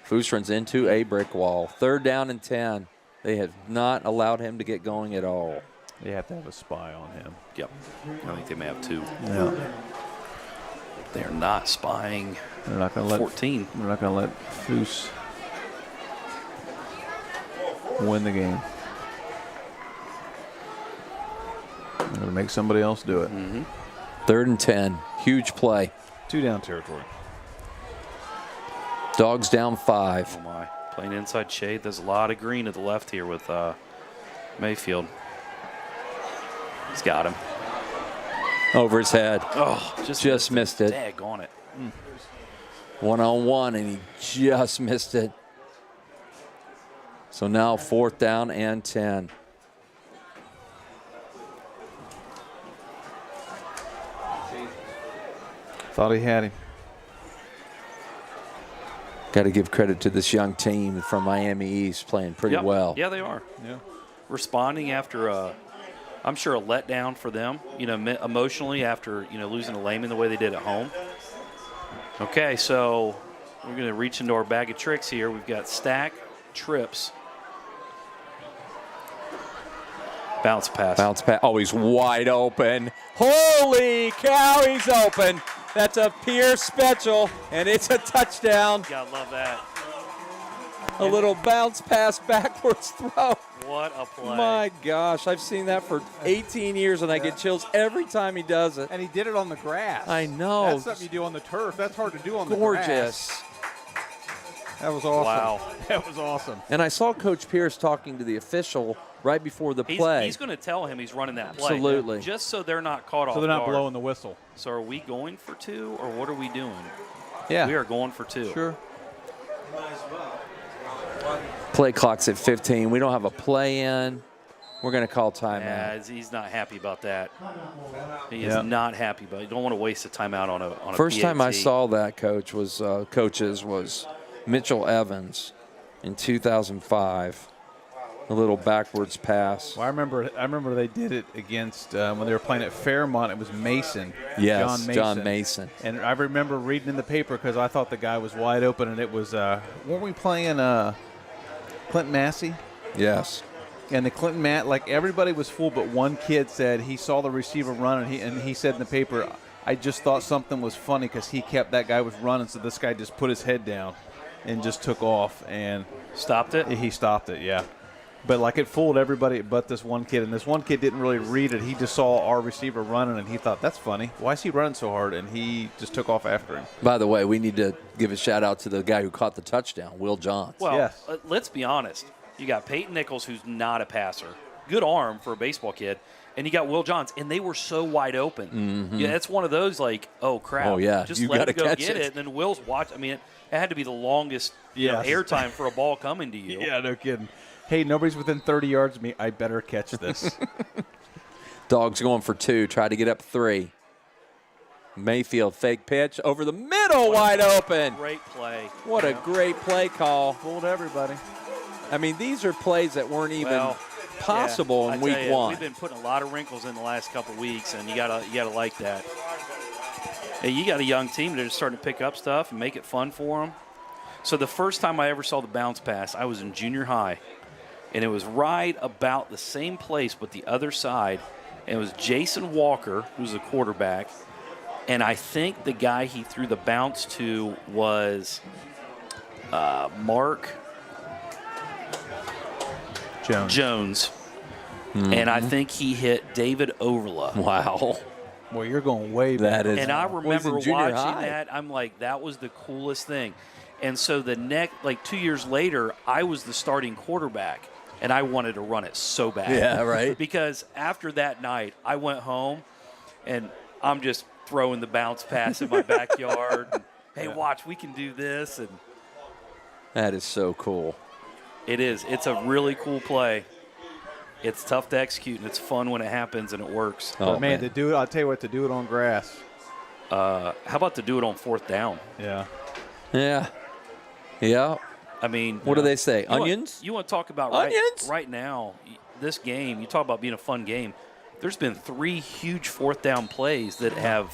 Foose runs into a brick wall. Third down and 10. They have not allowed him to get going at all. They have to have a spy on him. Yep. I think they may have 2. Yeah. They're not spying. They're not going to let 14. They're not going to let Foose win the game. They're going to make somebody else do it. Third and 10. Huge play. 2 down territory. Dogs down 5. Oh, my. Playing inside shade. There's a lot of green to the left here with Mayfield. He's got him. Over his head. Oh, just missed it. Daggone it. One-on-one, and he just missed it. So now 4th down and 10. Thought he had him. Got to give credit to this young team from Miami East playing pretty well. Yeah, they are. Yeah. Responding after, I'm sure, a letdown for them, emotionally after, losing to Lehman the way they did at home. Okay, so we're going to reach into our bag of tricks here. We've got stack, trips, bounce pass. Bounce pass. Oh, he's wide open. Holy cow, he's open. That's a Pierce special, and it's a touchdown. Gotta love that. A little bounce pass backwards throw. What a play. My gosh, I've seen that for 18 years, and I get chills every time he does it. And he did it on the grass. I know. That's something you do on the turf. That's hard to do on the grass. Gorgeous. That was awesome. Wow. That was awesome. And I saw Coach Pierce talking to the official right before the play. He's going to tell him he's running that play. Absolutely. Just so they're not caught off So they're not guard. blowing the whistle. So are we going for 2, or what are we doing? Yeah. We are going for 2. Sure. Play clock's at 15. We don't have a play in. We're going to call timeout. Yeah, he's not happy about that. He Yeah. is not happy about it. You don't want to waste a timeout on a First time I PAT. saw that, Coach, was Mitchell Evans in 2005. A little backwards pass. Well, I remember they did it against when they were playing at Fairmont. It was Mason. Yes, John Mason. And I remember reading in the paper because I thought the guy was wide open, and it was weren't we playing Clinton Massey? Yes. And the Clinton like everybody was full, but one kid said he saw the receiver run, and he said in the paper, I just thought something was funny because that guy was running, so this guy just put his head down and just took off and stopped it. He stopped it, yeah. But like it fooled everybody but this one kid, and this one kid didn't really read it. He just saw our receiver running, and he thought, that's funny. Why is he running so hard? And he just took off after him. By the way, we need to give a shout out to the guy who caught the touchdown, Will Johns. Well, Yes. Let's be honest. You got Peyton Nichols, who's not a passer. Good arm for a baseball kid. And you got Will Johns, and they were so wide open. Mm-hmm. Yeah, it's one of those like, oh, crap. Oh, yeah. Just You let gotta him go catch get it. it. And then Will's watch. I mean, it had to be the longest airtime for a ball coming to you. Yeah, no kidding. Hey, nobody's within 30 yards of me. I better catch this. Dogs going for 2. Try to get up 3. Mayfield fake pitch over the middle, wide open. Great play. What a great play call. Fooled everybody. I mean, these are plays that weren't even possible I in tell week you, 1. We've been putting a lot of wrinkles in the last couple of weeks, and you gotta like that. Hey, you got a young team that is starting to pick up stuff and make it fun for them. So the first time I ever saw the bounce pass, I was in junior high, and it was right about the same place but the other side. And it was Jason Walker, who's the quarterback, and I think the guy he threw the bounce to was Mark Jones. Mm-hmm. And I think he hit David Overla. Wow. Well, you're going way back. That is. And I remember was in junior watching high. that. I'm like, that was the coolest thing. And so the next, 2 years later, I was the starting quarterback, and I wanted to run it so bad. Yeah, right. Because after that night, I went home, and I'm just throwing the bounce pass in my backyard. And, hey, watch, we can do this. And That is so cool. it is. It's a really cool play. It's tough to execute, and it's fun when it happens and it works. Oh, But man, to do it, I'll tell you what, to do it on grass. How about to do it on 4th down? Yeah. Yeah. Yeah. I mean, What do they say? You want- Onions? You want to talk about Onions? right now, this game, you talk about being a fun game. There's been 3 huge 4th down plays that have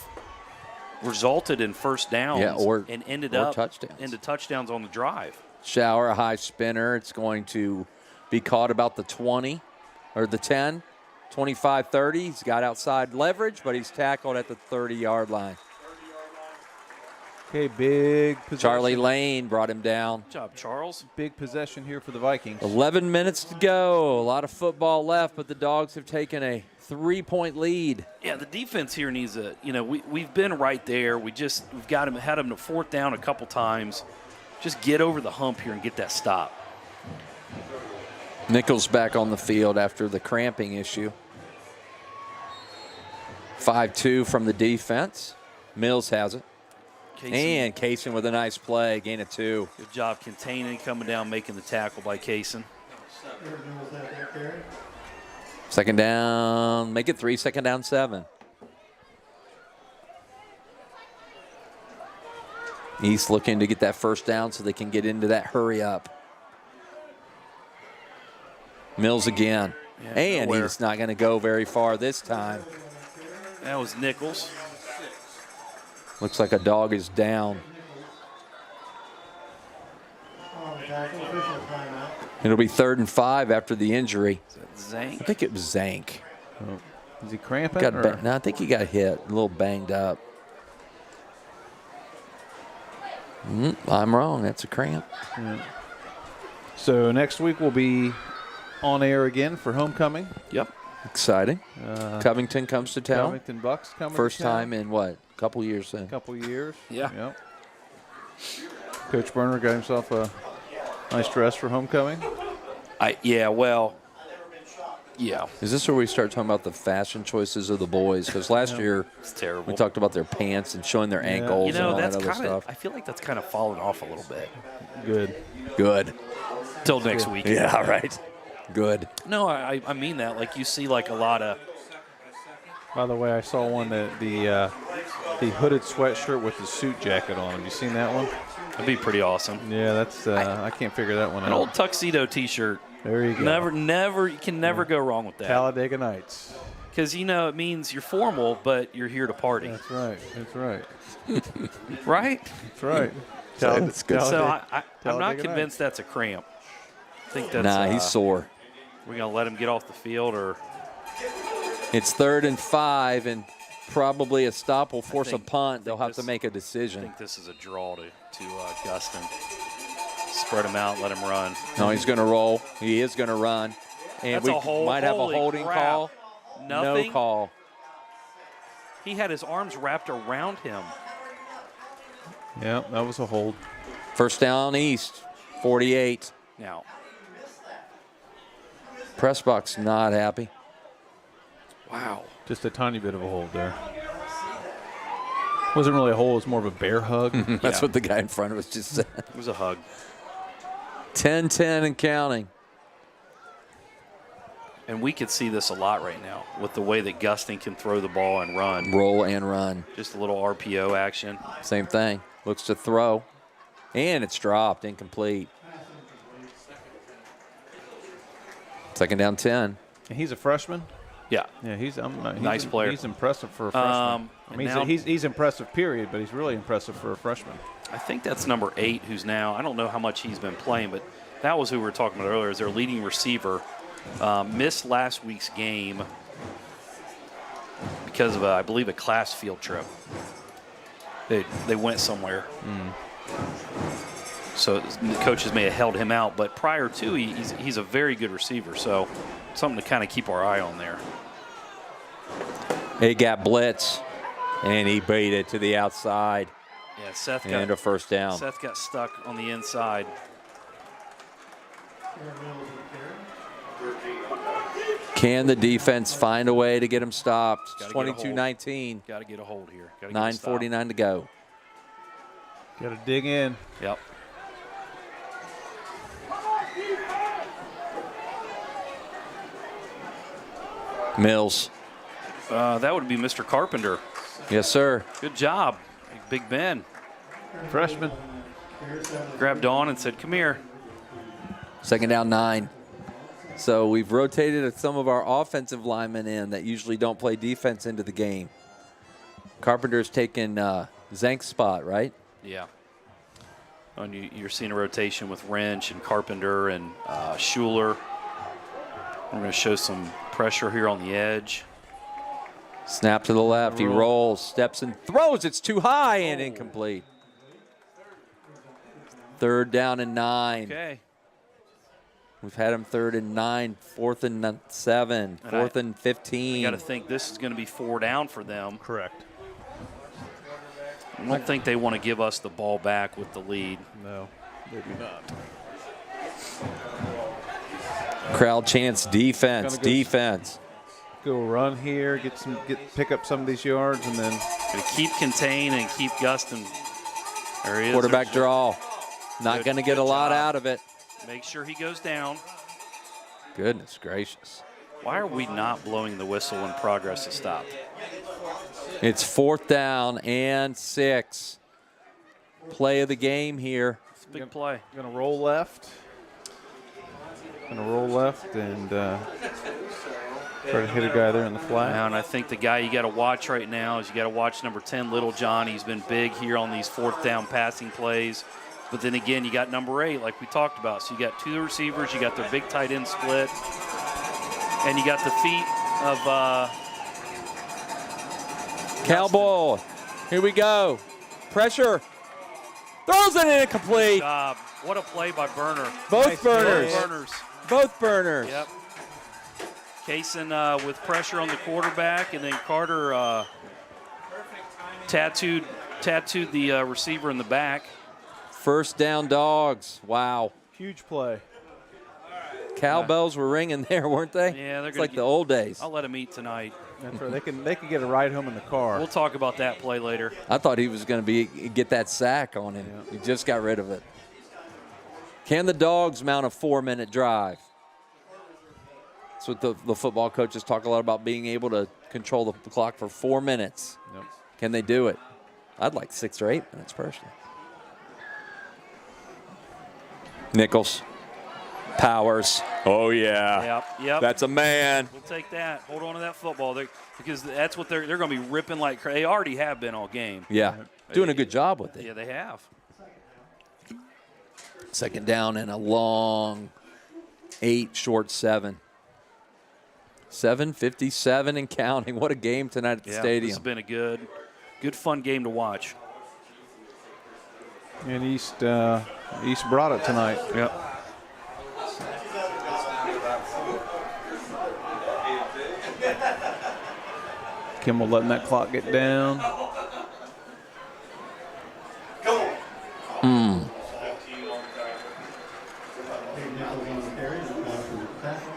resulted in first downs and ended up touchdowns. into touchdowns on the drive. Shower, a high spinner. It's going to be caught about the 20 or the 10, 25, 30. He's got outside leverage, but he's tackled at the 30-yard line. Okay, big possession. Charlie Lane brought him down. Good job, Charles. Big possession here for the Vikings. 11 minutes to go. A lot of football left, but the Dogs have taken a 3-point lead. Yeah, the defense here needs a. We've been right there. We've had him to 4th down a couple times. Just get over the hump here and get that stop. Nichols back on the field after the cramping issue. 5-2 from the defense. Mills has it. And Kaysen with a nice play, gain of 2. Good job containing, coming down, making the tackle by Kaysen. Second down, make it 3, second down 7. East looking to get that first down so they can get into that hurry up. Mills again. Yeah, and nowhere. he's not going to go very far this time. That was Nichols. Looks like a dog is down. It'll be 3rd and 5 after the injury. Zank? I think it was Zank. Is he cramping? No, I think he got hit, a little banged up. I'm wrong. That's a cramp. Yeah. So next week we'll be on air again for homecoming. Yep. Exciting. Covington comes to town. Covington Bucks coming First to town. time in what? A couple years then. Couple years. Yeah. Yep. Coach Berner got himself a nice dress for homecoming. Yeah. Is this where we start talking about the fashion choices of the boys? Because last year It's terrible. we talked about their pants and showing their ankles You and know, all that's that other kind of. stuff. I feel like that's kind of fallen off a little bit. Good. Till next week. Yeah, right. Good. No, I mean that. Like you see, like a lot of. By the way, I saw one that the hooded sweatshirt with the suit jacket on. Have you seen that one? That'd be pretty awesome. Yeah, that's I can't figure that one An out. old tuxedo T-shirt. There you go. You can never go wrong with that. Talladega Nights. Because it means you're formal, but you're here to party. That's right. Right? That's right. That's good. So I'm not Talladega convinced that's a cramp. I think that's. Nah, he's sore. We're gonna let him get off the field, or It's 3rd and 5, and probably a stop will force a punt. They'll have to make a I decision. think this is a draw to Gustin. Spread him out, let him run. No, he's going to roll. He is going to run. And That's we a hold. might have a Holy holding crap. call. Nothing. No call. He had his arms wrapped around him. Yeah, that was a hold. First down East, 48. Now, Pressbox not happy. wow. Just a tiny bit of a hold there. Wasn't really a hold. It was more of a bear hug. That's what the guy in front of us just said. It was a hug. 10-10 and counting. And we could see this a lot right now with the way that Gustin can throw the ball and run. Roll and run. Just a little RPO action. Same thing. Looks to throw. And it's dropped. Incomplete. 2nd down 10. And he's a freshman. Yeah. Yeah, he's Nice player. He's impressive for a freshman. I mean, now- he's impressive, period, but he's really impressive for a freshman. I think that's number 8, who's now, I don't know how much he's been playing, but that was who we were talking about earlier, is their leading receiver. Missed last week's game because of, I believe, a class field trip. They went somewhere. So the coaches may have held him out, but prior to, he's a very good receiver, so something to kind of keep our eye on there. They got blitz, and he beat it to the outside. Yeah, Seth And a first down. Seth got stuck on the inside. Can the defense find a way to get him stopped? Gotta get a hold. 22-19. Got to get a hold here. Gotta get a stop. 9:49 to go. Got to dig in. Yep. Mills. That would be Mr. Carpenter. Yes, sir. Good job, Big Ben. Freshman. Grabbed on and said, "Come here." 2nd down 9. So we've rotated some of our offensive linemen in that usually don't play defense into the game. Carpenter's taken Zank's spot, right? Yeah. And you're seeing a rotation with Wrench and Carpenter and Schuler. We're going to show some pressure here on the edge. Snap to the left. He rolls, steps and throws. It's too high and incomplete. 3rd down and 9. Okay. We've had him 3rd and 9, 4th and 7, 4th and 15. You got to think this is going to be 4 down for them. Correct. I don't think they want to give us the ball back with the lead. No, they do not. Crowd chants defense, defense. Go run here, pick up some of these yards, and then Gonna keep contained and keep Gustin. There he is. Quarterback There's- draw. Not going to get a lot job. out of it. Make sure he goes down. Goodness gracious. Why are we not blowing the whistle when progress is stopped? It's 4th down and 6. Play of the game here. It's a big play. going to roll left. And try to hit a guy there in the flat. Now, and I think the guy you got to watch right now is you got to watch number 10, Little John. He's been big here on these 4th down passing plays. But then again, you got number 8, like we talked about. So you got 2 receivers, you got their big tight end split, and you got the feet of Cowboy. Here we go. Pressure. Throws it in incomplete. job. What a play by Burner. Both burners. Both burners. Both burners. Yep. Kaysen with pressure on the quarterback, and then Carter tattooed the receiver in the back. First down, Dogs. Wow. Huge play. Cowbells were ringing there, weren't they? Yeah, they're it's gonna like the old days. I'll let him eat tonight. That's right. They can get a ride home in the car. We'll talk about that play later. I thought he was going to get that sack on him. Yeah. He just got rid of it. Can the Dogs mount a 4-minute drive? That's what the football coaches talk a lot about, being able to control the clock for 4 minutes. Yep. Can they do it? I'd like 6 or 8 minutes personally. Nichols. Powers. Oh, yeah. Yep. That's a man. We'll take that. Hold on to that football because that's what they're going to be ripping like crazy. They already have been all game. Yeah. Doing a good job with it. Yeah, they have. Second down and a long 8, short 7. 7:57 and counting. What a game tonight at the stadium. This has been a good fun game to watch. And East brought it tonight. Yep. Kimball letting that clock get down.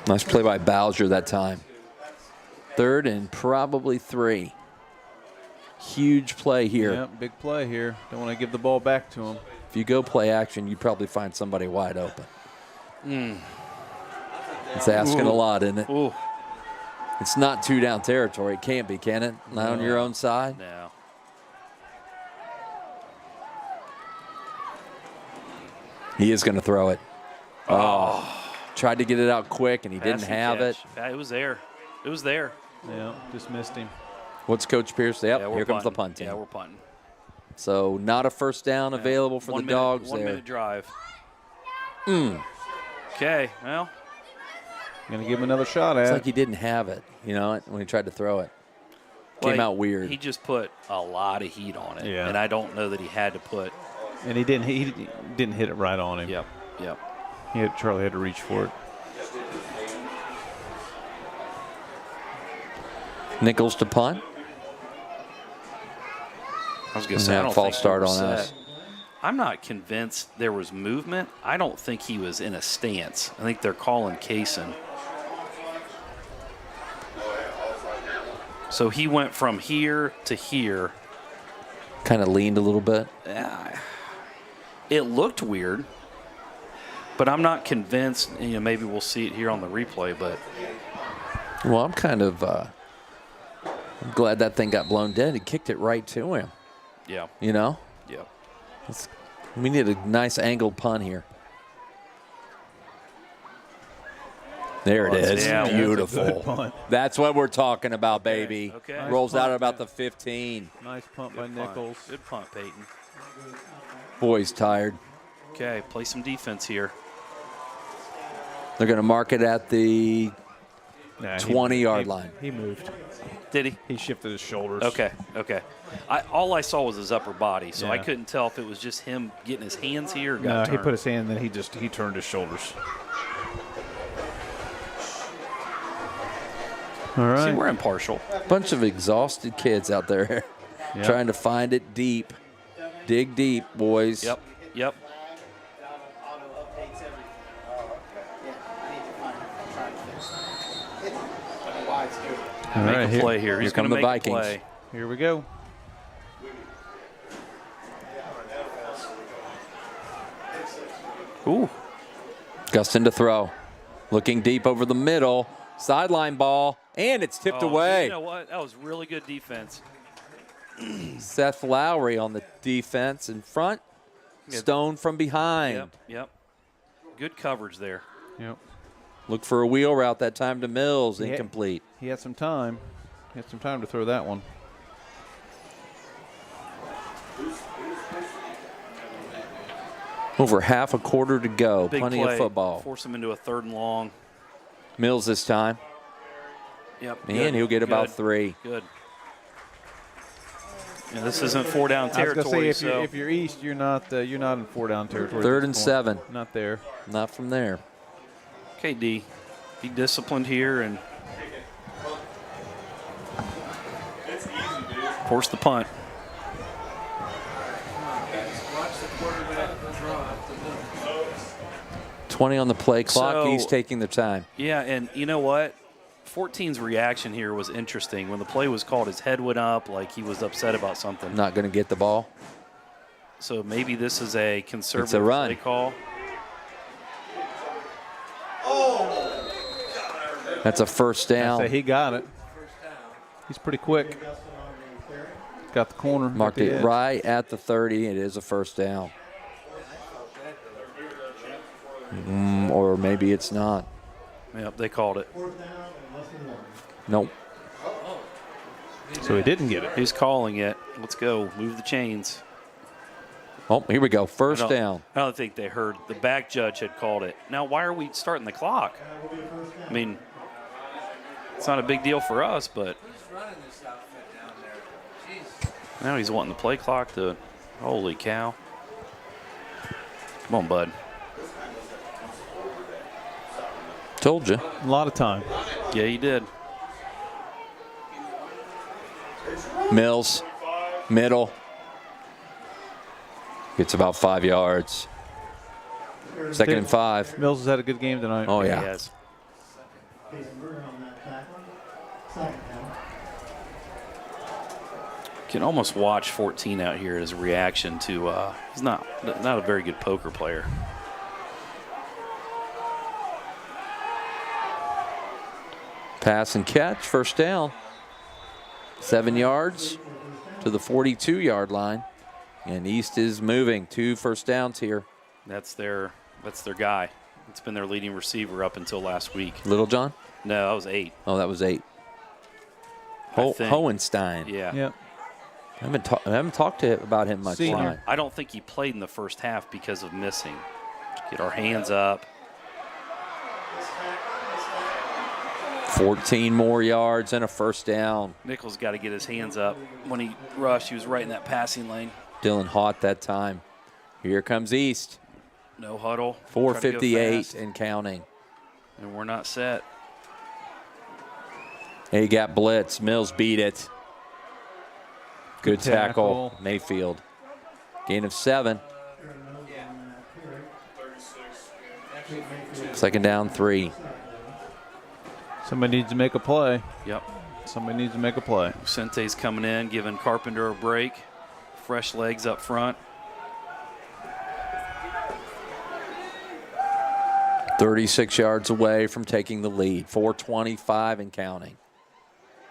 Nice play by Bowser that time. 3rd and probably 3. Huge play here. Yep, big play here. Don't want to give the ball back to him. If you go play action, you probably find somebody wide open. It's asking a lot, isn't it? Ooh. It's not 2 down territory. It can't be, can it? Not on your own side? No. He is going to throw it. Oh. Tried to get it out quick, and he didn't have it. It was there. It was there. Yeah, just missed him. What's Coach Pierce? Yep, Yeah, here comes the punting. punt team. Yeah, we're punting. So not a first down available for the Dogs there. 1 minute drive. Okay, well. Going to give him another shot at It's it. like he didn't have it, when he tried to throw it. Came out weird. He just put a lot of heat on it. Yeah. And I don't know that he had to put. And he didn't hit it right on him. Yep. Charlie had to reach for it. Nichols to punt. I was going to say, I don't false think start we on were us. set. I'm not convinced there was movement. I don't think he was in a stance. I think they're calling Kaysen. So he went from here to here. Kind of leaned a little bit. It looked weird, but I'm not convinced. Maybe we'll see it here on the replay, but. Well, I'm kind of I'm glad that thing got blown dead. He kicked it right to him. Yeah. Yeah. We need a nice angled punt here. There it is. Yeah, beautiful. That's what we're talking about, baby. Okay. Nice Rolls out punt, at about the 15. Nice punt by Nichols. Good punt, Peyton. Boy's tired. Okay, play some defense here. They're going to mark it at the Nah, 20-yard line. He moved. Did he? He shifted his shoulders. Okay. All I saw was his upper body, so I Yeah. couldn't tell if it was just him getting his hands here or No, got he turned. put his hand, and then he turned his shoulders. All right. See, we're impartial. Bunch of exhausted kids out there Yep. trying to find it deep. Dig deep, boys. Yep. All Make right, a play here. He's come going to the make a Vikings. play. Here we go. Ooh. Gustin to throw. Looking deep over the middle. Sideline ball. And it's tipped away. You know what? That was really good defense. Seth Lowry on the defense in front. Stone from behind. Yep. Good coverage there. Yep. Look for a wheel route that time to Mills. Yeah. Incomplete. He had some time. He had some time to throw that one. Over half a quarter to go. Big Plenty play. of football. Force him into a 3rd and long. Mills this time. Yep. And he'll get about 3. Good. Yeah, this isn't 4 down I was territory. gonna say so if you're East, you're not in 4 down territory. 3rd at and this point. 7. Not there. Not from there. Okay, D. Be disciplined here and force the punt. $20 on the play clock. So- He's taking the time. Yeah, and you know what? 14's reaction here was interesting. When the play was called, his head went up like he was upset about something. Not going to get the ball. So maybe this is a conservative It's a run. play call. That's a first down. He got it. He's pretty quick. Got the corner. Marked the it edge. right at the 30. It is a first down. Or maybe it's not. Yep, they called it. Nope. So he didn't get it. He's calling it. Let's go. Move the chains. Oh, here we go. First I don't- down. I don't think they heard. The back judge had called it. Now, why are we starting the clock? I mean, it's not a big deal for us, but now he's wanting the play clock to. Holy cow. Come on, bud. Told you. A lot of time. Yeah, he did. Mills, middle. Gets about 5 yards. Second and 5. Mills has had a good game tonight. Oh, yeah. He has. Can almost watch 14 out here as a reaction to he's not a very good poker player. Pass and catch, first down. 7 yards to the 42-yard line. And East is moving. 2 first downs here. That's their guy. It's been their leading receiver up until last week. Little John? No, that was 8. Oh, that was 8. I think. Hohenstein. Yeah. Yep. I haven't talked about him much. Senior. Tonight. I don't think he played in the first half because of missing. Get our hands up. 14 more yards and a first down. Nichols got to get his hands up. When he rushed, he was right in that passing lane. Dylan Haught that time. Here comes East. No huddle. Try to go 4:58 fast. and counting. And we're not set. He got blitz. Mills beat it. Good tackle. Mayfield. Gain of 7. Second down, 3. Somebody needs to make a play. Yep. Somebody needs to make a play. Vicente's coming in, giving Carpenter a break. Fresh legs up front. 36 yards away from taking the lead. 4:25 and counting.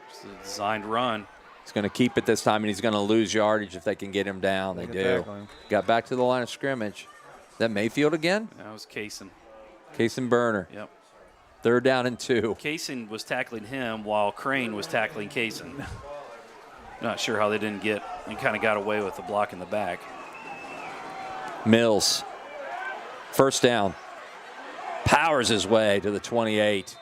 It's a designed run. He's going to keep it this time, and he's going to lose yardage if they can get him down. They do. Got back to the line of scrimmage. Is that Mayfield again? That was Kaysen. Kaysen Burner. Yep. Third down and 2. Kaysen was tackling him while Crane was tackling Kaysen. Not sure how they didn't get. He kind of got away with the block in the back. Mills. First down. Powers his way to the 28.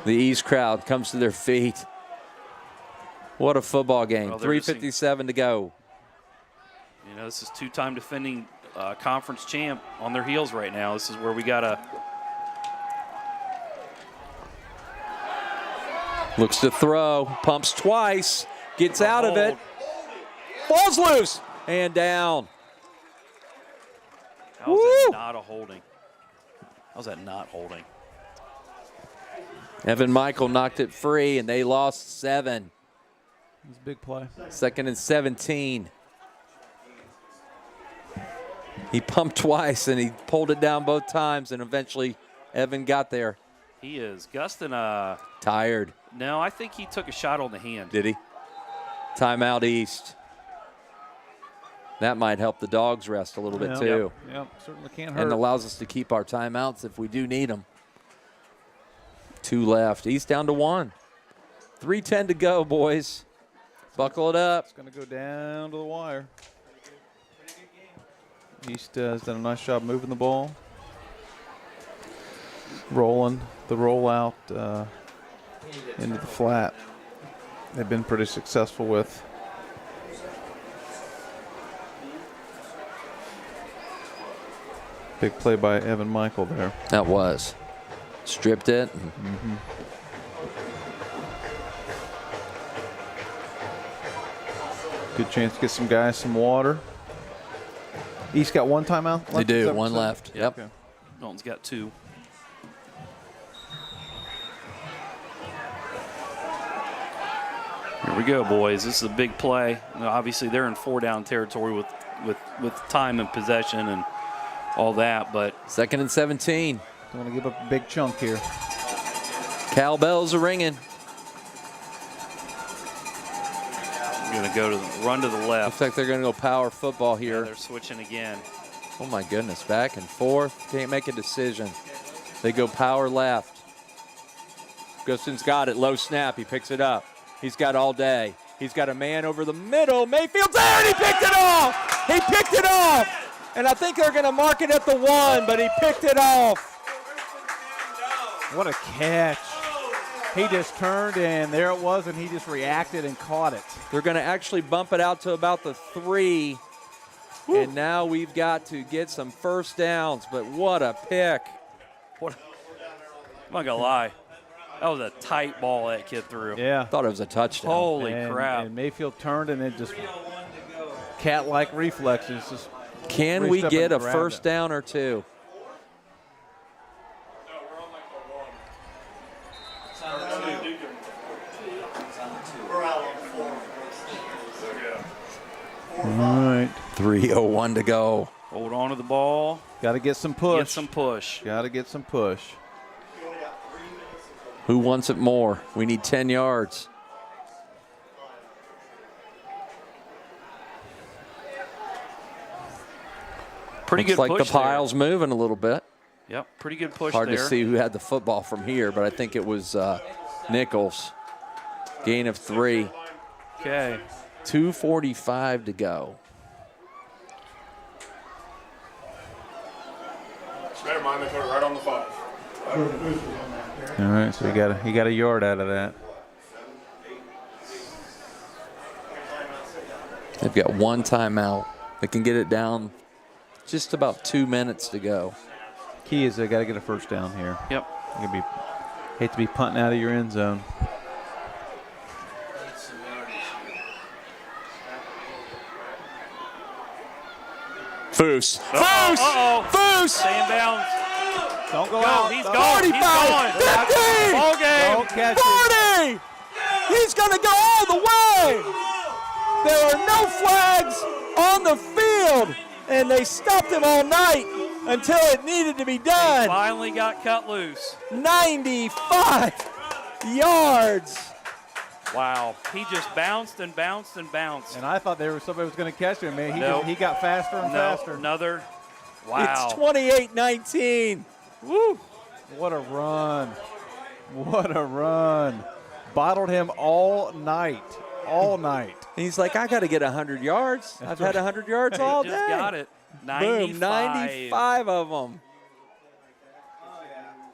The East crowd comes to their feet. What a football game. Well, they're just 3:57 to go. You know, this is two-time defending conference champ on their heels right now. This is where we got to. Looks to throw. Pumps twice. Gets out of it. Falls loose. And down. How was that not a holding? How's that not holding? Evan Michael knocked it free, and they lost 7. It's a big play. Second and 17. He pumped twice, and he pulled it down both times, and eventually Evan got there. He is. Gustin, Tired. no, I think he took a shot on the hand. Did he? Timeout East. That might help the dogs rest a little bit, too. Yep, certainly can't hurt. And allows us to keep our timeouts if we do need them. 2 left. East down to 1. 3:10 to go, boys. Buckle it up. It's going to go down to the wire. East has done a nice job moving the ball. Rolling the rollout into the flat. They've been pretty successful with. Big play by Evan Michael there. That was. Stripped it. Good chance to get some guys some water. East got one timeout? They do, one left. Yep. Okay. Milton's got 2. Here we go, boys. This is a big play. You know, obviously, they're in 4-down territory with time and possession and all that, but 2nd and 17. Don't want to give up a big chunk here. Cowbells are ringing. we're going to go to the run to the left. Looks like they're going to go power football Yeah, here. they're switching again. Oh, my goodness. Back and forth. Can't make a decision. They go power left. Gustin's got it. Low snap. He picks it up. He's got all day. He's got a man over the middle. Mayfield's there, and he picked it off. He picked it off. And I think they're going to mark it at the 1, but he picked it off. What a catch. He just turned, and there it was, and he just reacted and caught it. They're going to actually bump it out to about the 3. Woo. And now we've got to get some first downs, but what a pick. I'm not going to lie. That was a tight ball that kid threw. Yeah. Thought it was a touchdown. Holy crap. And Mayfield turned, and it just cat-like reflexes. Just Can we get a first down or 2? All right. 3:01 to go. Hold on to the ball. Got to get some push. Get some push. Got to get some push. Who wants it more? We need 10 yards. Pretty Looks good like push the pile's moving a little bit. Yep, pretty good push Hard there. to see who had the football from here, but I think it was Nichols. Gain of 3. Okay. 2:45 to go. Never mind, they put it right on the 5. All right, so he got a yard out of that. They've got 1 timeout. They can get it down just about 2 minutes to go. Key is they got to get a first down here. Yep. Hate to be punting out of your end zone. Foose. Foose! Stay in bounds. Don't go Go, out. he's Don't. gone. 45, 50, Ball game. Don't catch it. 40. He's going to go all the way. There are no flags on the field, and they stopped him all night until it needed to be done. Finally got cut loose. 95 yards. Wow. He just bounced and bounced and bounced. And I thought somebody was going to catch him, man. Nope. He got faster and faster. Another. Wow. It's 28-19. Woo! What a run. What a run. Bottled him all night. All night. And he's like, I got to get 100 yards. I've had 100 yards all day. Just got it. 95. Boom, 95 of them.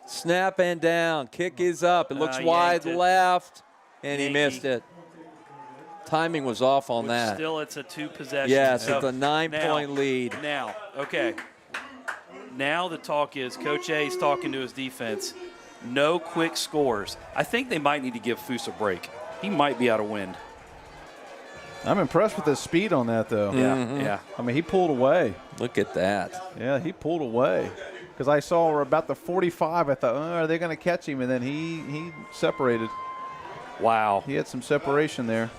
Snap and down. Kick is up. It looks wide yanked it. left, and he Yankee. missed it. Timing was off on that. Still, it's a 2-possession. Yes, So it's a 9-point lead. Now, okay. Now the talk is Coach A's talking to his defense. No quick scores. I think they might need to give Foose a break. He might be out of wind. I'm impressed with his speed on that, though. Yeah. I mean, he pulled away. Look at that. Yeah, he pulled away. Because I saw we're about the 45. I thought, are they going to catch him? And then he separated. Wow. He had some separation there.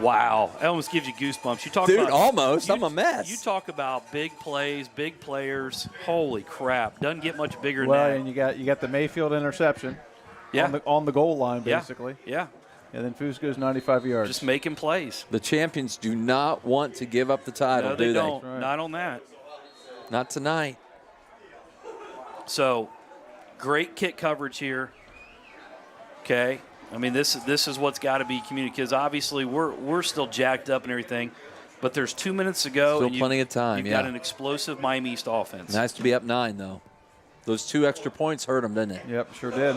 Wow. That almost gives you goosebumps. You talk Dude, about, almost. I'm a mess. You talk about big plays, big players. Holy crap. Doesn't get much bigger Well, than and that. you got the Mayfield interception. Yeah. On the goal line, Yeah. basically. Yeah. And then Foose goes 95 yards. Just making plays. The champions do not want to give up the title, No, do they they? don't. Right. Not on that. Not tonight. So, great kick coverage here. Okay. I mean, this is what's got to be communicated, because obviously we're still jacked up and everything, but there's 2 minutes to go. Still and plenty of time, You've yeah. got an explosive Miami East offense. Nice to be up 9, though. Those 2 extra points hurt them, didn't it? Yep, sure did.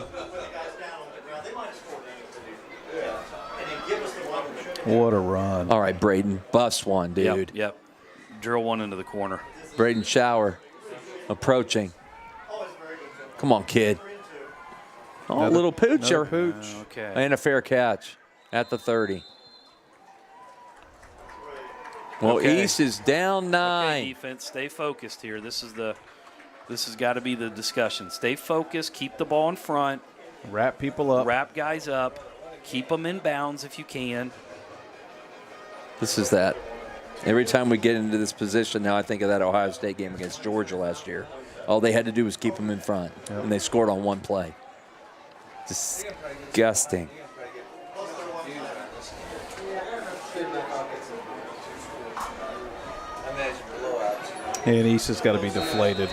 What a run. All right, Braden. Bust one, dude. Yep. Drill one into the corner. Braden Shower approaching. Come on, kid. Oh, little poocher. Pooch. Okay. And a fair catch at the 30. Well, Okay. East is down 9. Okay, defense, stay focused here. This has got to be the discussion. Stay focused. Keep the ball in front. Wrap people up. Wrap guys up. Keep them in bounds if you can. This is that. Every time we get into this position now, I think of that Ohio State game against Georgia last year. All they had to do was keep them in front, and they scored on one play. Disgusting. And East has got to be deflated.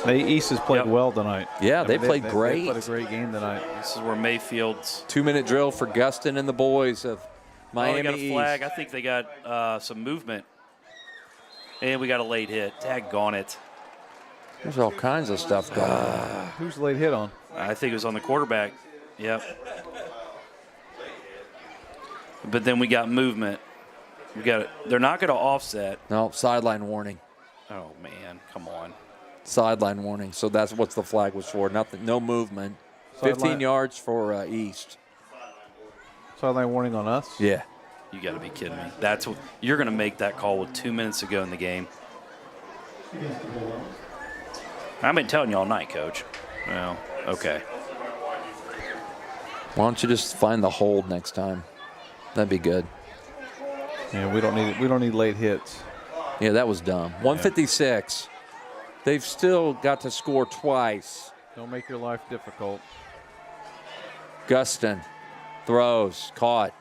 East has played well tonight. Yeah, they played great. They played a great game tonight. This is where Mayfield's 2-minute drill for Guston and the boys of Miami they got a flag. East. I think they got some movement. And we got a late hit. Daggone it. There's all kinds of stuff going on. Who's late hit on? I think it was on the quarterback. Yep. But then we got movement. They're not going to offset. No, sideline warning. Oh, man. Come on. Sideline warning. So that's what the flag was for. Nothing. No movement. 15 yards for East. Sideline warning on us? Yeah. You got to be kidding me. You're going to make that call with 2 minutes to go in the game. I've been telling you all night, Coach. Well, okay. Why don't you just find the hold next time? That'd be good. Yeah, we don't need late hits. Yeah, that was dumb. 156. They've still got to score twice. Don't make your life difficult. Guston throws, caught.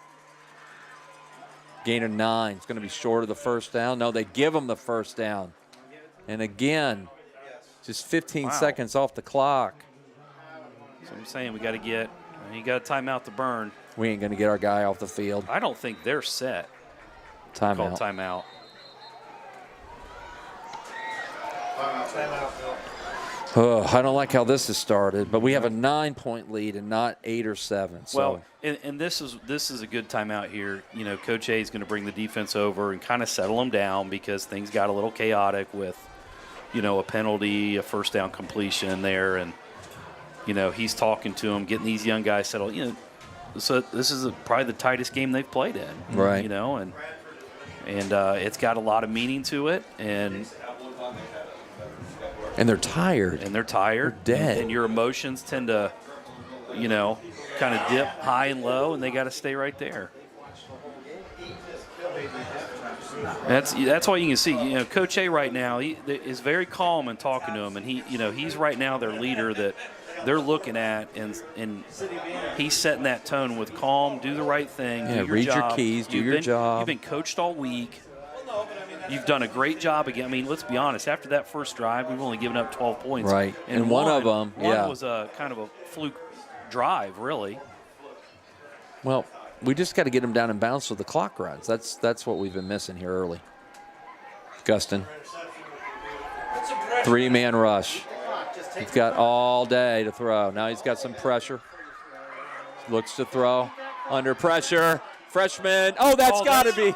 Gain of 9. It's going to be short of the first down. No, they give him the first down. And again, just 15 seconds off the clock. So I'm saying you got a timeout to burn. We ain't going to get our guy off the field. I don't think they're set. Timeout. Call timeout. I don't like how this has started, but we have a 9-point lead and not 8 or 7. So. Well, and this is a good timeout here. You know, Coach A is going to bring the defense over and kind of settle them down because things got a little chaotic with, a penalty, a first down completion there, and he's talking to them, getting these young guys settled. So this is probably the tightest game they've played in, right? And it's got a lot of meaning to it, and they're tired. They're tired. They're dead. And your emotions tend to, kind of dip high and low, and they got to stay right there. That's why you can see, Coach A right now he is very calm and talking to him, and he's right now their leader that they're looking at, and he's setting that tone with calm, do the right thing, do your read job. your keys, do your job. You've been coached all week. You've done a great job again. I mean, let's be honest. After that first drive, we've only given up 12 points. Right. And one of them, was a kind of a fluke drive, really. Well, we just got to get them down and bounce so the clock runs. That's what we've been missing here early. Guston. 3-man rush. He's got all day to throw. Now he's got some pressure. Looks to throw. Under pressure. Freshman. Oh, that's got to be.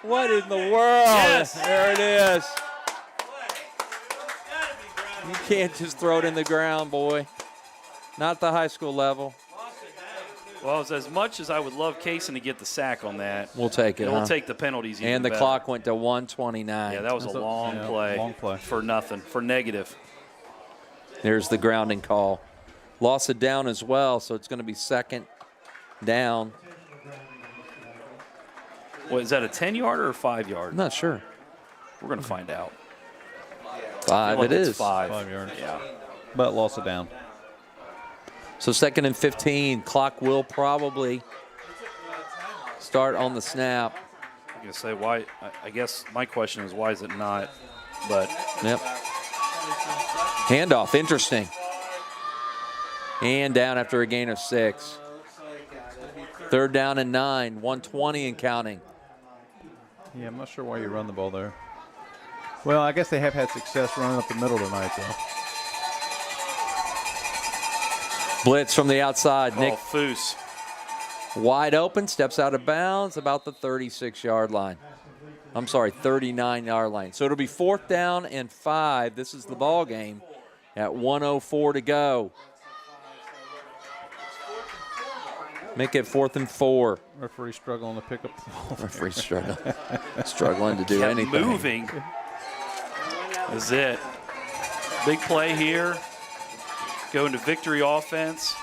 What in the world? Yes. There it is. You can't just throw it in the ground, boy. Not the high school level. Well, it's as much as I would love Kaysen to get the sack on that. We'll take it. We'll take the penalties. And the clock went to 1:29. Yeah, that was a long play. Long play. For nothing, for negative. There's the grounding call. Loss of down as well, so it's going to be second down. What, is that a 10-yarder or 5-yard? I'm not sure. We're going to find out. 5 it is. 5 yards. Yeah. But loss of down. So 2nd and 15. Clock will probably start on the snap. I'm going to say why. I guess my question is why is it not? But yep. Handoff, interesting. And down after a gain of 6. 3rd down and 9. 120 and counting. Yeah, I'm not sure why you run the ball there. Well, I guess they have had success running up the middle tonight, though. Blitz from the outside. Nick Foose. Wide open, steps out of bounds about the 36-yard line. I'm sorry, 39-yard line. So it'll be 4th down and 5. This is the ball game at 1:04 to go. Make it 4th and 4. Referee struggling to pick up the ball. Referee struggling. Struggling to do Kept anything. moving. Is it. Big play here. Go into victory offense.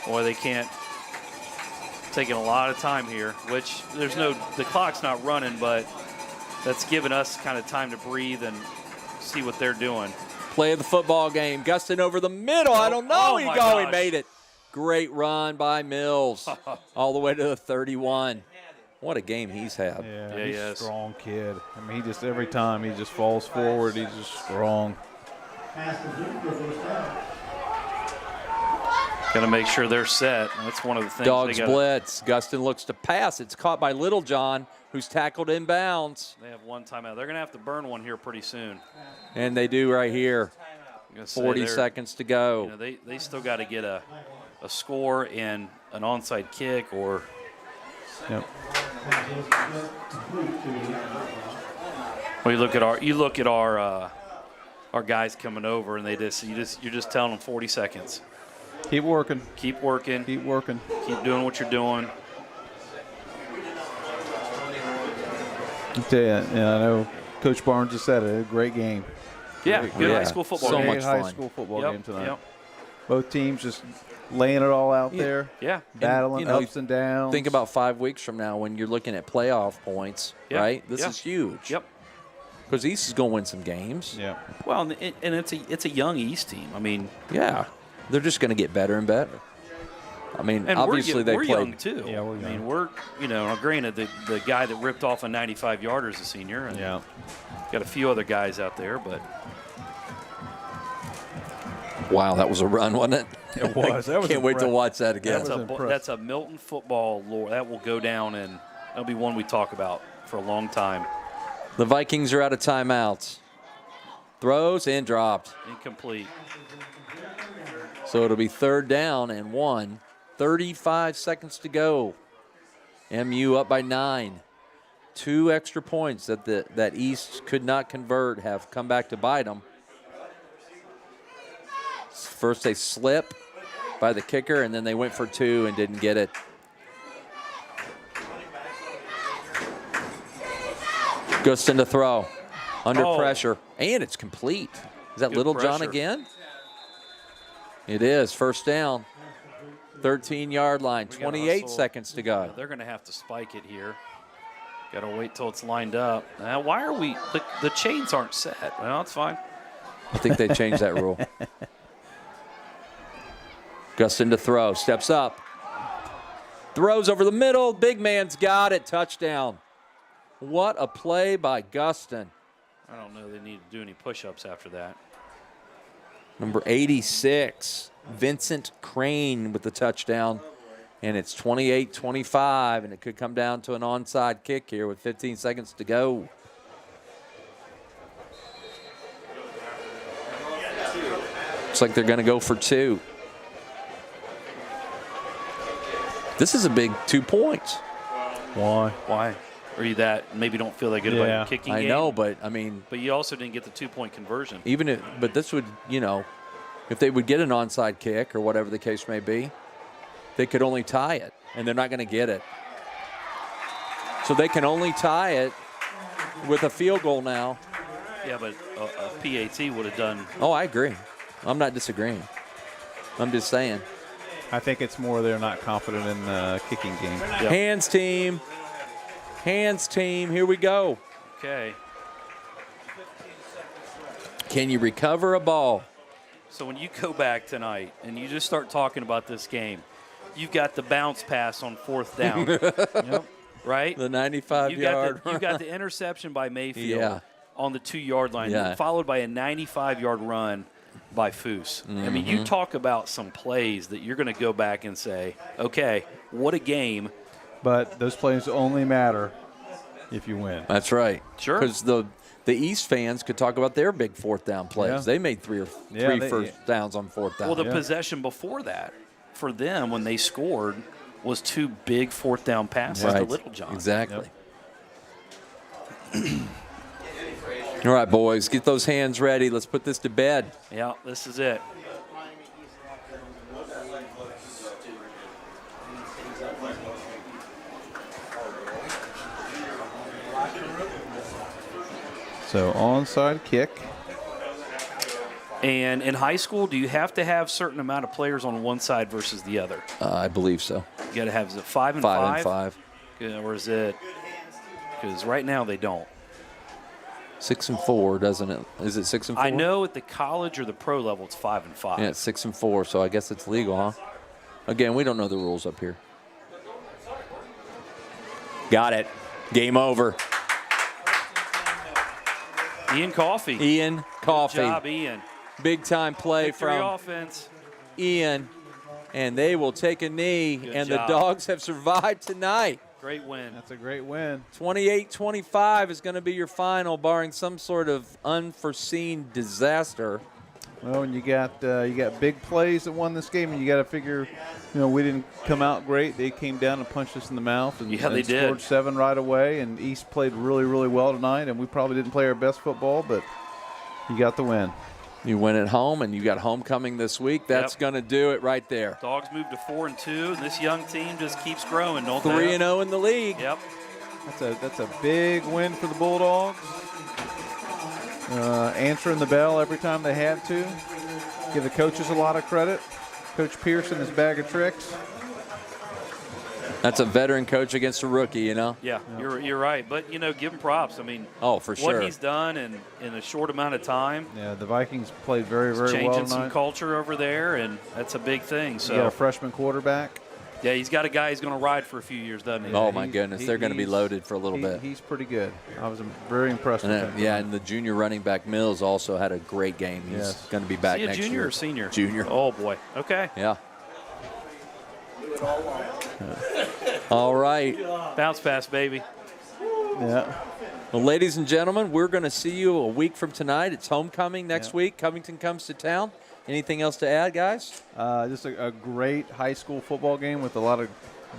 Boy, they can't. Taking a lot of time here, which the clock's not running, but that's giving us kind of time to breathe and see what they're doing. Play of the football game. Gustin over the middle. I don't know. He made it. Great run by Mills. All the way to the 31. What a game he's had. Yeah, he's a strong kid. I mean, he just every time he just falls forward, he's just strong. Got to make sure they're set. That's one of the things. Dogs blitz. Gustin looks to pass. It's caught by Littlejohn, who's tackled inbounds. They have one timeout. They're going to have to burn one here pretty soon. And they do right here. 40 seconds to go. You know, they still got to get a score and an onside kick or. Yep. Well, you look at our guys coming over, and you're just telling them 40 seconds. Keep working. Keep working. Keep working. Keep doing what you're doing. I tell you, I know Coach Barnes just said it. A great game. Yeah, good high school football game. game. Much fun. High school football game tonight. Yep. Both teams just laying it all out there. Yeah. Battling ups and downs. Think about 5 weeks from now when you're looking at playoff points, right? This is huge. Yep. Because East is going to win some games. Yeah. Well, and it's a young East team. I mean, yeah, they're just going to get better and better. I mean, and obviously we're played young too. Yeah, we're I young. mean, granted the guy that ripped off a 95-yarder is a senior. And got a few other guys out there, but. Wow, that was a run, wasn't it? It was. That was Can't wait to watch that again. That's a Milton football lore. That will go down, and that'll be one we talk about for a long time. The Vikings are out of timeouts. Throws and dropped. Incomplete. So it'll be 3rd down and 1. 35 seconds to go. MU up by 9. 2 extra points that East could not convert have come back to bite them. First they slip by the kicker, and then they went for 2 and didn't get it. Gustin to throw. Under pressure. And it's complete. Is that Littlejohn again? It is. 1st down. 13-yard line. 28 seconds to go. They're going to have to spike it here. Got to wait till it's lined up. Now, why are we – the chains aren't set. Well, it's fine. I think they changed that rule. Gustin to throw. Steps up. Throws over the middle. Big man's got it. Touchdown. What a play by Gustin. I don't know they need to do any push-ups after that. Number 86, Vincent Crane with the touchdown. And it's 28-25, and it could come down to an onside kick here with 15 seconds to go. Looks like they're going to go for 2. This is a big 2 points. Why? Or you that maybe don't feel that good about your kicking game. I know, but I mean. But you also didn't get the 2-point conversion. But this would, if they would get an onside kick or whatever the case may be, they could only tie it, and they're not going to get it. So they can only tie it with a field goal now. Yeah, but a PAT would have done. Oh, I agree. I'm not disagreeing. I'm just saying. I think it's more they're not confident in the kicking game. Yep. Hands team. Hands team. Here we go. Okay. Can you recover a ball? So when you go back tonight and you just start talking about this game, you've got the bounce pass on 4th down. Yep. Right? The 95-yard You got the interception by Mayfield on the 2-yard line, followed by a 95-yard run by Foose. Mm-hmm. I mean, you talk about some plays that you're going to go back and say, okay, what a game. But those plays only matter if you win. That's right. Sure. Because the East fans could talk about their big 4th down plays. Yeah. They made three first downs on 4th down. Well, the possession before that for them when they scored was 2 big 4th down passes to Littlejohn. Exactly. Yep. All right, boys, get those hands ready. Let's put this to bed. Yeah, this is it. So onside kick. And in high school, do you have to have a certain amount of players on one side versus the other? I believe so. You got to have, is it 5 and 5 5? and 5. Yeah, or is it? Because right now they don't. 6 and 4, doesn't it? Is it 6 and 4? I know at the college or the pro level it's 5 and 5. Yeah, it's 6 and 4, so I guess it's legal, huh? Again, we don't know the rules up here. Got it. Game over. Ian Coffey. Ian Coffey. Good job, Ian. Big time play Victory from offense. Ian. And they will take a knee, Good and job. the Dogs have survived tonight. Great win. That's a great win. 28-25 is going to be your final, barring some sort of unforeseen disaster. Well, and you got big plays that won this game, and you got to figure, we didn't come out great. They came down and punched us in the mouth, and, Yeah, they and did. scored 7 right away. And East played really, really well tonight, and we probably didn't play our best football, but you got the win. You win at home, and you got homecoming this week. That's going to do it right there. Dogs moved to 4-2, and this young team just keeps growing, don't they? 3-0 in the league. Yep. That's a big win for the Bulldogs. Answering the bell every time they had to. Give the coaches a lot of credit. Coach Pearson, his bag of tricks. That's a veteran coach against a rookie, Yeah, you're right. But, give him props. I mean, for sure. What he's done in a short amount of time. Yeah, the Vikings played very, very well tonight. Changing some culture over there, and that's a big thing. So you got a freshman quarterback. Yeah, he's got a guy he's going to ride for a few years, doesn't he? Oh, my goodness. They're going to be loaded for a little bit. He's pretty good. I was very impressed with him. Yeah, and the junior running back Mills also had a great game. He's going to be back next year. Junior or senior? Junior. Oh, boy. Okay. Yeah. All right. Bounce pass, baby. Yeah. Well, ladies and gentlemen, we're going to see you a week from tonight. It's homecoming next week. Covington comes to town. Anything else to add, guys? Just a great high school football game with a lot of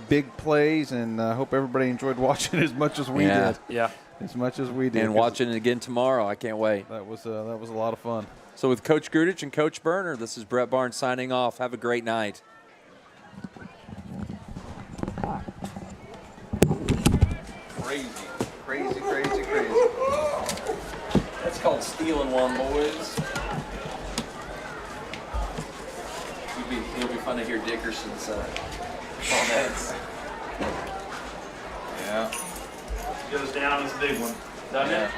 big plays, and I hope everybody enjoyed watching as much as we did. Yeah. As much as we did. And watching it again tomorrow. I can't wait. That was a lot of fun. So with Coach Grudich and Coach Berner, this is Brett Barnes signing off. Have a great night. Crazy. That's called stealing one, boys. It'll be fun to hear Dickerson's comments. Yeah. Goes down as a big one, doesn't it?